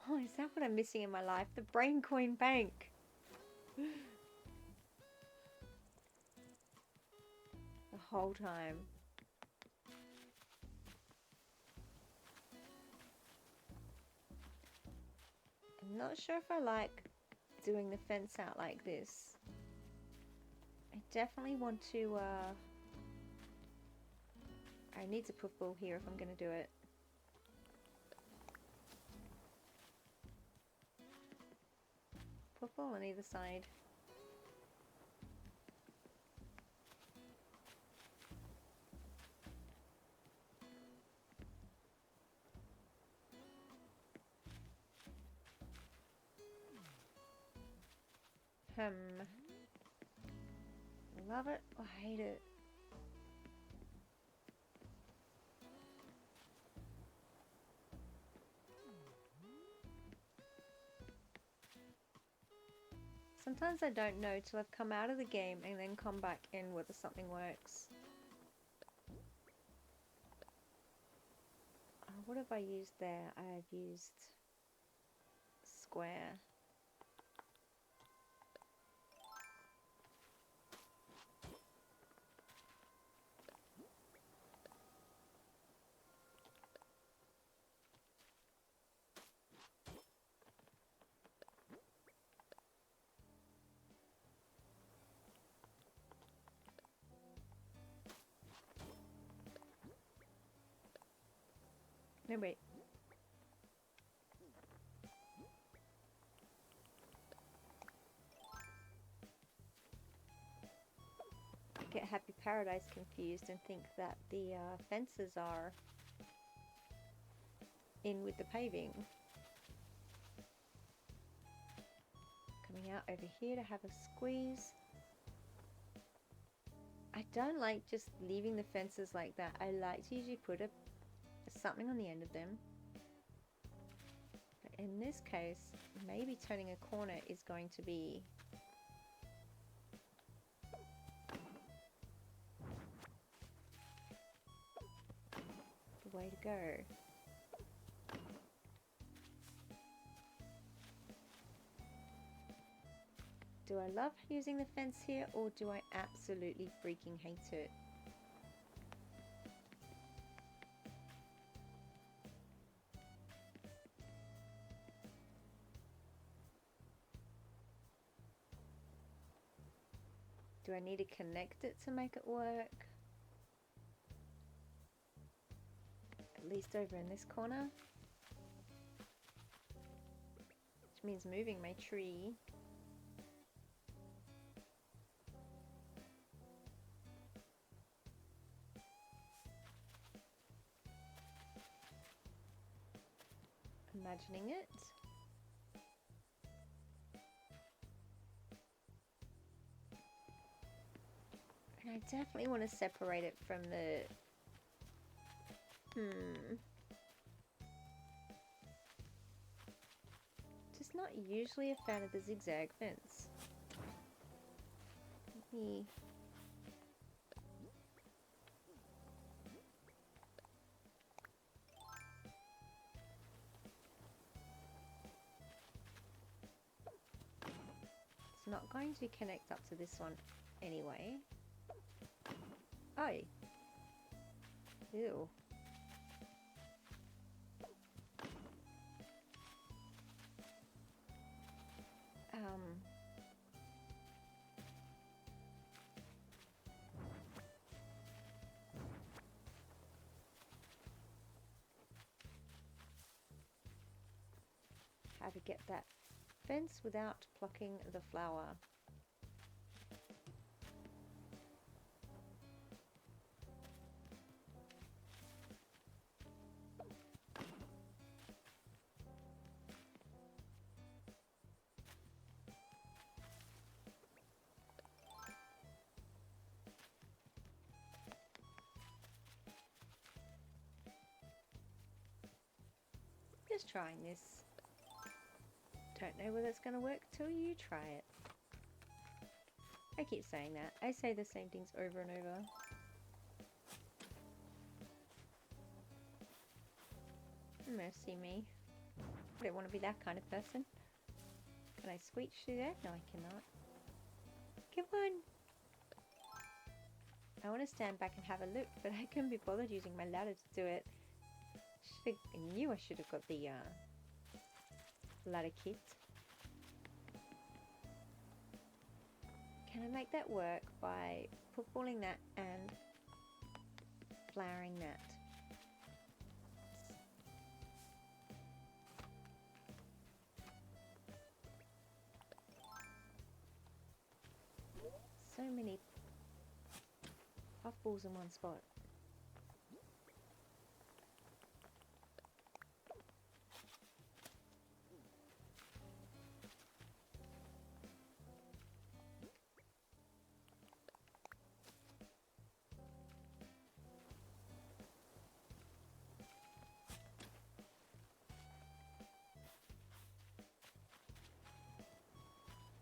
Oh, is that what I'm missing in my life? The brain coin bank. The whole time. I'm not sure if I like doing the fence out like this. I definitely want to, I need to put ball here if I'm gonna do it. Put ball on either side. Love it or hate it. Sometimes I don't know till I've come out of the game and then come back in whether something works. What have I used there? I've used square. No, wait. Get Happy Paradise confused and think that the fences are in with the paving. Coming out over here to have a squeeze. I don't like just leaving the fences like that. I like to usually put something on the end of them. But in this case, maybe turning a corner is going to be the way to go. Do I love using the fence here, or do I absolutely freaking hate it? Do I need to connect it to make it work? At least over in this corner. Which means moving my tree. Imagining it. And I definitely want to separate it from the... Just not usually a fan of the zigzag fence. Let me... It's not going to connect up to this one anyway. Oh. Ew. How to get that fence without plucking the flower. Just trying this. Don't know whether it's going to work till you try it. I keep saying that. I say the same things over and over. Mercy me. I don't want to be that kind of person. Can I squeeze through there? No, I cannot. Come on. I want to stand back and have a look, but I couldn't be bothered using my ladder to do it. I knew I should have got the ladder kit. Can I make that work by footballing that and flowering that? So many puffballs in one spot.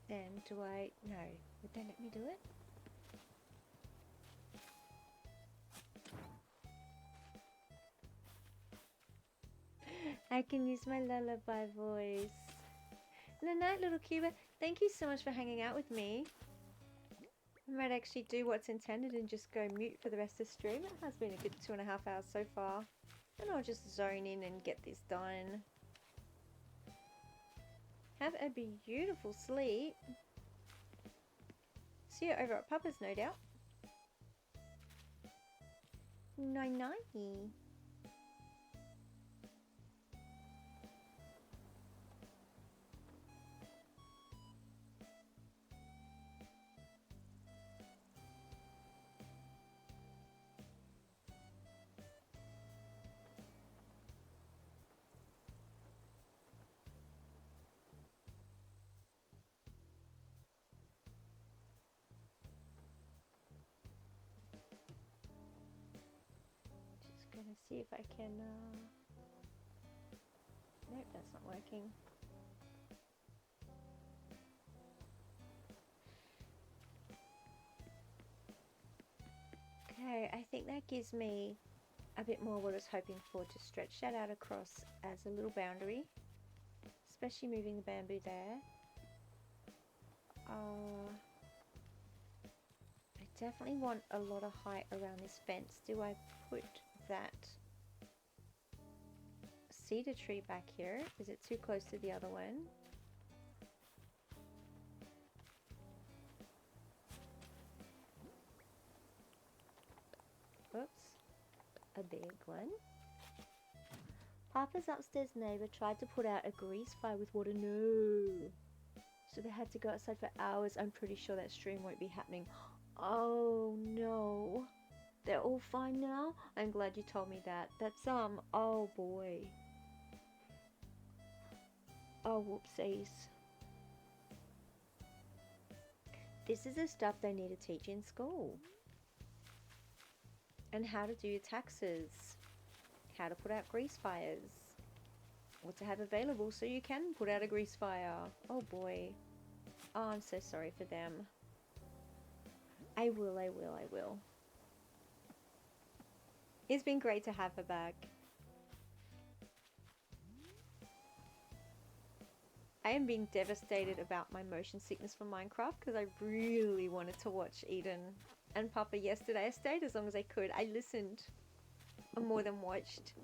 Then do I... No. Would they let me do it? I can use my lullaby voice. Good night, little Cuba. Thank you so much for hanging out with me. I might actually do what's intended and just go mute for the rest of the stream. It has been a good 2.5 hours so far. And I'll just zone in and get this done. Have a beautiful sleep. See you over at Papa's, no doubt. Night-night. Let's see if I can, nope, that's not working. Okay, I think that gives me a bit more what I was hoping for, to stretch that out across as a little boundary, especially moving the bamboo there. I definitely want a lot of height around this fence. Do I put that cedar tree back here? Is it too close to the other one? Oops, a big one. Papa's upstairs neighbor tried to put out a grease fire with water. No. So they had to go outside for hours. I'm pretty sure that stream won't be happening. Oh no. They're all fine now? I'm glad you told me that. That's, oh boy. Oh, whoopsies. This is the stuff they need to teach in school. And how to do your taxes. How to put out grease fires. What to have available so you can put out a grease fire. Oh boy. Oh, I'm so sorry for them. I will. It's been great to have her back. I am being devastated about my motion sickness for Minecraft because I really wanted to watch Eden and Papa yesterday. I stayed as long as I could. I listened more than watched.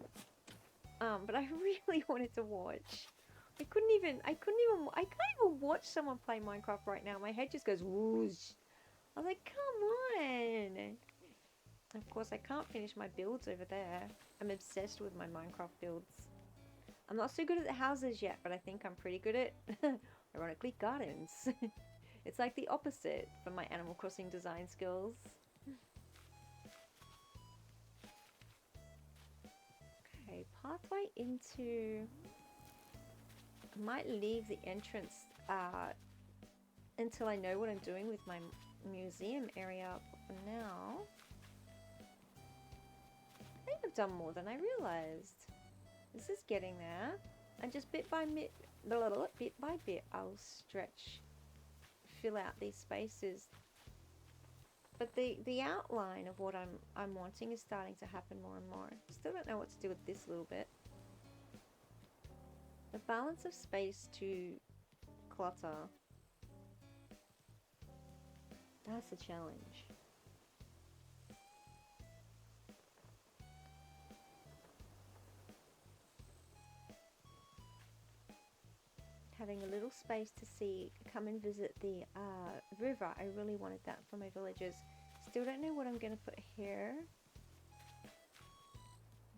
But I really wanted to watch. I can't even watch someone play Minecraft right now. My head just goes whoosh. I was like, come on. Of course, I can't finish my builds over there. I'm obsessed with my Minecraft builds. I'm not so good at the houses yet, but I think I'm pretty good at, ironically, gardens. It's like the opposite for my Animal Crossing design skills. Okay, pathway into... I might leave the entrance until I know what I'm doing with my museum area for now. I think I've done more than I realized. This is getting there. And just bit by bit, I'll fill out these spaces. But the outline of what I'm wanting is starting to happen more and more. Still don't know what to do with this little bit. The balance of space to clutter. That's a challenge. Having a little space to come and visit the river. I really wanted that for my villagers. Still don't know what I'm going to put here.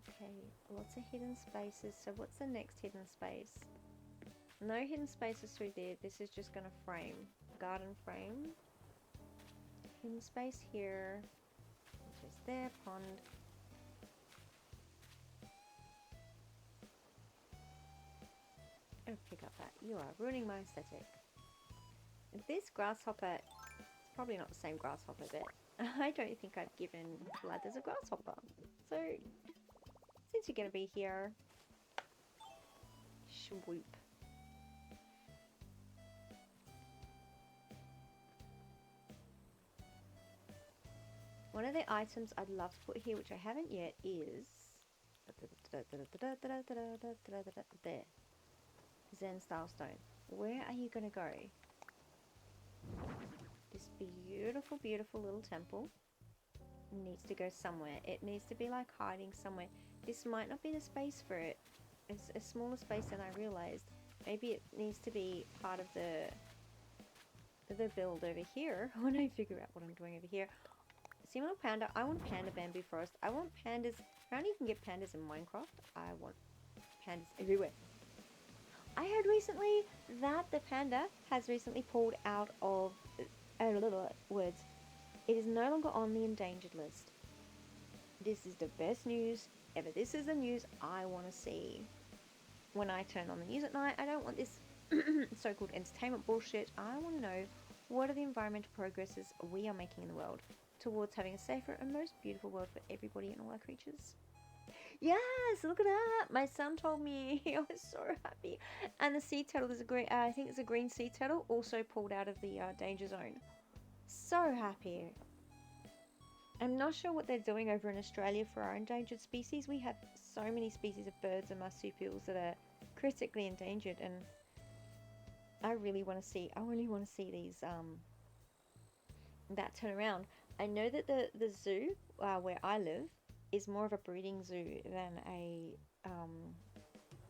Okay, lots of hidden spaces. So what's the next hidden space? No hidden spaces through there. This is just going to frame. Garden frame. Hidden space here. Which is there. Pond. Oh, pick up that. You are ruining my aesthetic. This grasshopper, it's probably not the same grasshopper, but I don't think I've given Ladders a grasshopper. So, since you're going to be here, swoop. One of the items I'd love to put here, which I haven't yet, is there. Zen style stone. Where are you going to go? This beautiful, beautiful little temple needs to go somewhere. It needs to be like hiding somewhere. This might not be the space for it. It's a smaller space than I realized. Maybe it needs to be part of the build over here when I figure out what I'm doing over here. See my little panda? I want panda bamboo forest. I want pandas. Apparently you can get pandas in Minecraft. I want pandas everywhere. I heard recently that the panda has recently pulled out of words. It is no longer on the endangered list. This is the best news ever. This is the news I want to see when I turn on the news at night. I don't want this so-called entertainment bullshit. I want to know what are the environmental progresses we are making in the world towards having a safer and most beautiful world for everybody and all our creatures. Yes, look at that. My son told me. I was so happy. And the sea turtle, there's a green, I think it's a green sea turtle, also pulled out of the danger zone. So happy. I'm not sure what they're doing over in Australia for our endangered species. We have so many species of birds and marsupials that are critically endangered, and I really want to see. I really want to see these that turn around. I know that the zoo where I live is more of a breeding zoo than a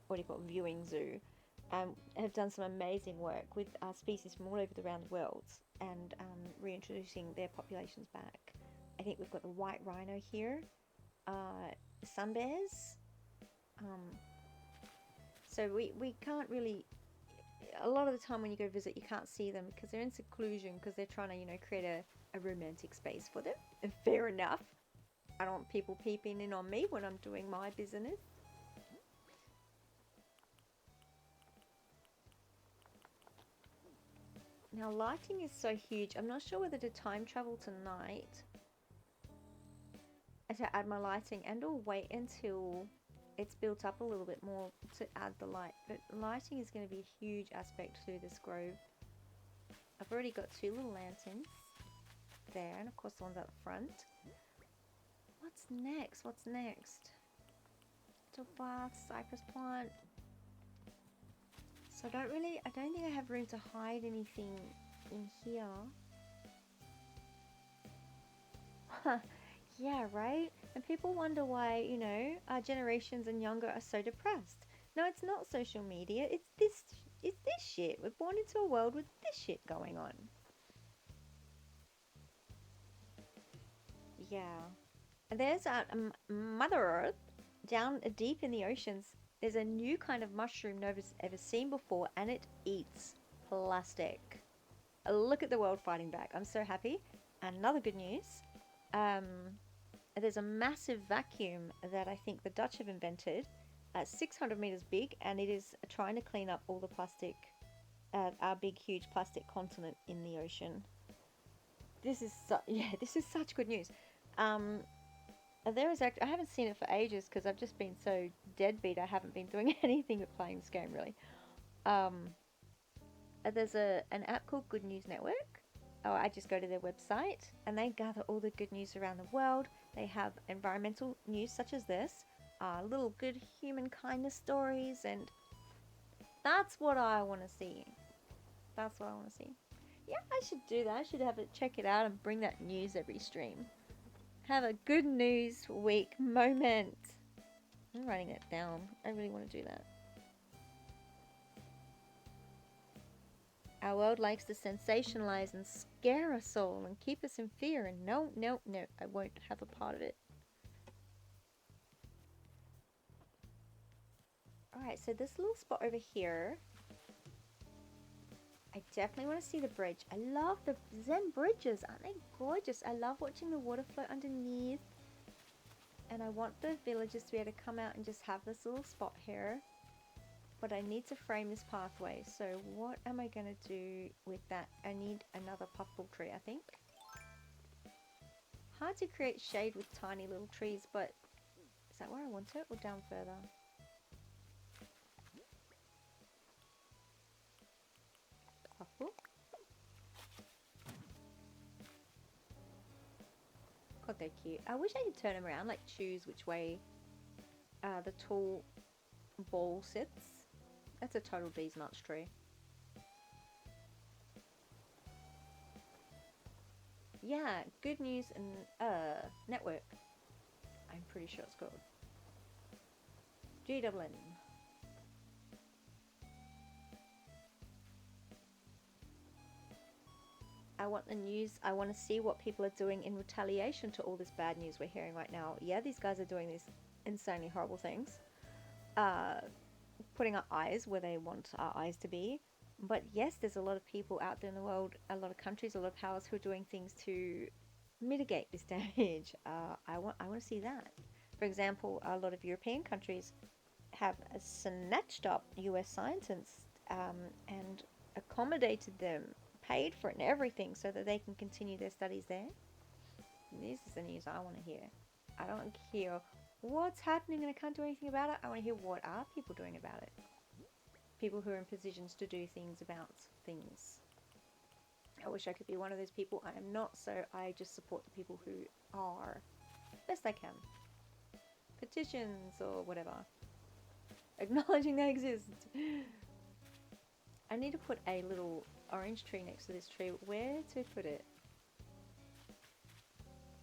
what do you call it, viewing zoo. Have done some amazing work with species from all over around the world and reintroducing their populations back. I think we've got the white rhino here, sun bears. Um, so we can't really. A lot of the time when you go visit, you can't see them because they're in seclusion because they're trying to, create a romantic space for them. And fair enough. I don't want people peeping in on me when I'm doing my business. Now lighting is so huge. I'm not sure whether to time travel tonight to add my lighting and or wait until it's built up a little bit more to add the light. But lighting is going to be a huge aspect to this grove. I've already got 2 little lanterns there, and of course the ones at the front. What's next? What's next? Topaz, cypress plant. So I don't think I have room to hide anything in here. Yeah, right? And people wonder why, our generations and younger are so depressed. No, it's not social media. It's this shit. We're born into a world with this shit going on. Yeah. And there's Mother Earth down deep in the oceans. There's a new kind of mushroom nobody's ever seen before, and it eats plastic. Look at the world fighting back. I'm so happy. Another good news. Um, there's a massive vacuum that I think the Dutch have invented, 600 meters big, and it is trying to clean up all the plastic, our big, huge plastic continent in the ocean. This is this is such good news. Um, there is I haven't seen it for ages because I've just been so deadbeat. I haven't been doing anything but playing this game really. Um, there's an app called Good News Network. Oh, I just go to their website and they gather all the good news around the world. They have environmental news such as this, little good human kindness stories, and that's what I want to see. That's what I want to see. Yeah, I should do that. I should have it, check it out, and bring that news every stream. Have a good news week moment. I'm writing that down. I really want to do that. Our world likes to sensationalize and scare us all and keep us in fear. And no, no, no, I won't have a part of it. Alright, so this little spot over here, I definitely want to see the bridge. I love the Zen bridges. Aren't they gorgeous? I love watching the water flow underneath. And I want the villagers to be able to come out and just have this little spot here. But I need to frame this pathway. So what am I going to do with that? I need another puffball tree, I think. Hard to create shade with tiny little trees, but is that where I want it or down further? Puffball. God, they're cute. I wish I could turn them around, like choose which way the tall ball sits. That's a total D's nuts tree. Yeah, Good News and Network. I'm pretty sure it's called. GWN. I want the news. I want to see what people are doing in retaliation to all this bad news we're hearing right now. Yeah, these guys are doing these insanely horrible things. Putting our eyes where they want our eyes to be. But yes, there's a lot of people out there in the world, a lot of countries, a lot of powers who are doing things to mitigate this damage. I want to see that. For example, a lot of European countries have snatched up US scientists and accommodated them, paid for it and everything so that they can continue their studies there. This is the news I want to hear. I don't care What's happening and I can't do anything about it? I want to hear what are people doing about it. People who are in positions to do things about things. I wish I could be one of those people. I am not, so I just support the people who are. Best I can. Petitions or whatever. Acknowledging they exist. I need to put a little orange tree next to this tree. Where to put it?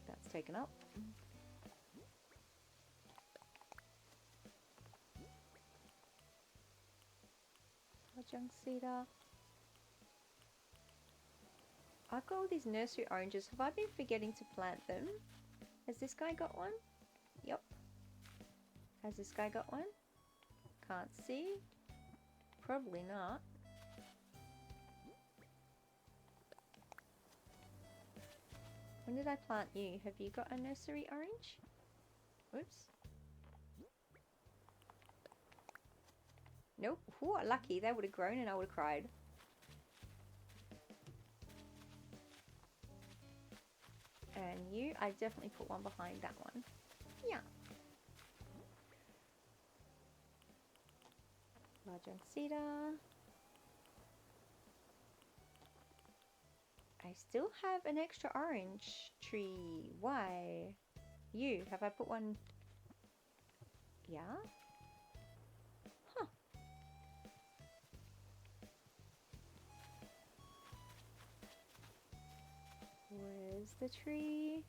That's taken up. Junk cedar. I've got all these nursery oranges. Have I been forgetting to plant them? Has this guy got one? Yep. Has this guy got one? Can't see. Probably not. When did I plant you? Have you got a nursery orange? Oops. Nope. Ooh, lucky. They would have grown and I would have cried. And you, I definitely put one behind that one. Yeah. Large young cedar. I still have an extra orange tree. Why? You, have I put one? Yeah? Huh. Where's the tree?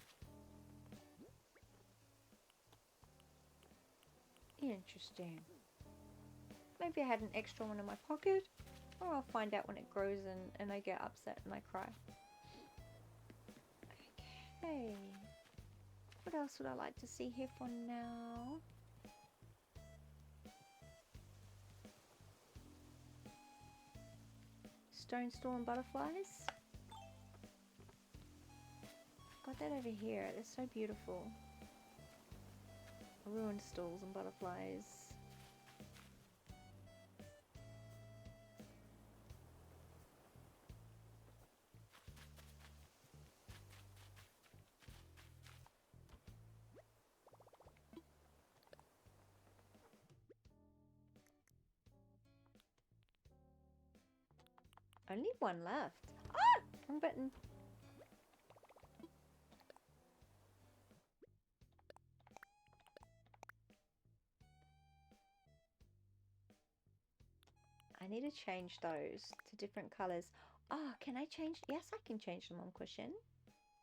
Interesting. Maybe I had an extra one in my pocket. Or I'll find out when it grows and I get upset and I cry. Okay. What else would I like to see here for now? Stone stool and butterflies. Got that over here. They're so beautiful. Ruined stools and butterflies. Only one left. Ah! Wrong button. I need to change those to different colours. Oh, can I change? Yes, I can change them on cushion.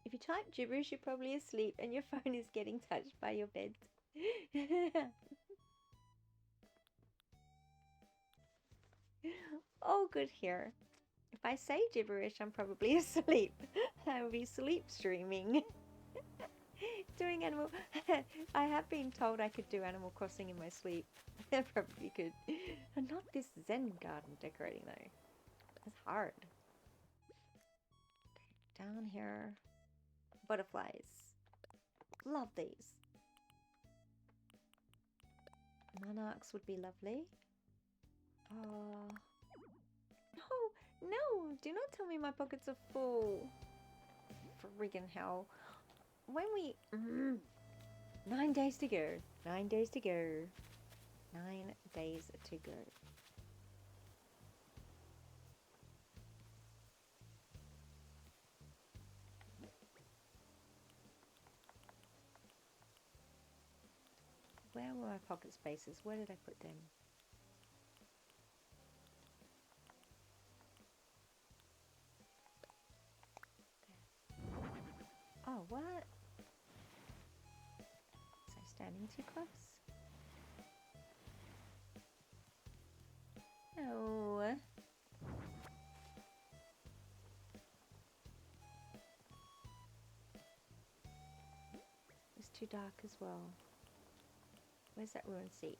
If you type gibberish, you're probably asleep and your phone is getting touched by your bed. Oh, good here. If I say gibberish, I'm probably asleep. I will be sleep streaming. Doing animal... I have been told I could do Animal Crossing in my sleep. I probably could. And not this Zen garden decorating though. It's hard. Okay, down here. Butterflies. Love these. Monarchs would be lovely. No, no, do not tell me my pockets are full. Friggin' hell. When we... 9 days to go. 9 days to go. 9 days to go. Where were my pocket spaces? Where did I put them? Oh, what? Was I standing too close? No. It's too dark as well. Where's that ruined seat?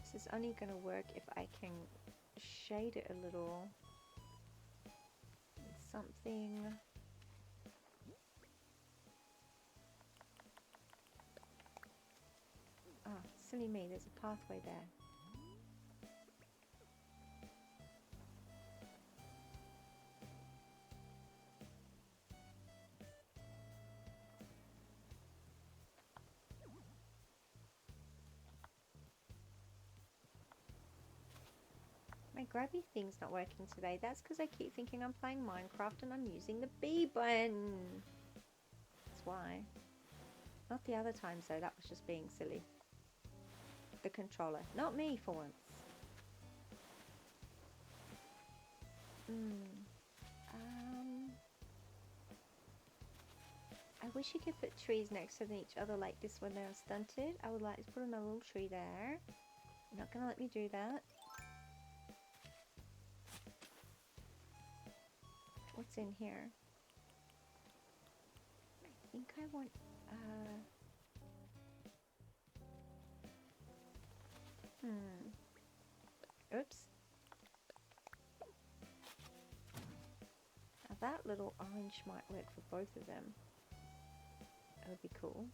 This is only going to work if I can shade it a little. Something. Ah, silly me, there's a pathway there. My grabby thing's not working today. That's because I keep thinking I'm playing Minecraft and I'm using the B button. That's why. Not the other times though, that was just being silly. The controller, not me for once. I wish you could put trees next to each other like this when they're stunted. I would like to put another little tree there. You're not gonna let me do that. What's in here? I think I want oops. Now that little orange might work for both of them. That would be cool.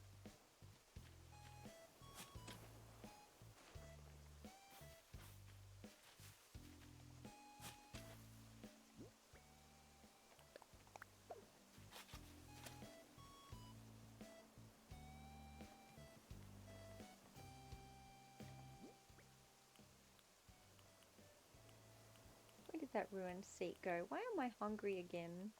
Where did that ruined seat go? Why am I hungry again?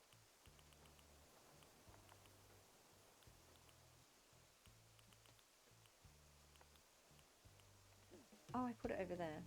Oh, I put it over there.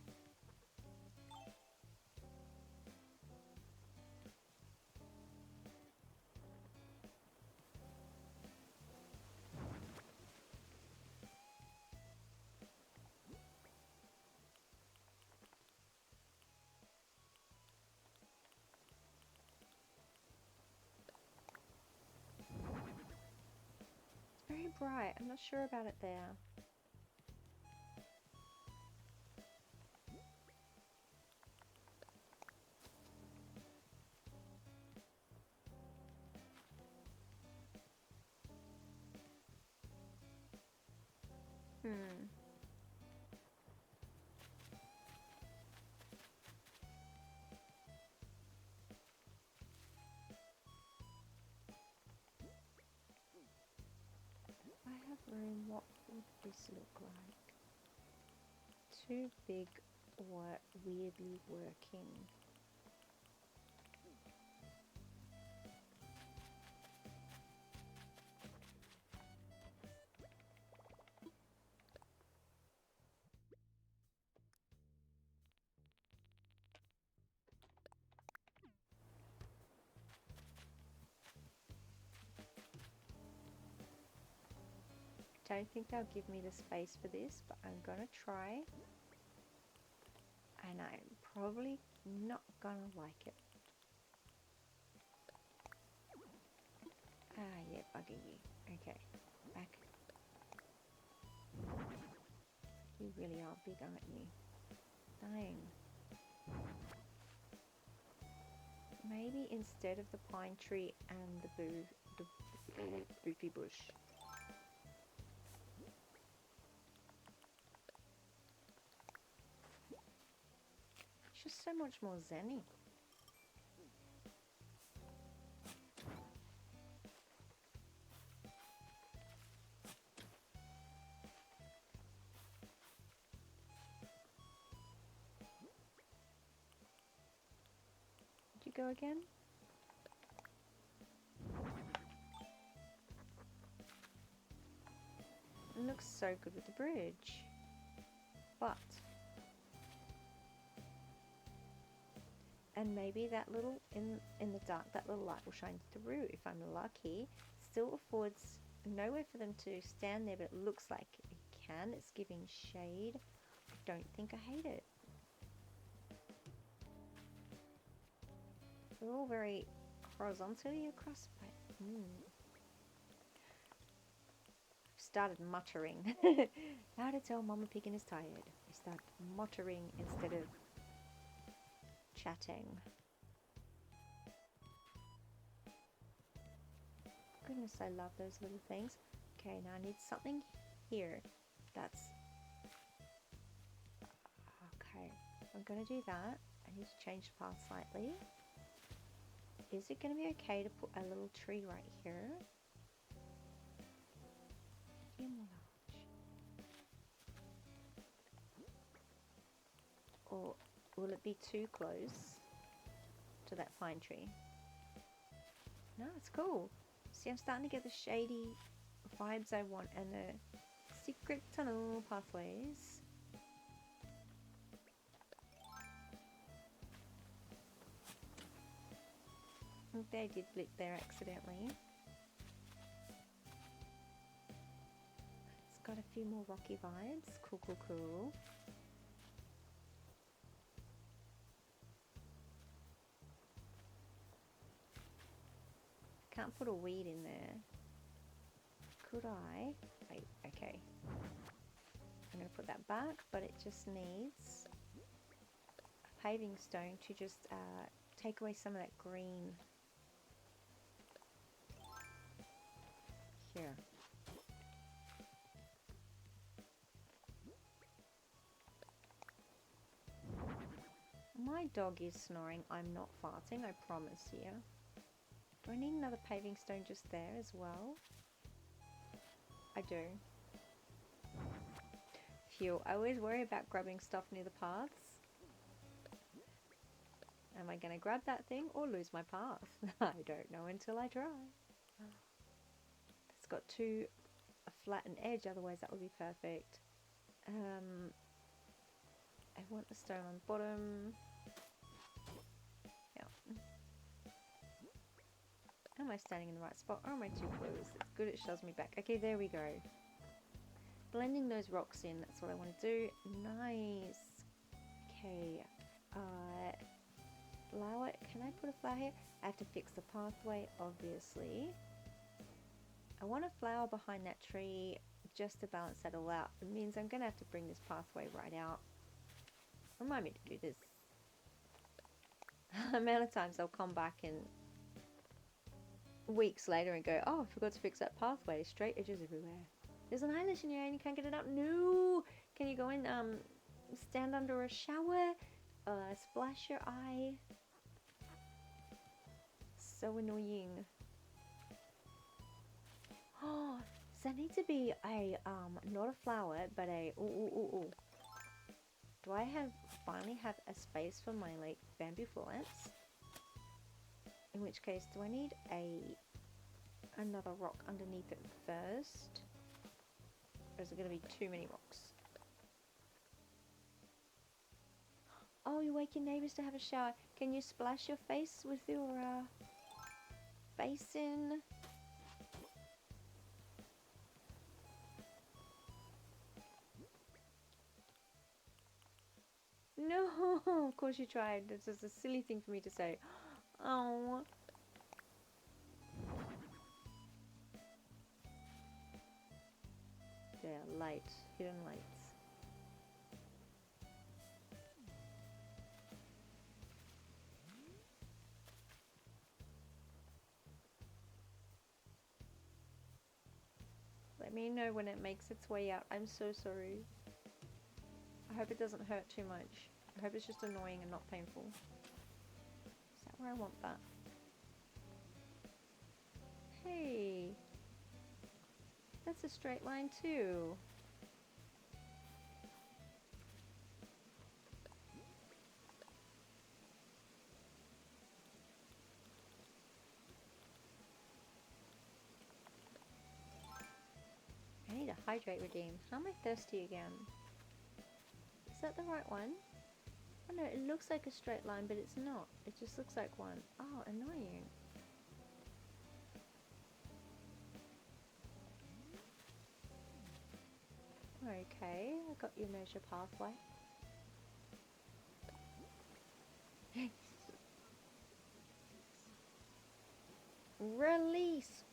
It's very bright. I'm not sure about it there. I have room. What would this look like? Too big or weirdly working? Don't think they'll give me the space for this, but I'm gonna try. And I'm probably not gonna like it. Ah, yeah, bugger you. Okay, back. You really are big, aren't you? Dang. Maybe instead of the pine tree and the boofy bush. It's just so much more zenny. Did you go again? It looks so good with the bridge. But and maybe that little in the dark, that little light will shine through if I'm lucky. Still affords nowhere for them to stand there, but it looks like it can. It's giving shade. I don't think I hate it. They're all very horizontally across, but I've started muttering. How to tell Mama Piggin is tired. I start muttering instead of chatting. Goodness, I love those little things. Okay, now I need something here that's okay. I'm gonna do that. I need to change the path slightly. Is it gonna be okay to put a little tree right here? Or will it be too close to that pine tree? No, it's cool. See, I'm starting to get the shady vibes I want and the secret tunnel pathways. I think they did blip there accidentally. It's got a few more rocky vibes. Cool, cool, cool. Can't put a weed in there. Could I? Wait, okay. I'm going to put that back, but it just needs a paving stone to just take away some of that green. Here. My dog is snoring. I'm not farting, I promise you. Do I need another paving stone just there as well? I do. Phew, I always worry about grabbing stuff near the paths. Am I going to grab that thing or lose my path? I don't know until I try. It's got a flattened edge, otherwise that would be perfect. I want the stone on the bottom. Yeah. Am I standing in the right spot or am I too close? It's good it shoves me back. Okay, there we go. Blending those rocks in, that's what I want to do. Nice. Okay. Flower. Can I put a flower here? I have to fix the pathway, obviously. I want a flower behind that tree just to balance that all out. It means I'm going to have to bring this pathway right out. Remind me to do this. The amount of times I'll come back in weeks later and go, oh, I forgot to fix that pathway. Straight edges everywhere. There's an eyelash in your eye and you can't get it up. No! Can you go in, stand under a shower? Splash your eye. So annoying. Oh, does that need to be a, not a flower, but a, Do I finally have a space for my, like, bamboo plants? In which case, do I need another rock underneath it first? Or is it going to be too many rocks? Oh, you wake your neighbours to have a shower. Can you splash your face with your basin? No, of course you tried. This is a silly thing for me to say. Oh. There, light, hidden lights. Let me know when it makes its way out. I'm so sorry. I hope it doesn't hurt too much. I hope it's just annoying and not painful. Is that where I want that? Hey! That's a straight line too. I need to hydrate redeem. How am I thirsty again? Is that the right one? Oh no, it looks like a straight line, but it's not. It just looks like one. Oh, annoying. Okay, I got your measure pathway. Release!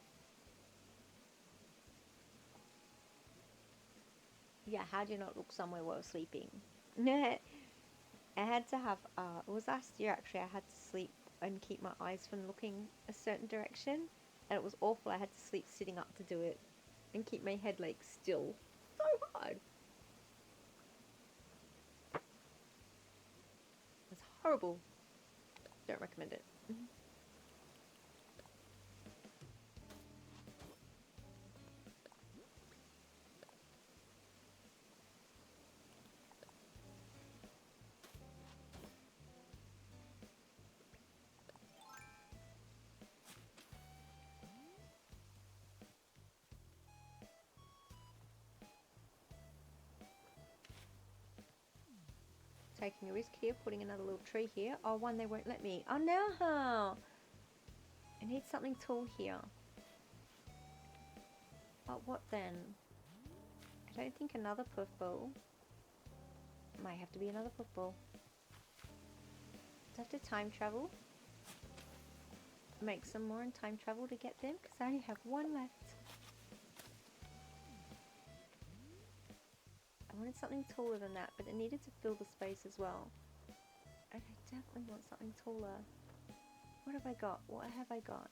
Yeah, how do you not look somewhere while sleeping? I had to have, it was last year actually, I had to sleep and keep my eyes from looking a certain direction. And it was awful, I had to sleep sitting up to do it. And keep my head like still. So hard. It's horrible. Don't recommend it. Taking a risk here, putting another little tree here. Oh, one they won't let me. Oh no! I need something tall here. Oh, what then? I don't think another puffball. Might have to be another puffball. Do I have to time travel? Make some more and time travel to get them? Because I only have one left. I wanted something taller than that, but it needed to fill the space as well. And I definitely want something taller. What have I got? What have I got?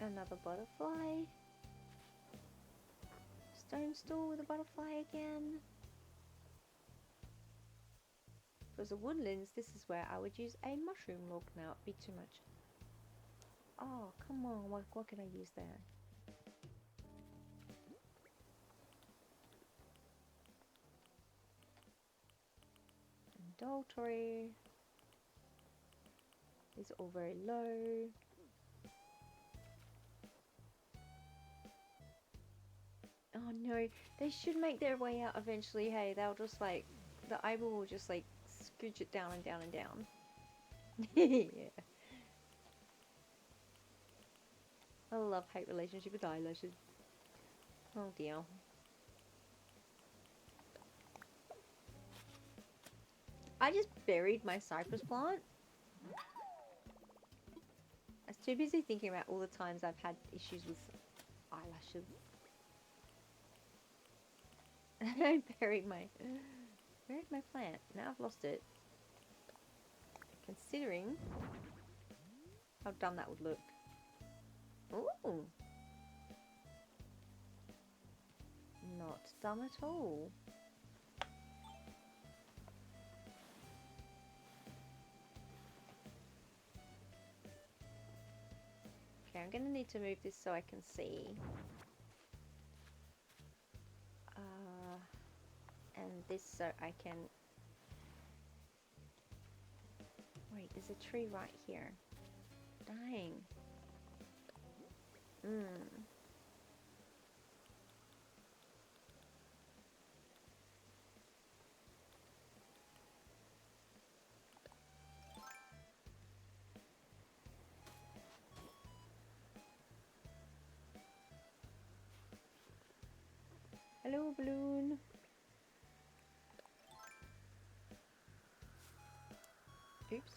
Another butterfly. Stone stool with a butterfly again. If it was a woodlands, this is where I would use a mushroom log now. It'd be too much. Oh, come on. What can I use there? Adultery. These are all very low. Oh no, they should make their way out eventually. Hey, they'll just like, the eyeball will just like scooch it down and down and down. Yeah. A love-hate relationship with eyelashes. Oh dear. I just buried my cypress plant. I was too busy thinking about all the times I've had issues with eyelashes. I buried my plant. Now I've lost it. Considering how dumb that would look. Ooh. Not dumb at all. Okay, I'm gonna need to move this so I can see. And this so I can... Wait, there's a tree right here. Dang. Hello, balloon. Oops.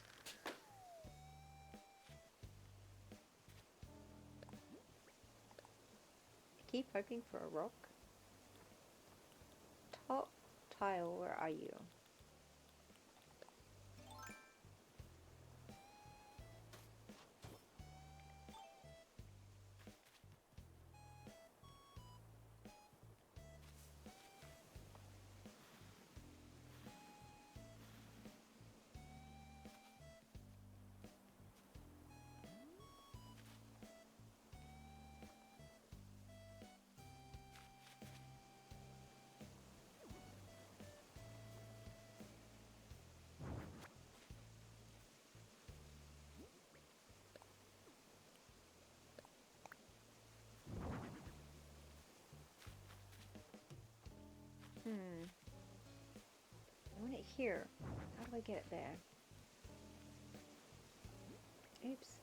I keep hoping for a rock. Top tile, where are you? I want it here. How do I get it there? Oops.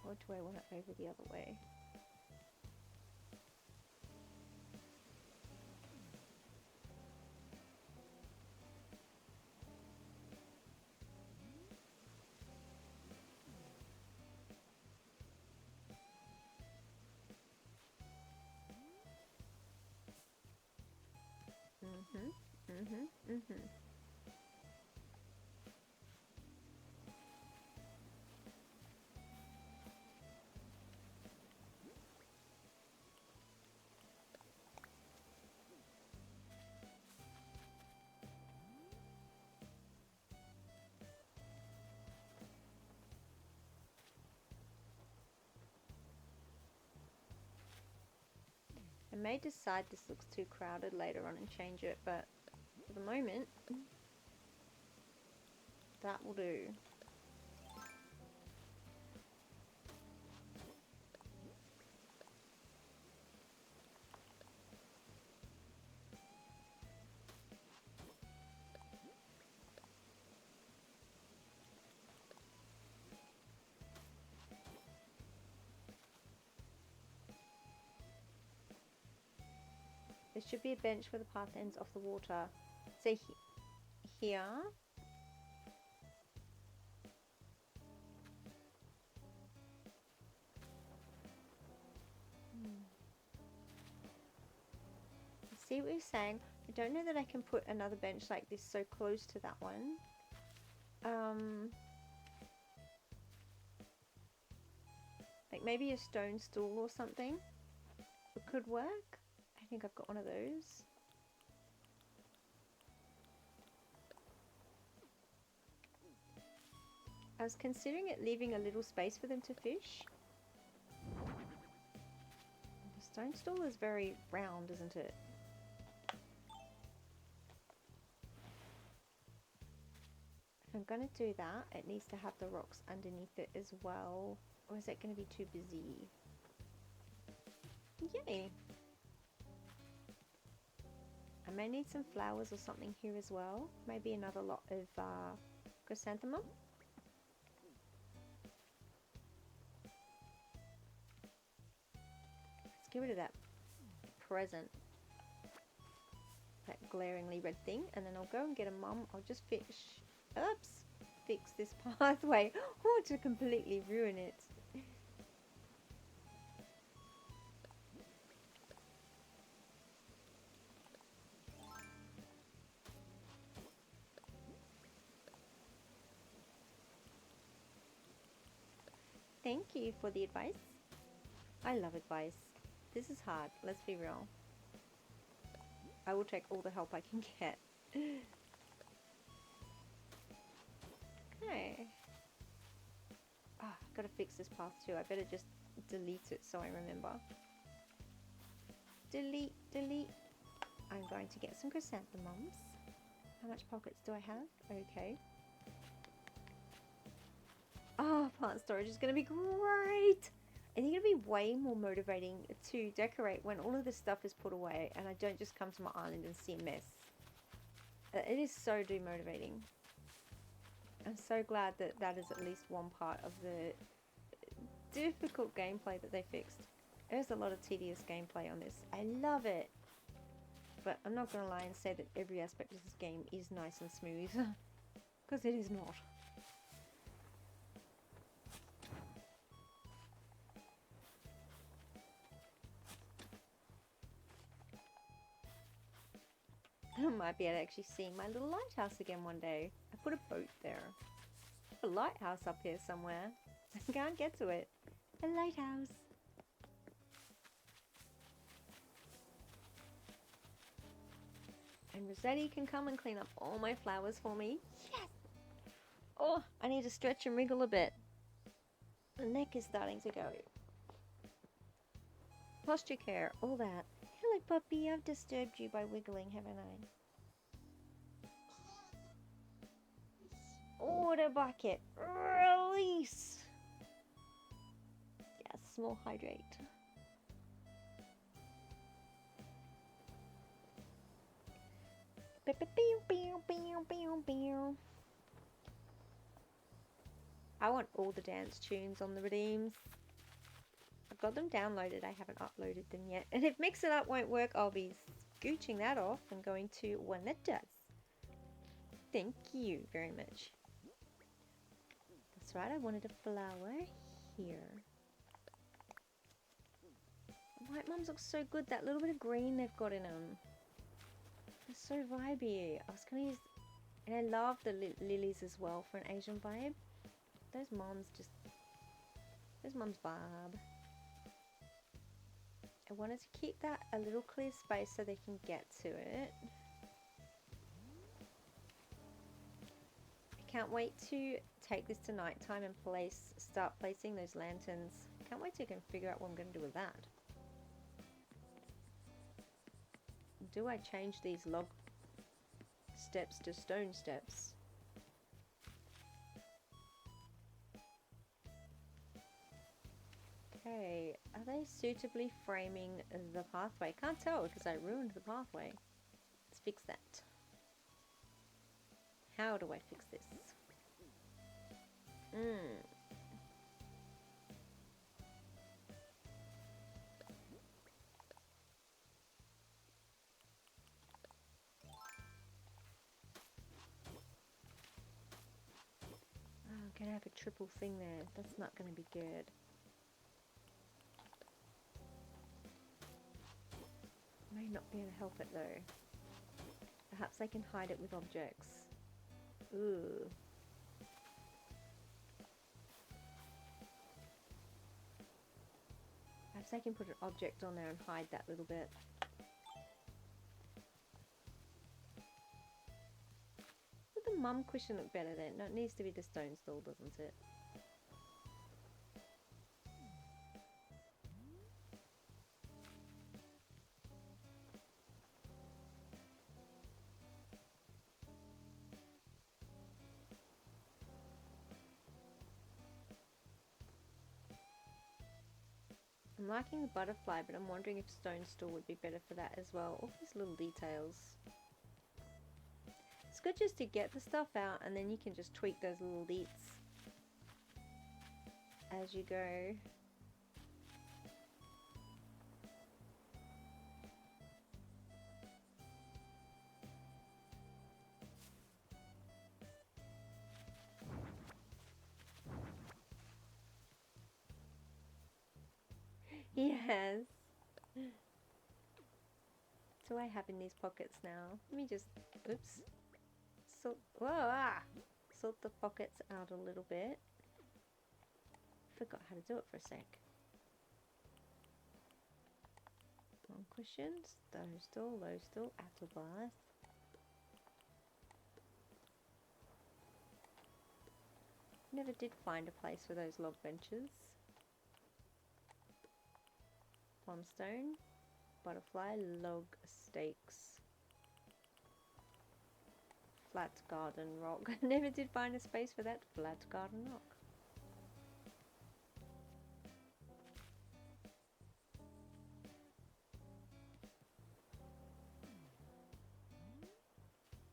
Or do I want it over the other way? I may decide this looks too crowded later on and change it, but for the moment, that will do. There should be a bench where the path ends off the water. So here. I see what you're saying. I don't know that I can put another bench like this so close to that one. Like maybe a stone stool or something. It could work. I think I've got one of those. I was considering it leaving a little space for them to fish. The stone stool is very round, isn't it? If I'm going to do that, it needs to have the rocks underneath it as well. Or is it going to be too busy? Yay! I may need some flowers or something here as well. Maybe another lot of chrysanthemum. Let's get rid of that present. That glaringly red thing. And then I'll go and get a mum. I'll just fix this pathway. Oh, to completely ruin it. Thank you for the advice. I love advice. This is hard, let's be real. I will take all the help I can get. Okay. Ah, I've got to fix this path too. I better just delete it so I remember. Delete, delete. I'm going to get some chrysanthemums. How much pockets do I have? Okay. Oh, plant storage is going to be great. I think it'll be way more motivating to decorate when all of this stuff is put away and I don't just come to my island and see a mess. It is so demotivating. I'm so glad that that is at least one part of the difficult gameplay that they fixed. There's a lot of tedious gameplay on this. I love it. But I'm not going to lie and say that every aspect of this game is nice and smooth. Because it is not. I might be able to actually see my little lighthouse again one day. I put a boat there. A lighthouse up here somewhere. I can't get to it. A lighthouse. And Rossetti can come and clean up all my flowers for me. Yes! Oh, I need to stretch and wriggle a bit. The neck is starting to go. Posture care, all that. Hello, puppy. I've disturbed you by wiggling, haven't I? Order bucket. Release. Yes, small hydrate. I want all the dance tunes on the redeems. I've got them downloaded, I haven't uploaded them yet. And if Mix It Up won't work, I'll be scooching that off and going to one that does. Thank you very much. That's right, I wanted a flower here. White mums look so good, that little bit of green they've got in them. They're so vibey. I was going to use... And I love the lilies as well for an Asian vibe. Those mums vibe. I wanted to keep that a little clear space so they can get to it. I can't wait to take this to nighttime and start placing those lanterns. Can't wait to figure out what I'm going to do with that. do I change these log steps to stone steps? Okay, are they suitably framing the pathway? Can't tell because I ruined the pathway. Let's fix that. How do I fix this? Oh, I'm gonna have a triple thing there. That's not gonna be good. May not be able to help it though. Perhaps I can hide it with objects. Ooh. Perhaps I can put an object on there and hide that little bit. Would the mum cushion look better then? No, it needs to be the stone stool, doesn't it? I'm liking the butterfly, but I'm wondering if stone stool would be better for that as well. All these little details. It's good just to get the stuff out and then you can just tweak those little deets as you go. Yes. What do I have in these pockets now? Let me just, oops. Sort the pockets out a little bit. Forgot how to do it for a sec. Long cushions, those still, apple bath. Never did find a place for those log benches. Plumstone, butterfly, log stakes. Flat garden rock. Never did find a space for that flat garden rock.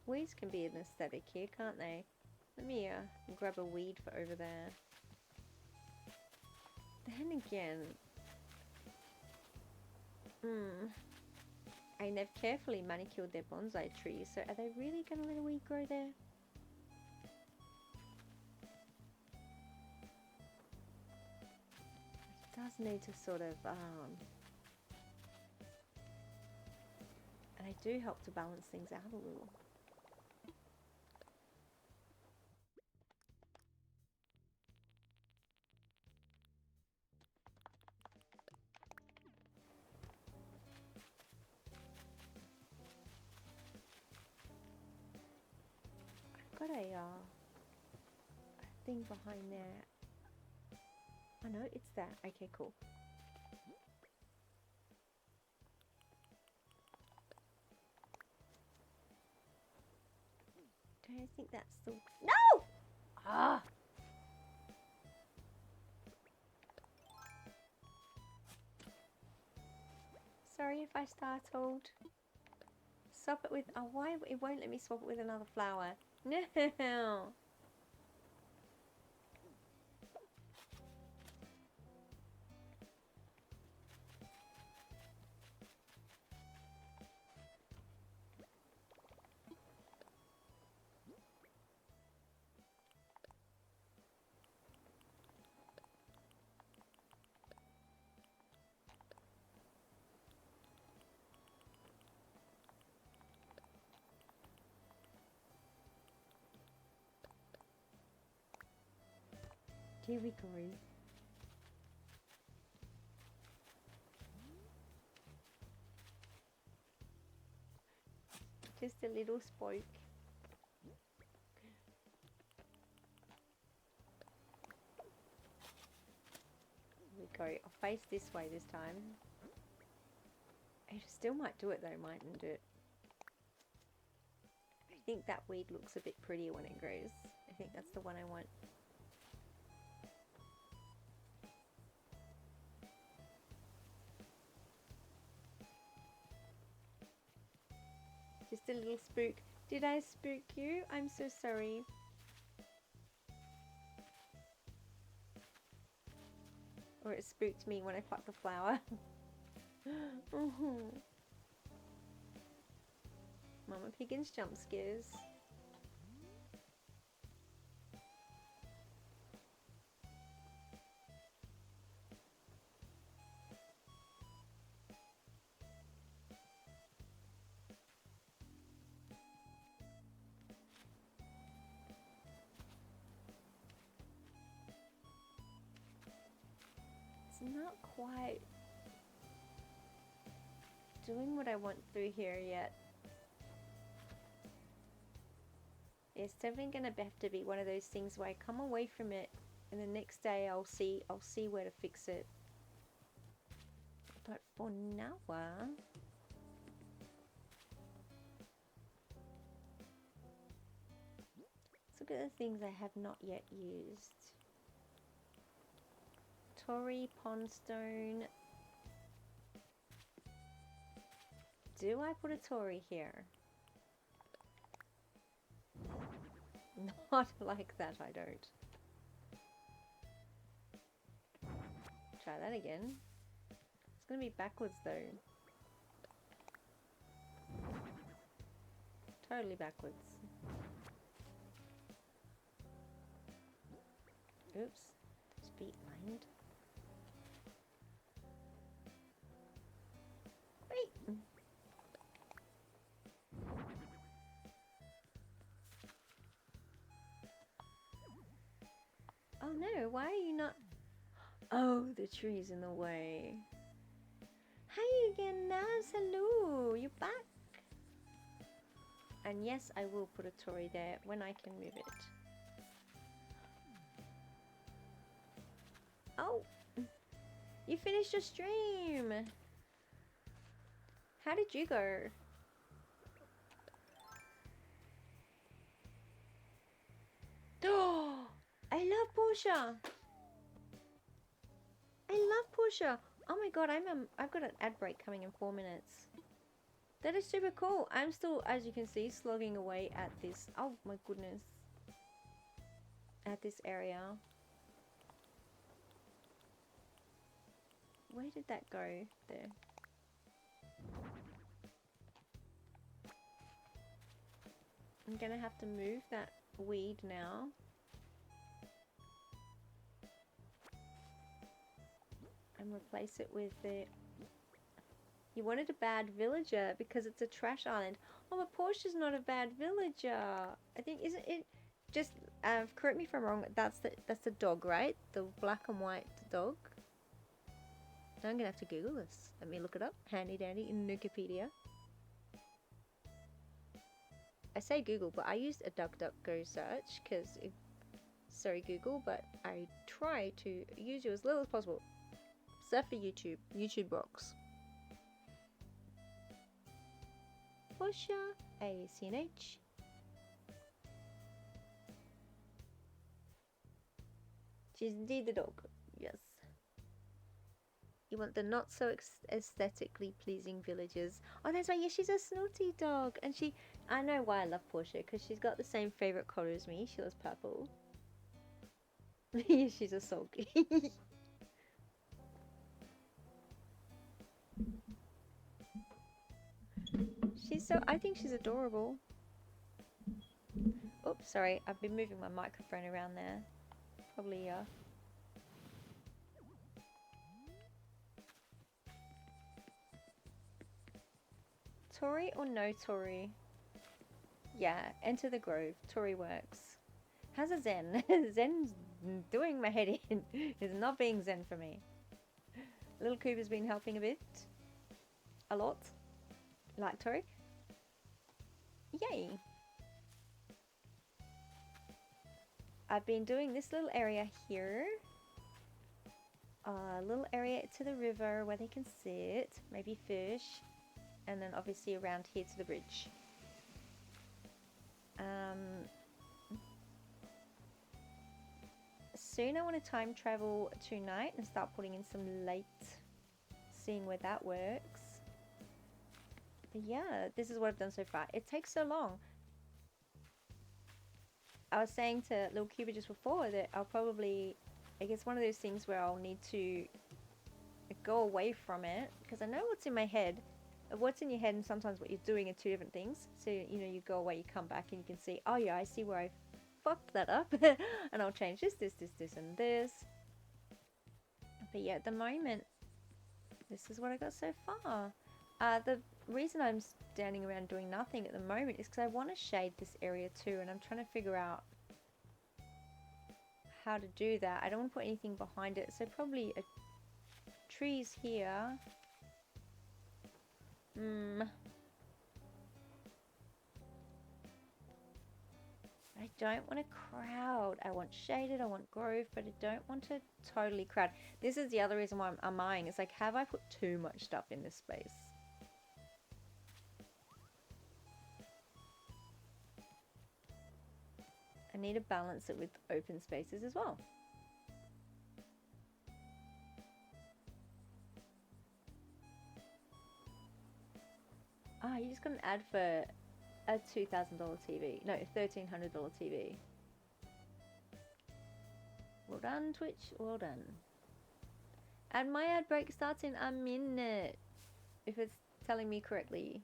Weeds can be an aesthetic here, can't they? Let me grab a weed for over there. Then again, and they've carefully manicured their bonsai trees, so are they really going to let a weed grow there? It does need to sort of, and they do help to balance things out a little. I've got a thing behind there. I know it's that. Okay, cool. Don't think that's the... No! Ah! Sorry if I startled. Swap it with... Oh, why? It won't let me swap it with another flower. No! Here we go. Just a little spoke. Here we go. I'll face this way this time. It still might do it though, mightn't it? think that weed looks a bit prettier when it grows. I think that's the one I want. Just a little spook. Did I spook you? I'm so sorry. Or it spooked me when I plucked the flower. Mama Piggin's jump scares. It's not quite doing what I want through here yet. It's definitely gonna have to be one of those things where I come away from it and the next day I'll see where to fix it. But for now, let's look at the things I have not yet used. Torii Pondstone. Do I put a Torii here? Not like that, I don't. Try that again. It's gonna be backwards though. Totally backwards. Oops. Speed lined. Wait. Oh no, why are you not? Oh, the tree's in the way. Hi again, Naz. Hello, you back? And yes, I will put a Torii there when I can move it. Oh, you finished your stream. How did you go? Oh, I love Portia. I love Portia. Oh my god, I've got an ad break coming in 4 minutes. That is super cool. I'm still, as you can see, slogging away at this. Oh my goodness. At this area. Where did that go? There. I'm gonna have to move that weed now. And replace it with the... You wanted a bad villager because it's a trash island. Oh, but Portia's not a bad villager. I think, isn't it? Just correct me if I'm wrong. That's the dog, right? The black and white dog. Now I'm gonna have to Google this. Let me look it up. Handy dandy in Wikipedia. I say Google, but I used a DuckDuckGo search because, sorry Google, but I try to use you as little as possible. Except for YouTube. YouTube rocks. Portia, ACNH. She's indeed the dog. Yes. You want the not so aesthetically pleasing villagers. Oh, that's right. Yeah, she's a snooty dog. And I know why I love Portia. Because she's got the same favourite colour as me. She loves purple. She's a sulky. I think she's adorable. Oops, sorry. I've been moving my microphone around there. Probably, Torii or no Torii? Yeah, enter the grove. Torii works. How's a Zen? Zen's doing my head in. It's not being Zen for me. Little Cooper's been helping a bit. A lot. Like Torii. Yay! I've been doing this little area here. A little area to the river where they can sit, maybe fish. And then obviously around here to the bridge. soon I want to time travel tonight and start putting in some light, seeing where that works. But yeah, this is what I've done so far. It takes so long. I was saying to Little Cuba just before that I'll probably, I guess one of those things where I'll need to go away from it, because I know what's in my head. What's in your head and sometimes what you're doing are two different things. So, you know, you go away, you come back and you can see, oh yeah, I see where I fucked that up. And I'll change this, and this. But yeah, at the moment, this is what I got so far. The reason I'm standing around doing nothing at the moment is because I want to shade this area too, and I'm trying to figure out how to do that. I don't want to put anything behind it, so probably trees here. I don't want to crowd. I want shaded, I want grove, but I don't want to totally crowd. This is the other reason why I'm eyeing. It's like, have I put too much stuff in this space? I need to balance it with open spaces as well. Ah, you just got an ad for a $2,000 TV. No, $1,300 TV. Well done, Twitch. Well done. And my ad break starts in a minute, if it's telling me correctly.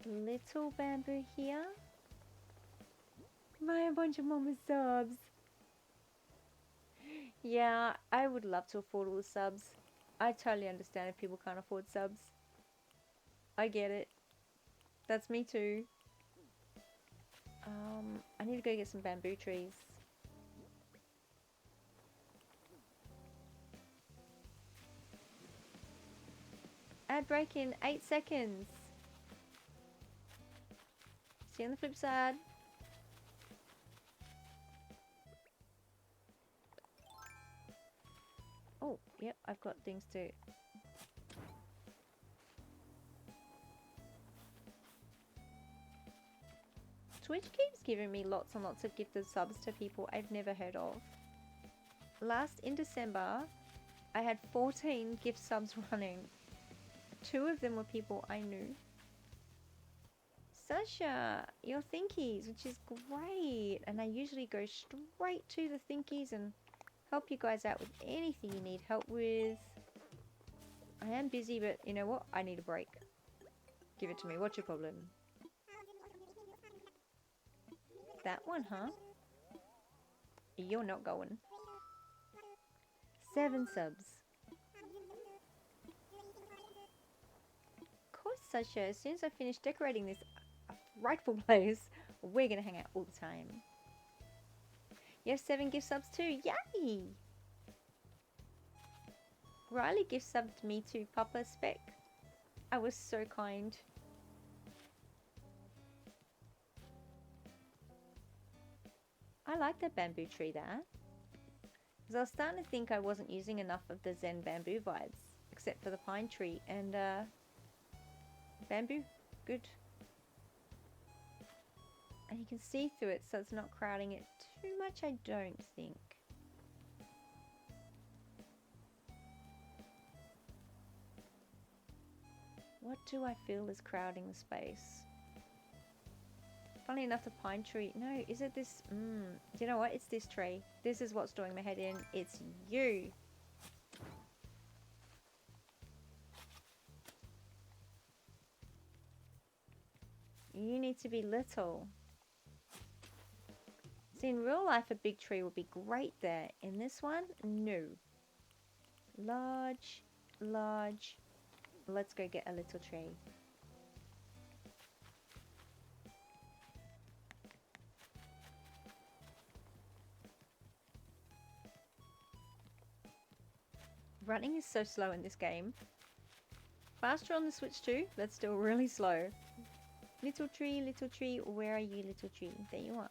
Little bamboo here. My bunch of mama subs. Yeah, I would love to afford all the subs. I totally understand if people can't afford subs. I get it. That's me too. I need to go get some bamboo trees. Ad break in 8 seconds. See you on the flip side. Oh, yep, I've got things to... Twitch keeps giving me lots and lots of gifted subs to people I've never heard of. In December, I had 14 gift subs running. 2 of them were people I knew. Sasha, your thinkies, which is great. And I usually go straight to the thinkies and help you guys out with anything you need help with. I am busy, but you know what? I need a break. Give it to me. What's your problem? That one, huh? You're not going. 7 subs. Of course, Sasha. As soon as I finish decorating this rightful place, we're gonna hang out all the time. You have 7 gift subs too. Yay! Riley gift subbed me to Papa Spec. I was so kind. I like that bamboo tree there. Because I was starting to think I wasn't using enough of the Zen bamboo vibes. Except for the pine tree and bamboo. Good. And you can see through it so it's not crowding it too much, I don't think. What do I feel is crowding the space? Funny enough, the pine tree... No, is it this... Do you know what? It's this tree. This is what's doing my head in. It's you. You need to be little. See, in real life, a big tree would be great there. In this one, no. Large, large. Let's go get a little tree. Running is so slow in this game. Faster on the Switch too, but still really slow. Little tree, where are you, little tree? There you are.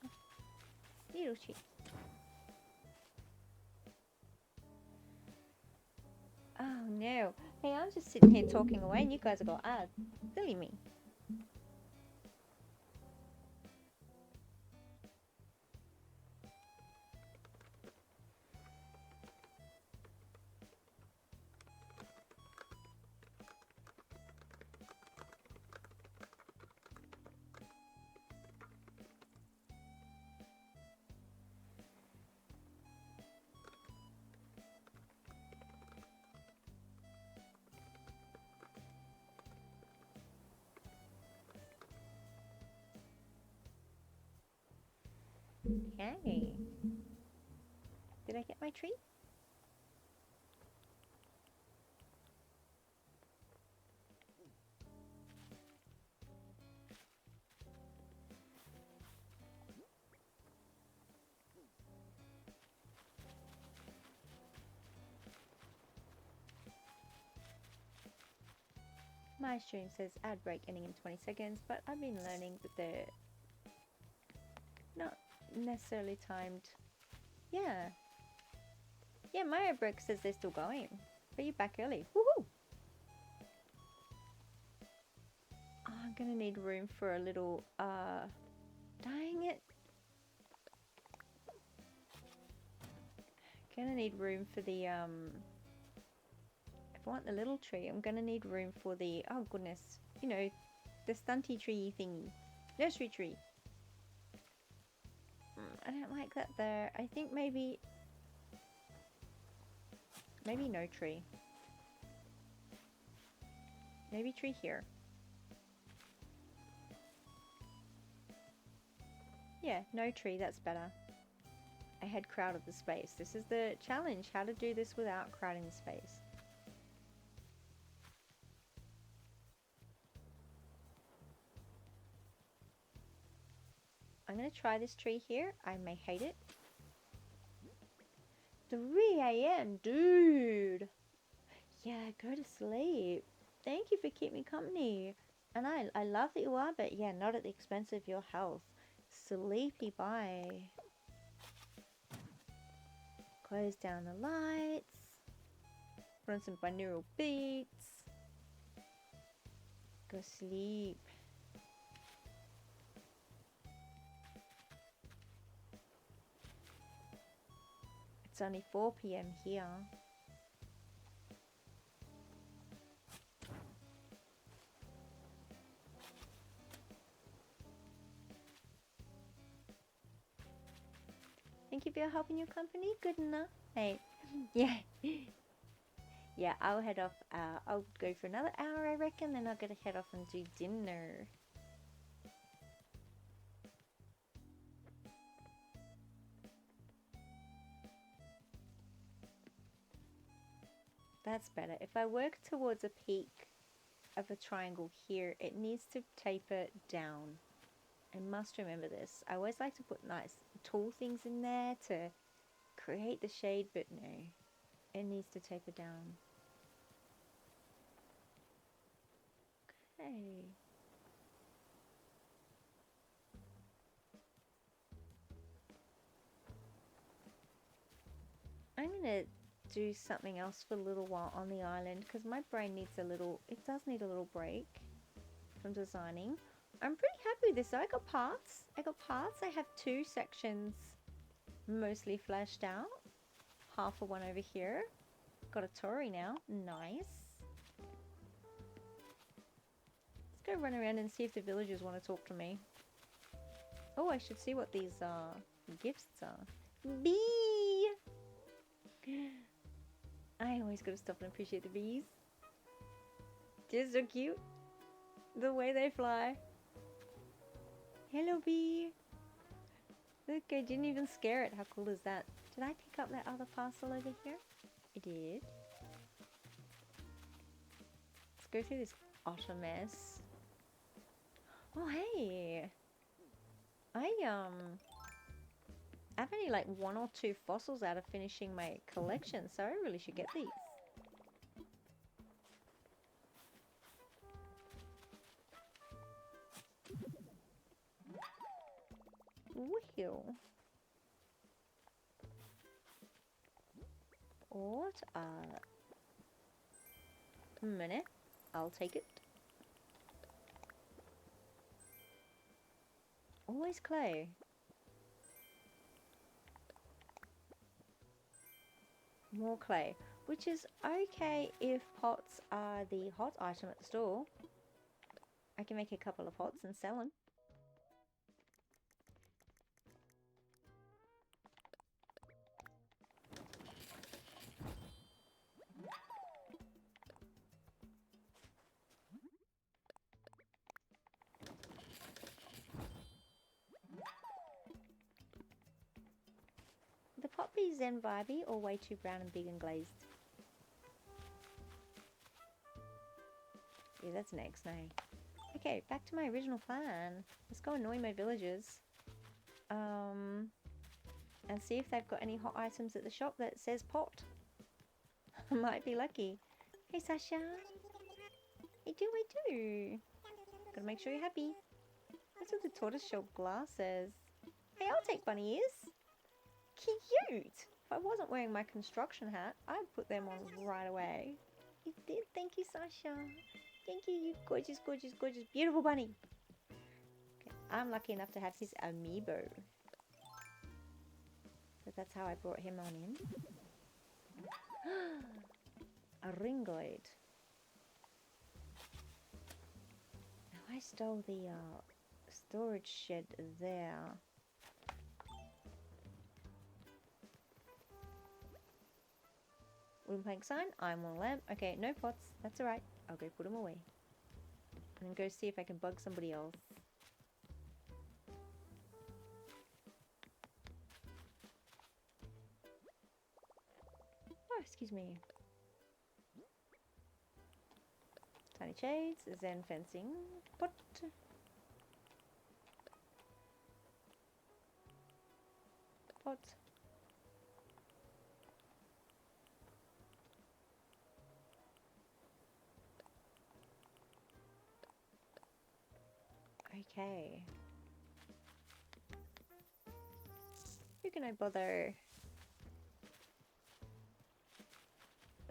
Little tree. Oh no. Hey, I'm just sitting here talking away and you guys have got ads. Silly me. Hey. Did I get my tree? My stream says ad break ending in 20 seconds, but I've been learning that they're not necessarily timed. Yeah. Yeah, my ad break says they're still going. But you're back early. Woohoo! Oh, I'm gonna need room for a little, dang it. Gonna need room for the, if I want the little tree, I'm gonna need room for the, oh goodness, you know, the stunty tree thingy. Nursery tree. I don't like that there. I think maybe no tree. Maybe tree here. Yeah, no tree, that's better. I had crowded the space. This is the challenge, how to do this without crowding the space. I'm going to try this tree here. I may hate it. 3 a.m. Dude! Yeah, go to sleep. Thank you for keeping me company. And I love that you are, but yeah, not at the expense of your health. Sleepy bye. Close down the lights. Put on some binaural beats. Go sleep. It's only 4 p.m. here. Thank you for your help and your company. Good enough. Hey, yeah. Yeah, I'll head off. I'll go for another hour, I reckon. Then I'll gotta head off and do dinner. That's better. If I work towards a peak of a triangle here, it needs to taper down. I must remember this. I always like to put nice tall things in there to create the shade, but no, it needs to taper down. Okay. I'm gonna do something else for a little while on the island because my brain needs a little, it does need a little break from designing. I'm pretty happy with this. So I got parts. I have 2 sections mostly fleshed out. Half of one over here. Got a Tory now. Nice. Let's go run around and see if the villagers want to talk to me. Oh, I should see what these gifts are. Bee! I always gotta stop and appreciate the bees. They're so cute. The way they fly. Hello, bee. Look, I didn't even scare it. How cool is that? Did I pick up that other parcel over here? I did. Let's go through this otter mess. Oh, hey. I've only like 1 or 2 fossils out of finishing my collection, so I really should get these. Woohoo. What are minute. I'll take it. Always clay. More clay. Which is okay if pots are the hot item at the store. I can make a couple of pots and sell them. The pot be Zen vibey or way too brown and big and glazed? Yeah, that's next, no. Okay, back to my original plan. Let's go annoy my villagers. And see if they've got any hot items at the shop that says pot. I might be lucky. Hey, Sasha. I do. Gotta make sure you're happy. What's with the tortoiseshell glasses? Hey, I'll take bunny ears. Cute! If I wasn't wearing my construction hat, I'd put them on right away. You did. Thank you, Sasha. Thank you, you gorgeous, gorgeous, gorgeous, beautiful bunny. Okay, I'm lucky enough to have his amiibo. So that's how I brought him on in. A ringoid. Now I stole the storage shed there. Wooden plank sign, iron wall lamp. Okay, no pots. That's alright. I'll go put them away. And then go see if I can bug somebody else. Oh, excuse me. Tiny shades, Zen fencing, pot. Pot. Okay. Who can I bother?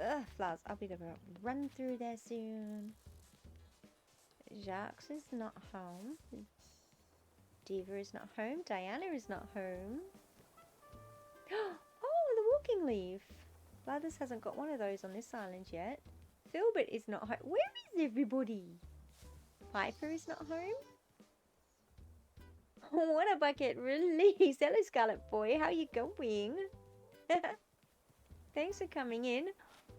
Ugh, flowers. I'll be able to run through there soon. Jacques is not home. Diva is not home. Diana is not home. Oh, the walking leaf. Lathers hasn't got one of those on this island yet. Filbert is not home. Where is everybody? Piper is not home. What a bucket release. Hello, Scarlet Boy. How are you going? Thanks for coming in.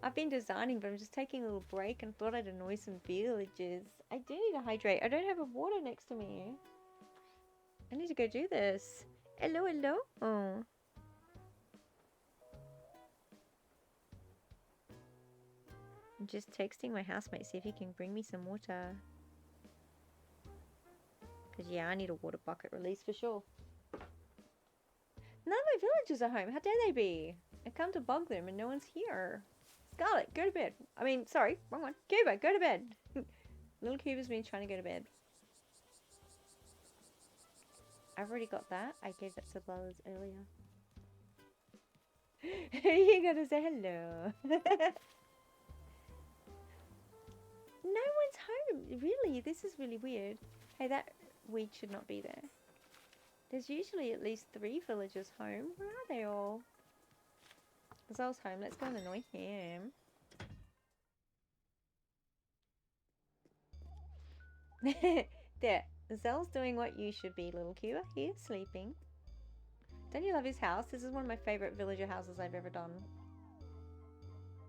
I've been designing, but I'm just taking a little break and thought I'd annoy some villagers. I do need to hydrate. I don't have a water next to me. I need to go do this. Hello, hello. Oh. I'm just texting my housemate, see if he can bring me some water. Because, yeah, I need a water bucket release for sure. None of my villagers are home. How dare they be? I come to bug them and no one's here. Scarlet, go to bed. I mean, sorry, wrong one. Cuba, go to bed. Little Cuba's been trying to go to bed. I've already got that. I gave that to Blowers earlier. You gotta say hello. No one's home. Really? This is really weird. Hey, that weed should not be there. There's usually at least 3 villagers home. Where are they all? Zell's home. Let's go and annoy him. There. Zell's doing what you should be, little Cuba. Here, sleeping. Don't you love his house? This is one of my favourite villager houses I've ever done.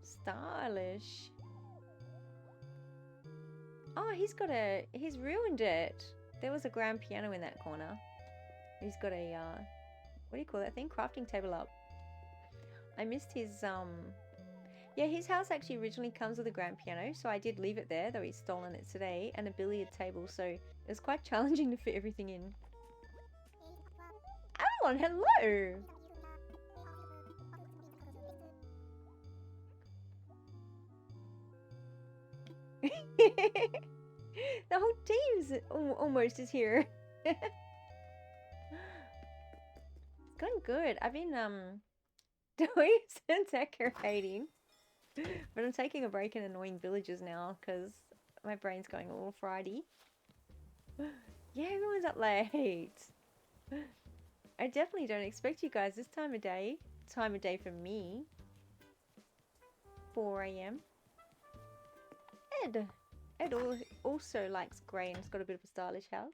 Stylish. Oh, he's ruined it. There was a grand piano in that corner. He's got a, what do you call that thing? Crafting table up. I missed his, yeah, his house actually originally comes with a grand piano, so I did leave it there, though he's stolen it today, and a billiard table, so it was quite challenging to fit everything in. Avalon, hello! The whole team's almost is here. It's going good. I've been doing some decorating. But I'm taking a break in annoying villagers now because my brain's going all Friday. Yeah, everyone's up late. I definitely don't expect you guys this time of day. Time of day for me. 4 a.m. Ed also likes grey and has got a bit of a stylish house.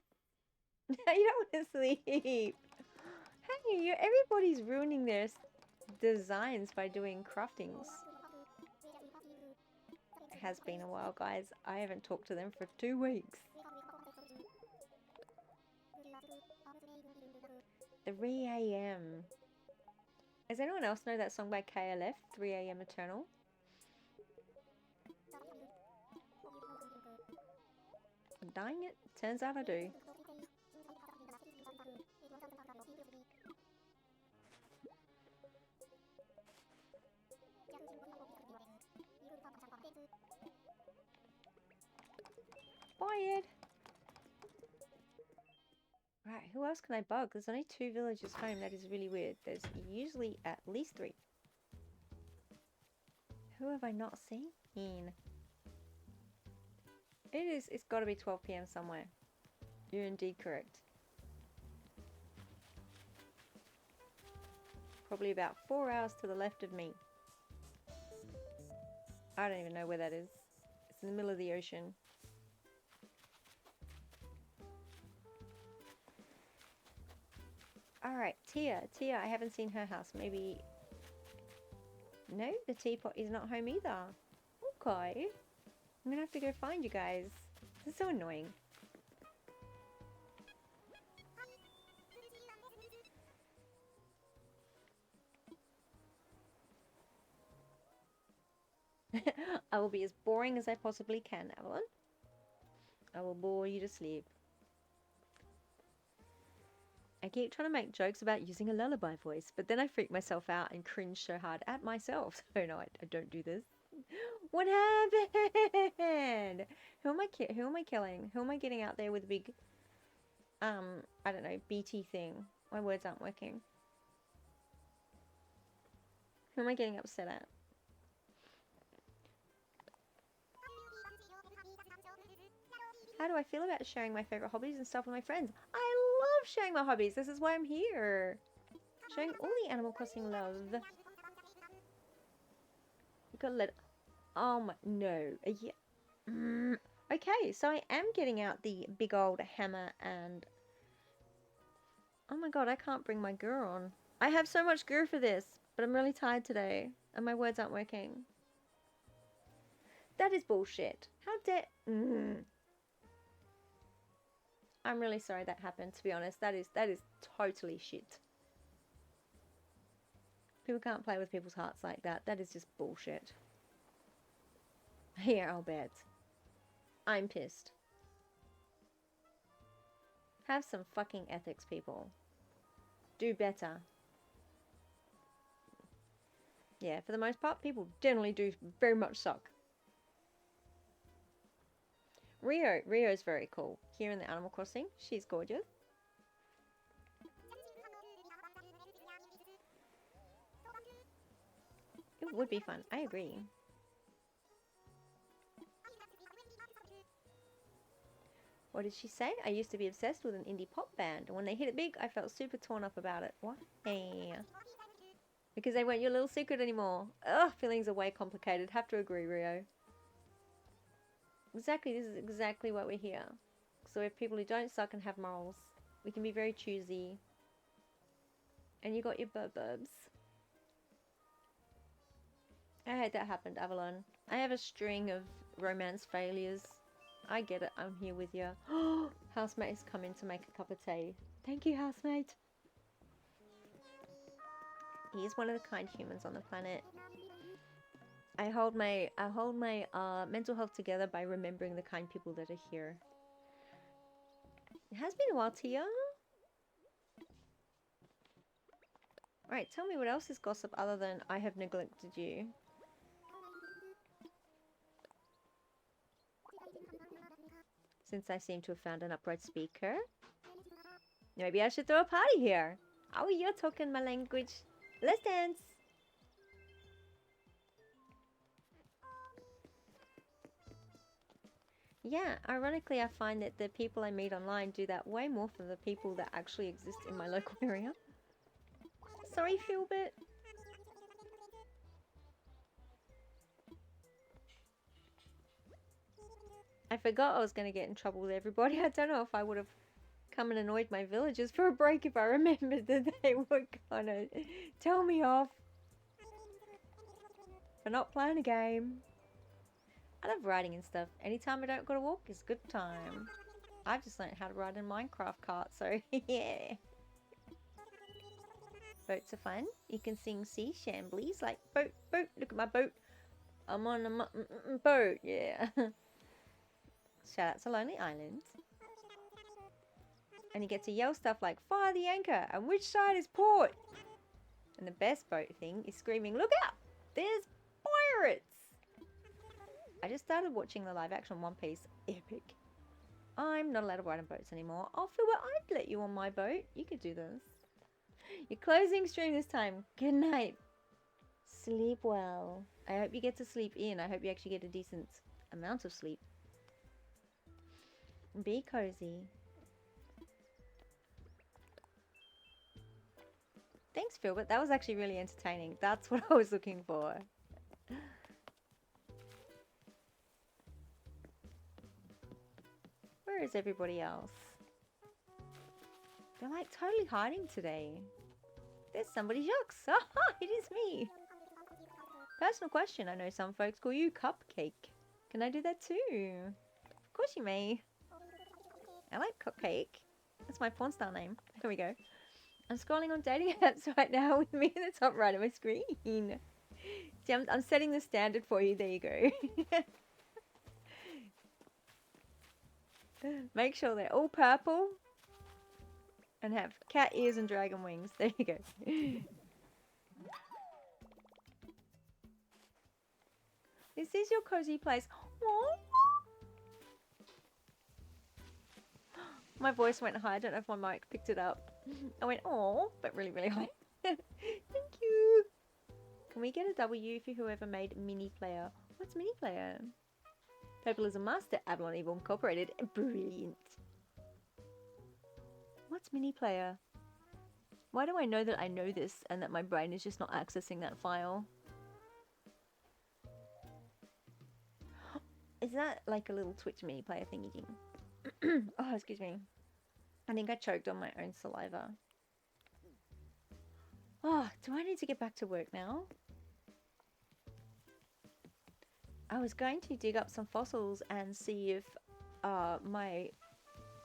You don't want to sleep. Hey, everybody's ruining their designs by doing craftings. It has been a while, guys. I haven't talked to them for 2 weeks. 3 a.m. Does anyone else know that song by KLF, 3 a.m. Eternal? Dang it, turns out I do. Bye, Ed. Right, who else can I bug? There's only 2 villagers home. That is really weird. There's usually at least 3. Who have I not seen? It's got to be 12 p.m. somewhere. You're indeed correct. Probably about 4 hours to the left of me. I don't even know where that is. It's in the middle of the ocean. Alright, Tia, I haven't seen her house. Maybe... No, the teapot is not home either. Okay. I'm gonna have to go find you guys. This is so annoying. I will be as boring as I possibly can, Avalon. I will bore you to sleep. I keep trying to make jokes about using a lullaby voice, but then I freak myself out and cringe so hard at myself. So no, I don't do this. What happened? Who am I killing? Who am I getting out there with a big, I don't know, BT thing? My words aren't working. Who am I getting upset at? How do I feel about sharing my favorite hobbies and stuff with my friends? I love sharing my hobbies. This is why I'm here. Showing all the Animal Crossing love. You gotta let... no. Yeah. Okay, so I am getting out the big old hammer and... Oh my god, I can't bring my gear on. I have so much gear for this, but I'm really tired today, and my words aren't working. That is bullshit. How dare... I'm really sorry that happened, to be honest. That is totally shit. People can't play with people's hearts like that. That is just bullshit. Here, I'll bet. I'm pissed. Have some fucking ethics, people. Do better. Yeah, for the most part, people generally do very much suck. Rio's very cool. Here in the Animal Crossing, she's gorgeous. It would be fun, I agree. What did she say? I used to be obsessed with an indie pop band, and when they hit it big, I felt super torn up about it. What? Hey. Because they weren't your little secret anymore. Ugh, feelings are way complicated. Have to agree, Rio. Exactly, this is exactly what we're here. So we're people who don't suck and have morals. We can be very choosy. And you got your burbs. I hate that happened, Avalon. I have a string of romance failures. I get it, I'm here with you. Housemate has come in to make a cup of tea. Thank you, housemate. He is one of the kind humans on the planet. I hold my mental health together by remembering the kind people that are here. It has been a while, Tia. Right, tell me what else is gossip other than I have neglected you. Since I seem to have found an upright speaker. Maybe I should throw a party here. Oh, you're talking my language. Let's dance. Yeah, ironically, I find that the people I meet online do that way more for the people that actually exist in my local area. Sorry, Philbert. I forgot I was going to get in trouble with everybody. I don't know if I would have come and annoyed my villagers for a break if I remembered that they were going to tell me off for not playing a game. I love writing and stuff. Anytime I don't go to walk is a good time. I've just learned how to ride a Minecraft cart, so yeah. Boats are fun. You can sing sea shamblies like boat, boat, look at my boat. I'm on a boat, yeah. Shout out to Lonely Island. And you get to yell stuff like, fire the anchor, and which side is port? And the best boat thing is screaming, look out, there's pirates! I just started watching the live action One Piece. Epic. I'm not allowed to ride on boats anymore. I'll feel what I'd let you on my boat. You could do this. You're closing stream this time. Good night. Sleep well. I hope you get to sleep in. I hope you actually get a decent amount of sleep. Be cozy. Thanks, Philbert. That was actually really entertaining. That's what I was looking for. Where is everybody else? They're like totally hiding today. There's somebody, Jux. Ah, it is me. Personal question. I know some folks call you Cupcake. Can I do that too? Of course you may. I like Cupcake. That's my porn star name. There we go. I'm scrolling on dating apps right now with me in the top right of my screen. See, I'm setting the standard for you. There you go. Make sure they're all purple and have cat ears and dragon wings. There you go. This is your cozy place. Aww. My voice went high. I don't know if my mic picked it up. I went, oh, but really, really high. Thank you. Can we get a W for whoever made Mini Player? What's Mini Player? Purple is a master. Avalon Evil Incorporated. Brilliant. What's Mini Player? Why do I know that I know this and that my brain is just not accessing that file? Is that like a little Twitch Mini Player thingy thing? Oh, excuse me. I think I choked on my own saliva. Oh, do I need to get back to work now? I was going to dig up some fossils and see if my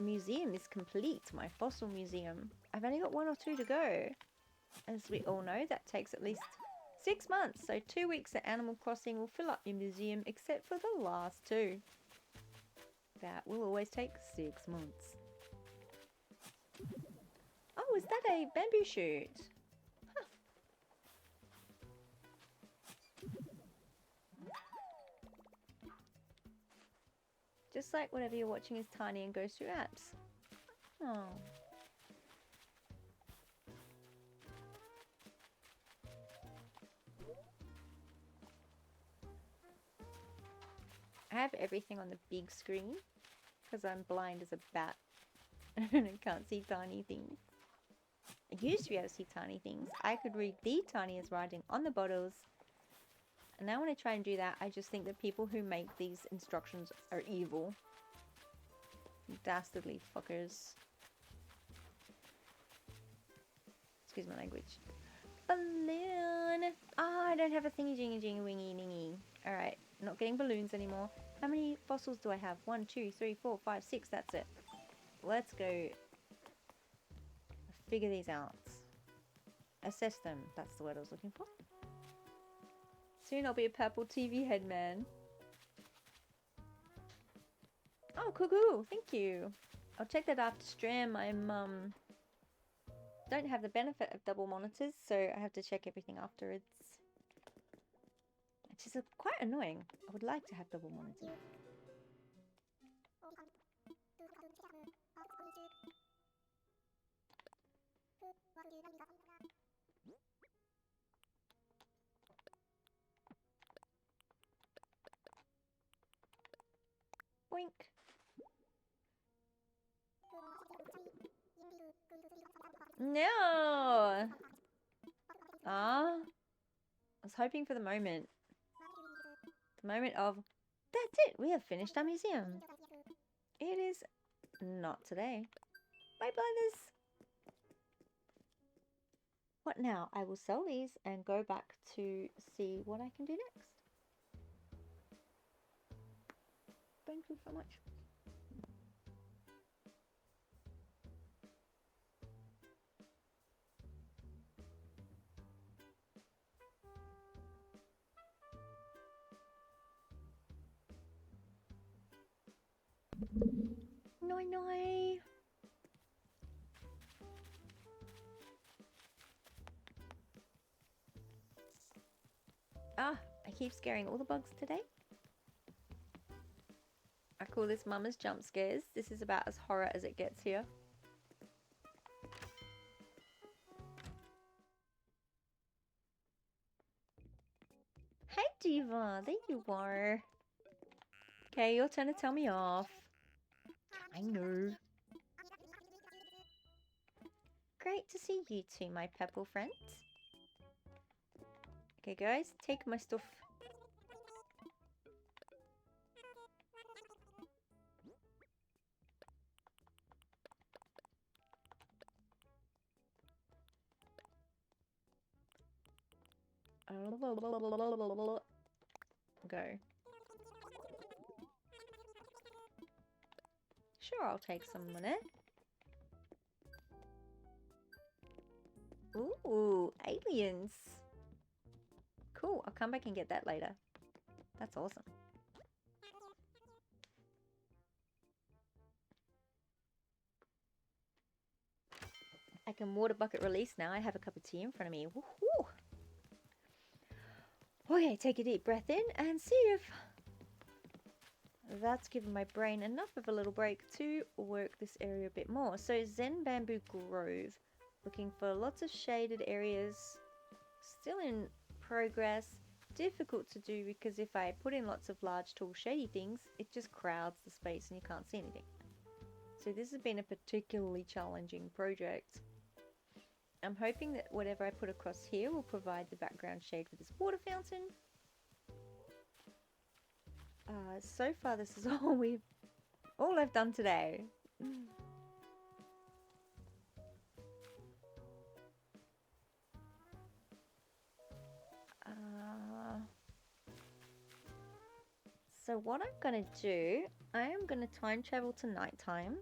museum is complete, my fossil museum. I've only got 1 or 2 to go. As we all know, that takes at least 6 months. So 2 weeks at Animal Crossing will fill up your museum, except for the last 2. That will always take 6 months. Oh, is that a bamboo shoot? Huh. Just like whatever you're watching is tiny and goes through apps. Oh. I have everything on the big screen because I'm blind as a bat and I can't see tiny things. I used to be able to see tiny things. I could read the tiniest writing on the bottles. And now when I try and do that, I just think that people who make these instructions are evil. Dastardly fuckers. Excuse my language. Balloon! Ah, I don't have a thingy jingy jingy wingy ningy. Alright, not getting balloons anymore. How many fossils do I have? 1, 2, 3, 4, 5, 6. That's it. Let's go figure these out. Assess them. That's the word I was looking for. Soon I'll be a purple TV head man. Oh, cool. Thank you. I'll check that after stream. I'm don't have the benefit of double monitors, so I have to check everything afterwards. Which is quite annoying. I would like to have double monitors. Boink. No! Ah, I was hoping for the moment. The moment of, that's it, we have finished our museum. It is not today. Bye, brothers. What now? I will sell these and go back to see what I can do next. Thank you so much. Noi noi. Ah, I keep scaring all the bugs today. I call this Mama's jump scares. This is about as horror as it gets here. Hey Diva, there you are. Okay, your turn to tell me off. I know. Great to see you two, my purple friends. Okay guys, take my stuff. Go. Sure, I'll take some money. Ooh, aliens. Cool, I'll come back and get that later. That's awesome. I can water bucket release now. I have a cup of tea in front of me. Woohoo! Okay, take a deep breath in and see if that's given my brain enough of a little break to work this area a bit more. So Zen Bamboo Grove, looking for lots of shaded areas, still in progress, difficult to do because if I put in lots of large tall shady things, it just crowds the space and you can't see anything. So this has been a particularly challenging project. I'm hoping that whatever I put across here will provide the background shade for this water fountain. So far this is all I've done today. So what I'm gonna do, I am gonna time travel to nighttime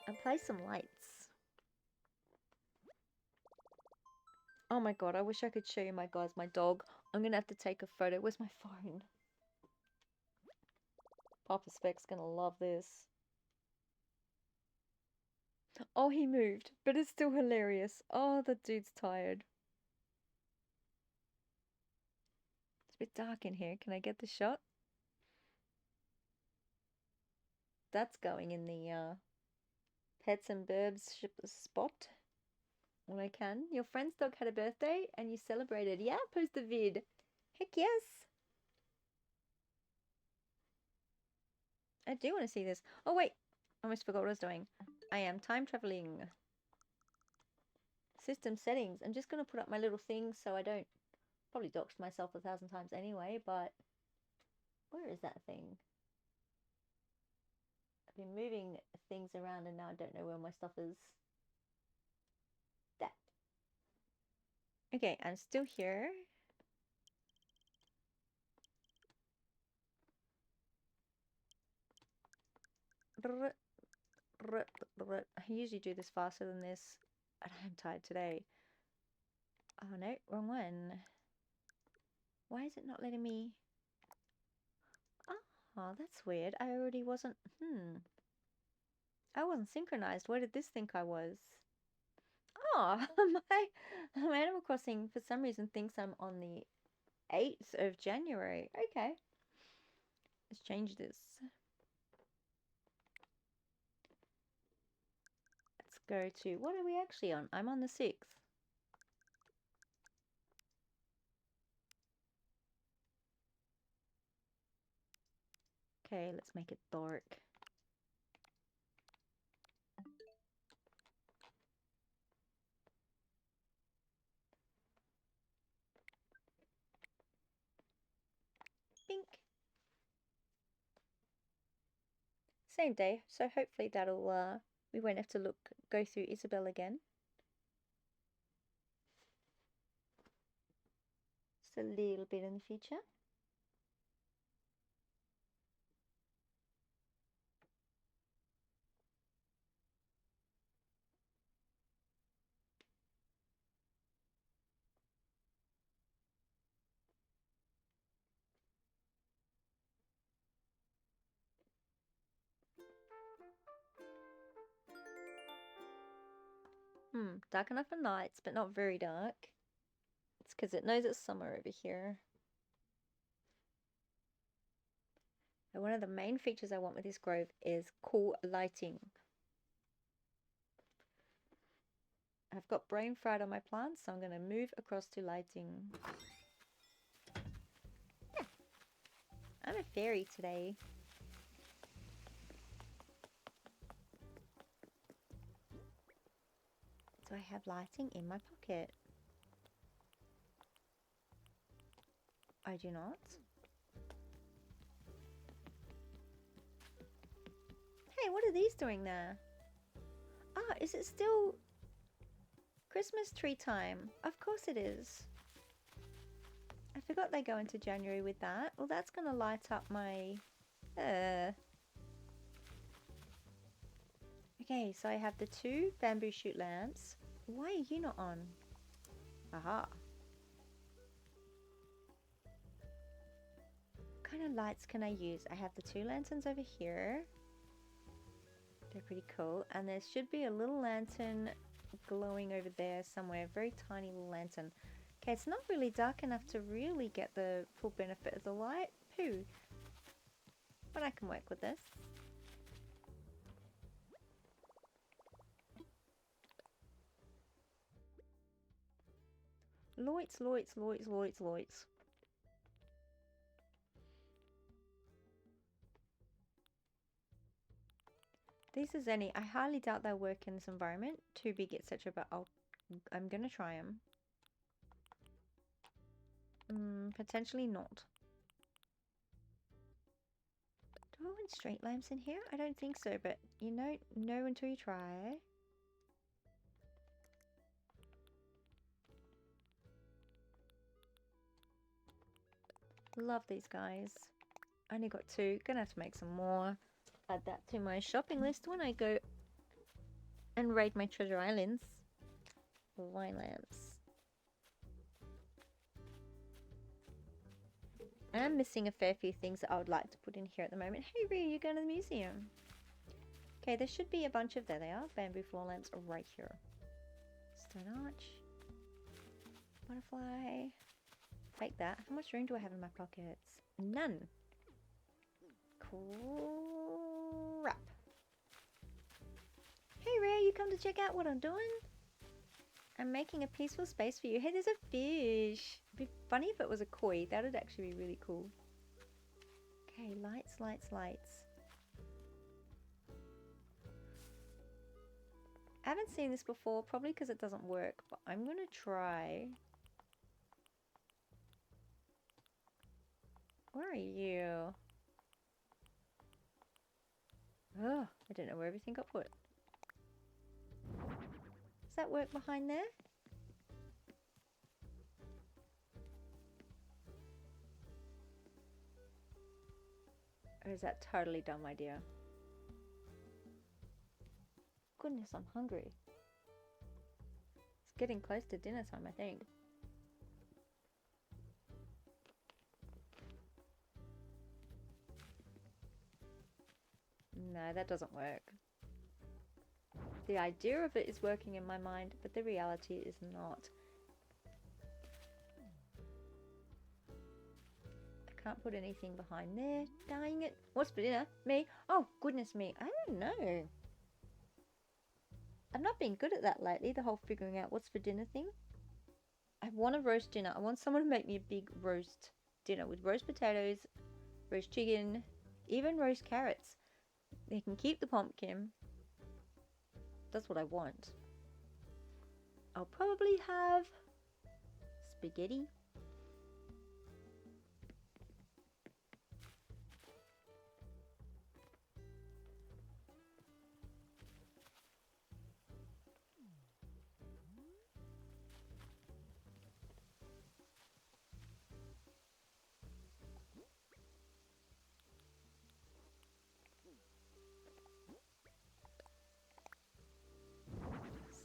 and play some lights. Oh my god, I wish I could show you my dog. I'm gonna have to take a photo. Where's my phone? Papa Spec's gonna love this. Oh, he moved, but it's still hilarious. Oh, the dude's tired. It's a bit dark in here. Can I get the shot? That's going in the Pets and Burbs spot. When I can. Your friend's dog had a birthday and you celebrated. Yeah, post a vid. Heck yes. I do want to see this. Oh wait, I almost forgot what I was doing. I am time traveling. System settings. I'm just going to put up my little thing so I don't probably doxed myself 1,000 times anyway, but where is that thing? I've been moving things around and now I don't know where my stuff is. That. Okay, I'm still here. I usually do this faster than this, and I'm tired today. Oh no, wrong one. Why is it not letting me? Oh, that's weird. I already wasn't. I wasn't synchronized. Where did this think I was? Oh, my Animal Crossing for some reason thinks I'm on the 8th of January. Okay. Let's change this. Let's go to, what are we actually on? I'm on the 6th. Okay, let's make it dark. Same day, so hopefully that'll, we won't have to go through Isabel again. Just a little bit in the future. Dark enough for nights, but not very dark. It's because it knows it's summer over here. And one of the main features I want with this grove is cool lighting. I've got brain fried on my plants, so I'm going to move across to lighting. Yeah. I'm a fairy today. So I have lighting in my pocket. I do not. Hey, what are these doing there? Ah, is it still Christmas tree time? Of course it is. I forgot they go into January with that. Well, that's going to light up my... Okay, so I have the 2 bamboo shoot lamps. Why are you not on? Aha. What kind of lights can I use? I have the 2 lanterns over here. They're pretty cool. And there should be a little lantern glowing over there somewhere. A very tiny little lantern. Okay, it's not really dark enough to really get the full benefit of the light. Pooh. But I can work with this. Lights, lights, lights, lights, lights. These are Zenny. I highly doubt they'll work in this environment. Too big, etc. But I'm gonna try them. Potentially not. Do I want straight lamps in here? I don't think so, but you know until you try. Love these guys. Only got 2. Gonna have to make some more. Add that to my shopping list when I go and raid my treasure islands. Wine lamps. I'm missing a fair few things that I would like to put in here at the moment. Hey Rhea, you're going to the museum. Okay, there should be a bunch of... There they are. Bamboo floor lamps are right here. Stone arch. Butterfly. Take that. How much room do I have in my pockets? None. Crap. Hey Rhea, you come to check out what I'm doing? I'm making a peaceful space for you. Hey, there's a fish. It'd be funny if it was a koi. That would actually be really cool. Okay, lights, lights, lights. I haven't seen this before, probably because it doesn't work, but I'm going to try. Where are you? Oh, I don't know where everything got put. Does that work behind there? Or is that totally dumb idea? Goodness, I'm hungry. It's getting close to dinner time, I think. No, that doesn't work. The idea of it is working in my mind, but the reality is not. I can't put anything behind there. Dang it. What's for dinner? Me? Oh, goodness me. I don't know. I've not been good at that lately, the whole figuring out what's for dinner thing. I want a roast dinner. I want someone to make me a big roast dinner with roast potatoes, roast chicken, even roast carrots. They can keep the pumpkin. That's what I want. I'll probably have spaghetti.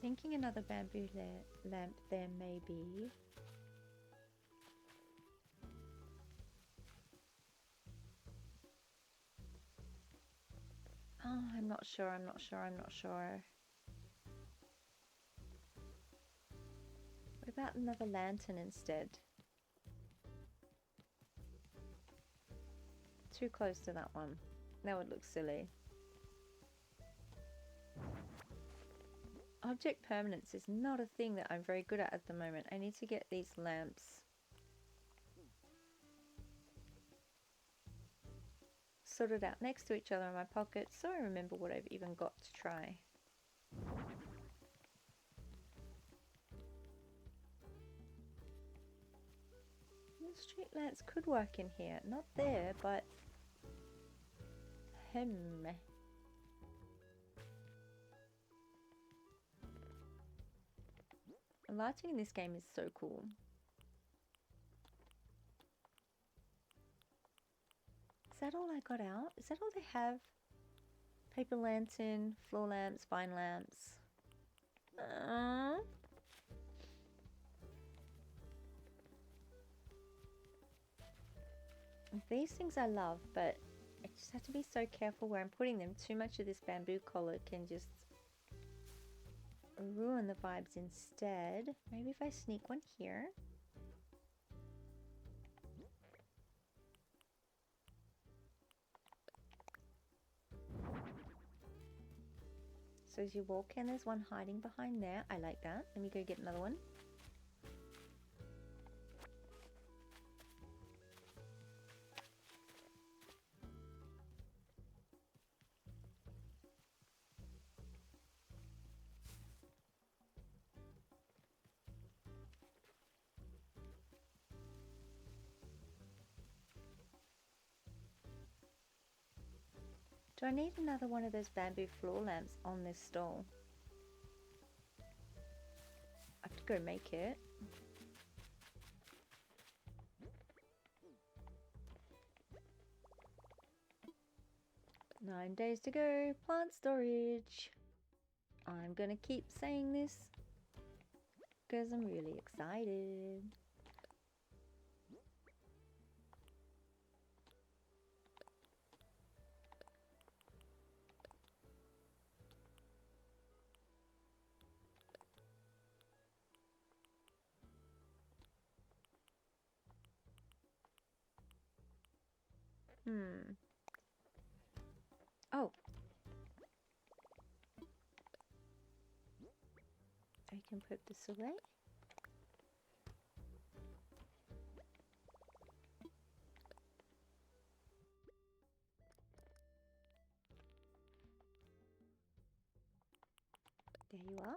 Thinking another bamboo lamp there maybe. Oh, I'm not sure. What about another lantern instead? Too close to that one. That would look silly. Object permanence is not a thing that I'm very good at the moment. I need to get these lamps sorted out next to each other in my pocket so I remember what I've even got to try. The street lamps could work in here. Not there, but... The lighting in this game is so cool. Is that all I got out? Is that all they have? Paper lantern, floor lamps, vine lamps. These things I love, but I just have to be so careful where I'm putting them. Too much of this bamboo collar can just ruin the vibes instead. Maybe if I sneak one here. So as you walk in, there's one hiding behind there. I like that. Let me go get another one. Do I need another one of those bamboo floor lamps on this stall? I have to go make it. "9 days to go, plant storage." I'm gonna keep saying this because I'm really excited. Oh. I can put this away. There you are.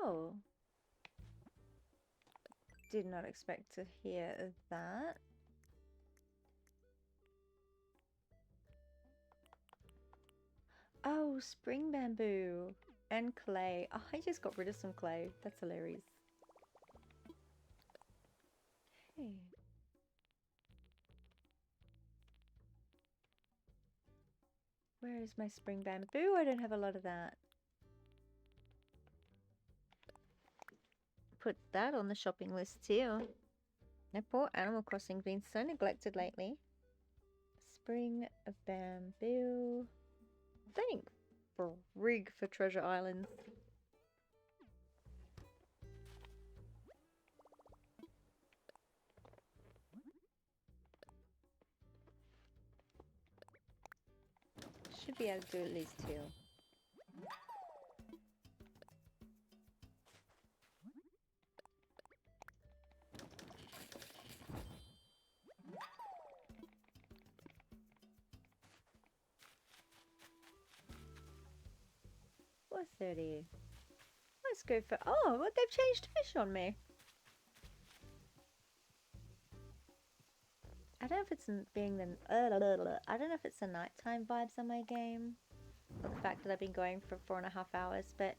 Oh. Did not expect to hear that. Oh, spring bamboo and clay. Oh, I just got rid of some clay. That's hilarious. Okay. Where is my spring bamboo? I don't have a lot of that. Put that on the shopping list too. That poor Animal Crossing been so neglected lately. Spring of bamboo. Thank frig for Treasure Islands. Should be able to do at least 2. $4.30. Let's go for... Oh, what, they've changed fish on me. I don't know if it's being the... I don't know if it's the nighttime vibes on my game, or the fact that I've been going for 4.5 hours, but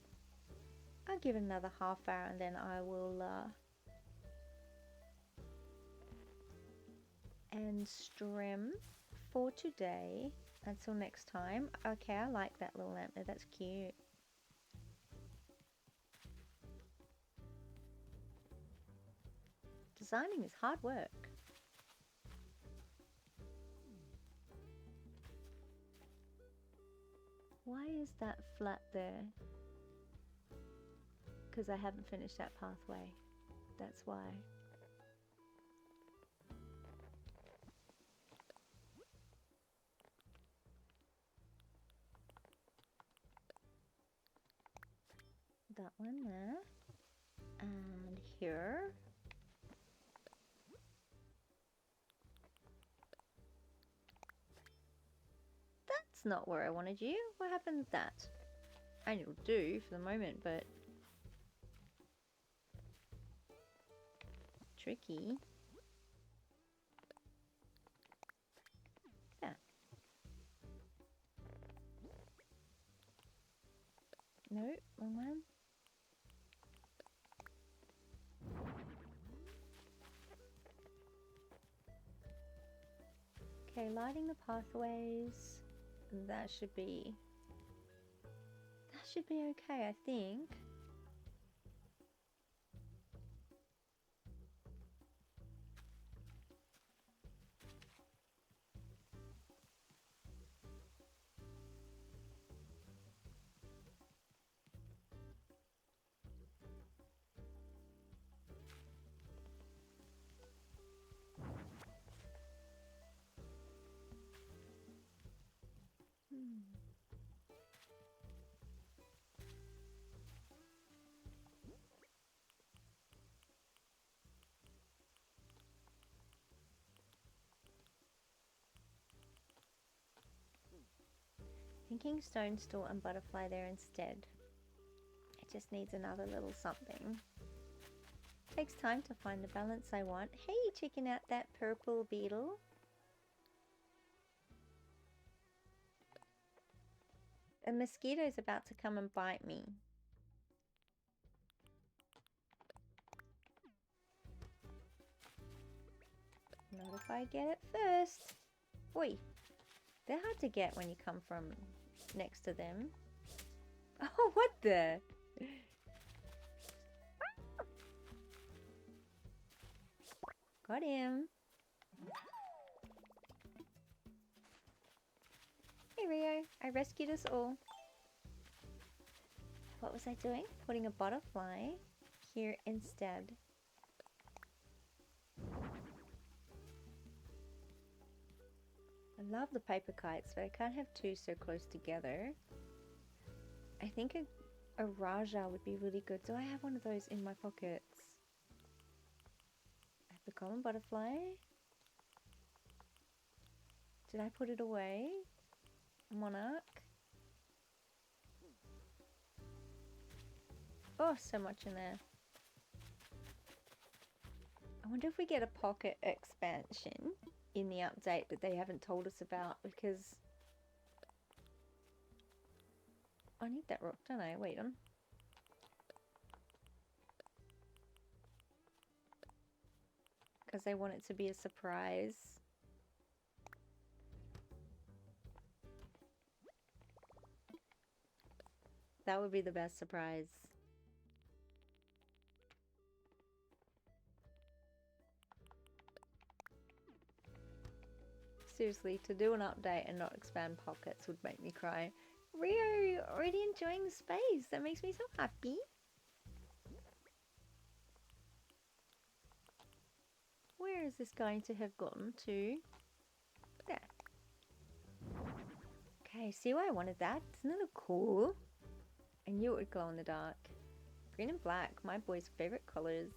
I'll give it another half hour and then I will in stream for today. Until next time. Okay, I like that little lamp there. That's cute. Designing is hard work. Why is that flat there? Because I haven't finished that pathway. That's why. That one there. And here. That's not where I wanted you. What happened with that? I mean, it'll do for the moment, but tricky. Yeah. No, wrong one. Okay, lighting the pathways. That should be okay, I think. Thinking stone stool and butterfly there instead. It just needs another little something. Takes time to find the balance I want. Hey, checking out that purple beetle. A mosquito's about to come and bite me. Not if I get it first. Oi, they're hard to get when you come from next to them. Oh, what the? Got him. Hey Rio, I rescued us all. What was I doing? Putting a butterfly here instead. I love the paper kites, but I can't have two so close together. I think a Raja would be really good. Do I have one of those in my pockets? I have the common butterfly. Did I put it away? Monarch. Oh, so much in there. I wonder if we get a pocket expansion in the update that they haven't told us about, because I need that rock, don't I? Wait on. Because they want it to be a surprise. That would be the best surprise. Seriously, to do an update and not expand pockets would make me cry. Rio, you're already enjoying the space. That makes me so happy. Where is this going to have gotten to? There. Okay, see why I wanted that? Isn't it cool? I knew it would glow in the dark. Green and black, my boy's favorite colors.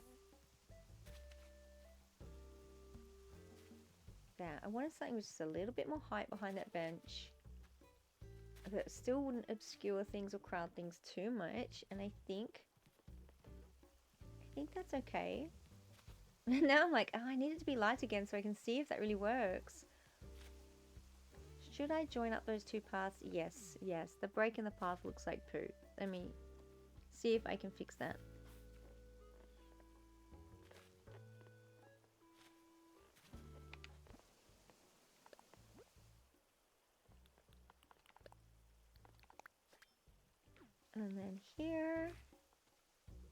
There, I wanted something with just a little bit more height behind that bench. That still wouldn't obscure things or crowd things too much. And I think that's okay. Now I'm like, oh, I need it to be light again so I can see if that really works. Should I join up those two paths? Yes, yes. The break in the path looks like poo. Let me see if I can fix that. And then here.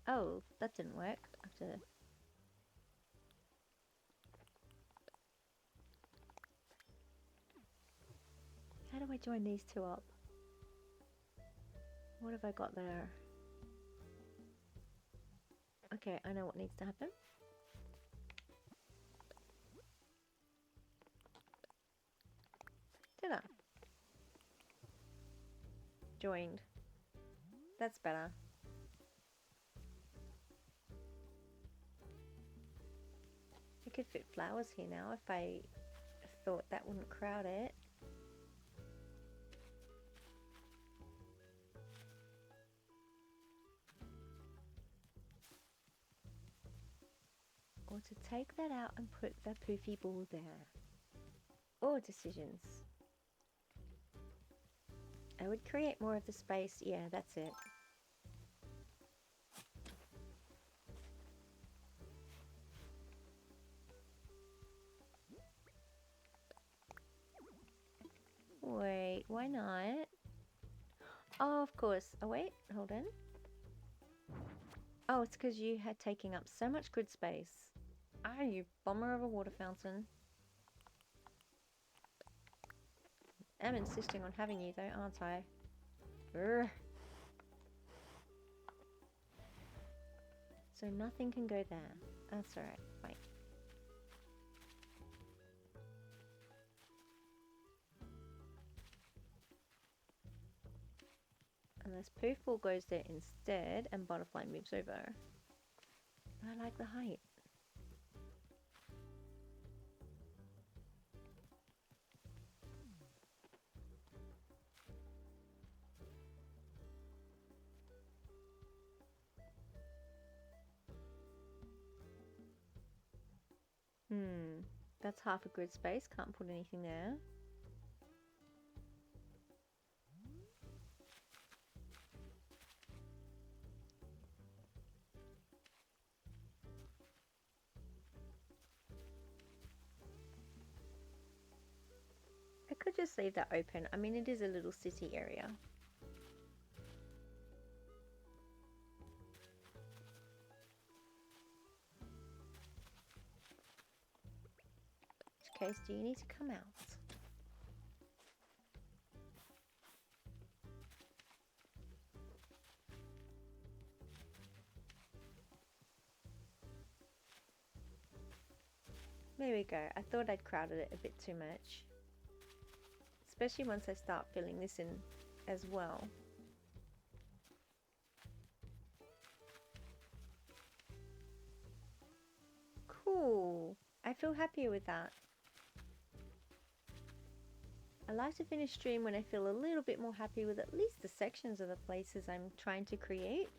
Oh, that didn't work. I have to... How do I join these two up? What have I got there? Okay, I know what needs to happen. Did I? Joined. That's better. I could fit flowers here now if I thought that wouldn't crowd it. Or to take that out and put the poofy ball there. Or decisions. I would create more of the space. Yeah, that's it. Wait, why not? Oh, of course. Oh, wait, hold on. Oh, it's because you had taking up so much grid space. Ah, you bomber of a water fountain. I'm insisting on having you though, aren't I? Urgh. So nothing can go there. That's alright, fine. Unless Poofball goes there instead and Butterfly moves over. I like the height. That's half a grid space, can't put anything there. I could just leave that open. I mean, it is a little city area. In which case, do you need to come out? There we go. I thought I'd crowded it a bit too much. Especially once I start filling this in as well. Cool. I feel happier with that. I like to finish stream when I feel a little bit more happy with at least the sections of the places I'm trying to create.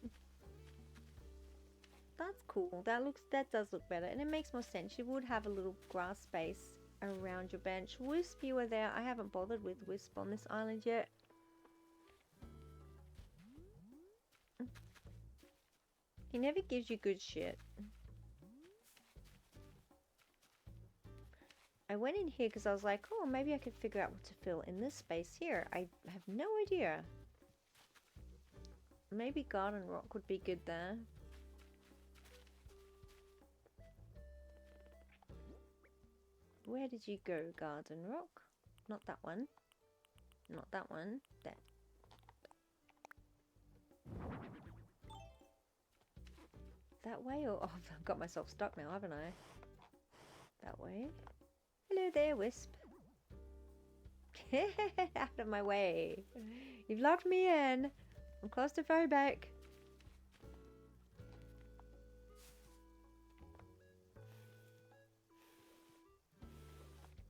That's cool. That does look better, and it makes more sense. You would have a little grass space around your bench. Wisp, you were there. I haven't bothered with Wisp on this island yet. He never gives you good shit. I went in here because I was like, oh, maybe I could figure out what to fill in this space here. I have no idea. Maybe garden rock would be good there. Where did you go, garden rock? Not that one. Not that one. There. That way or... Oh, I've got myself stuck now, haven't I? That way. Hello there, Wisp. Out of my way. You've locked me in. I'm claustrophobic.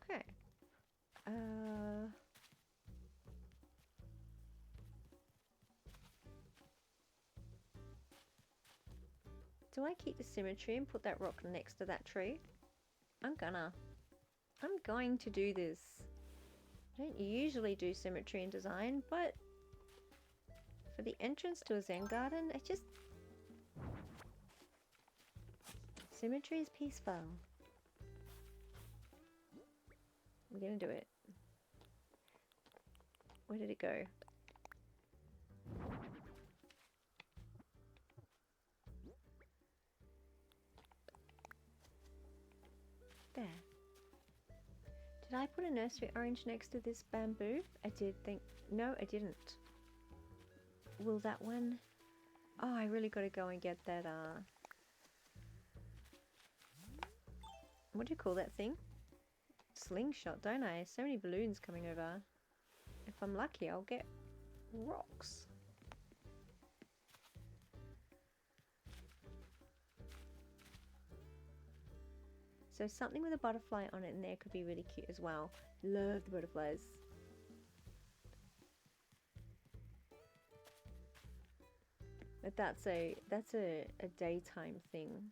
Okay. Do I keep the symmetry and put that rock next to that tree? I'm going to do this. I don't usually do symmetry in design, but for the entrance to a Zen garden, it just... Symmetry is peaceful. I'm gonna do it. Where did it go? There. Did I put a nursery orange next to this bamboo? I did think... No, I didn't. Will that one... Oh, I really got to go and get that, what do you call that thing? Slingshot, don't I? So many balloons coming over. If I'm lucky, I'll get rocks. So something with a butterfly on it in there could be really cute as well. Love the butterflies. But that's a daytime thing.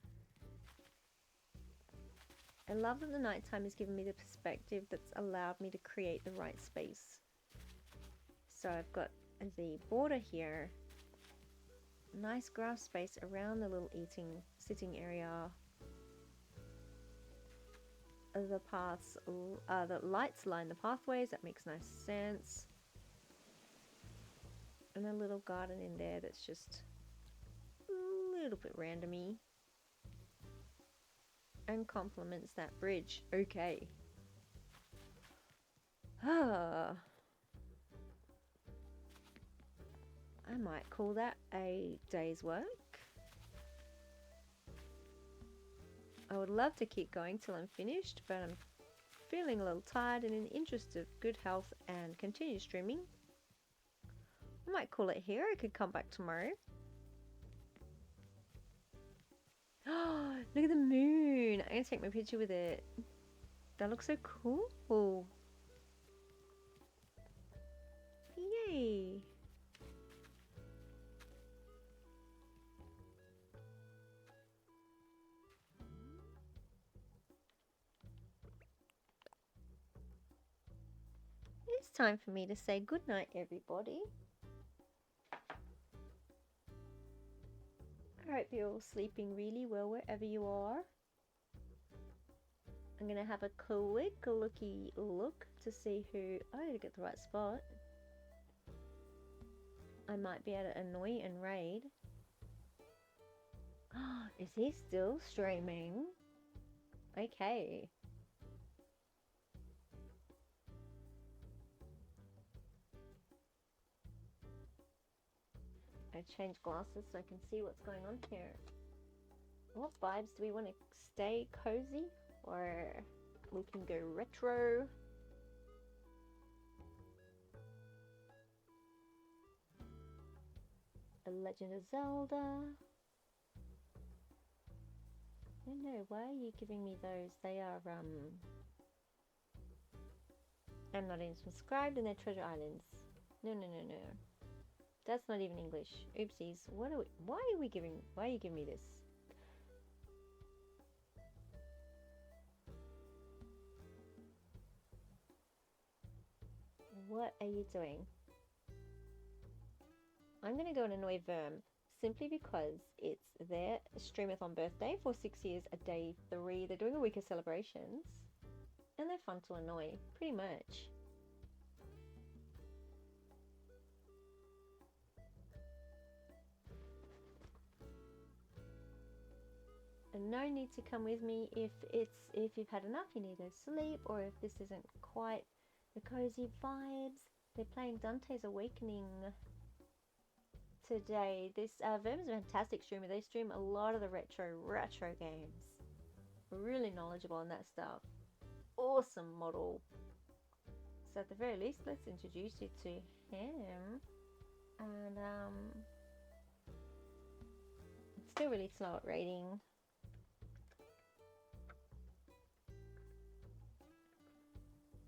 I love that the nighttime has given me the perspective that's allowed me to create the right space. So I've got the border here. Nice grass space around the little sitting area. The paths, the lights line the pathways, that makes nice sense. And a little garden in there that's just a little bit randomy. And complements that bridge. Okay. I might call that a day's work. I would love to keep going till I'm finished, but I'm feeling a little tired, and in the interest of good health and continue streaming, I might call it here. I could come back tomorrow. Oh, look at the moon. I'm going to take my picture with it. That looks so cool. Yay. It's time for me to say goodnight, everybody. I hope you're all sleeping really well wherever you are. I'm going to have a quick looky look to see who... I gotta get the right spot. I might be able to annoy and raid. Oh, is he still streaming? Okay. I change glasses so I can see what's going on here. What vibes do we want to stay cozy, or we can go retro? A Legend of Zelda. Oh no, why are you giving me those? They are I'm not even subscribed, and they're Treasure Islands. No. That's not even English. Oopsies. Why are you giving me this? What are you doing? I'm gonna go and annoy Verm simply because it's their streamathon birthday for 6 years, a day 3. They're doing a week of celebrations, and they're fun to annoy, pretty much. And no need to come with me if you've had enough, you need to sleep, or if this isn't quite the cozy vibes. They're playing Dante's Awakening today. This Verm's a fantastic streamer. They stream a lot of the retro games. Really knowledgeable on that stuff. Awesome model. So at the very least, let's introduce you to him. And it's still really slow at rating.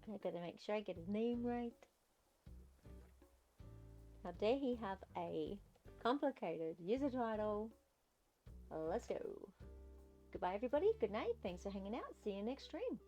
I gotta make sure I get his name right. How dare he have a complicated user title? Let's go. Goodbye, everybody. Good night. Thanks for hanging out. See you next stream.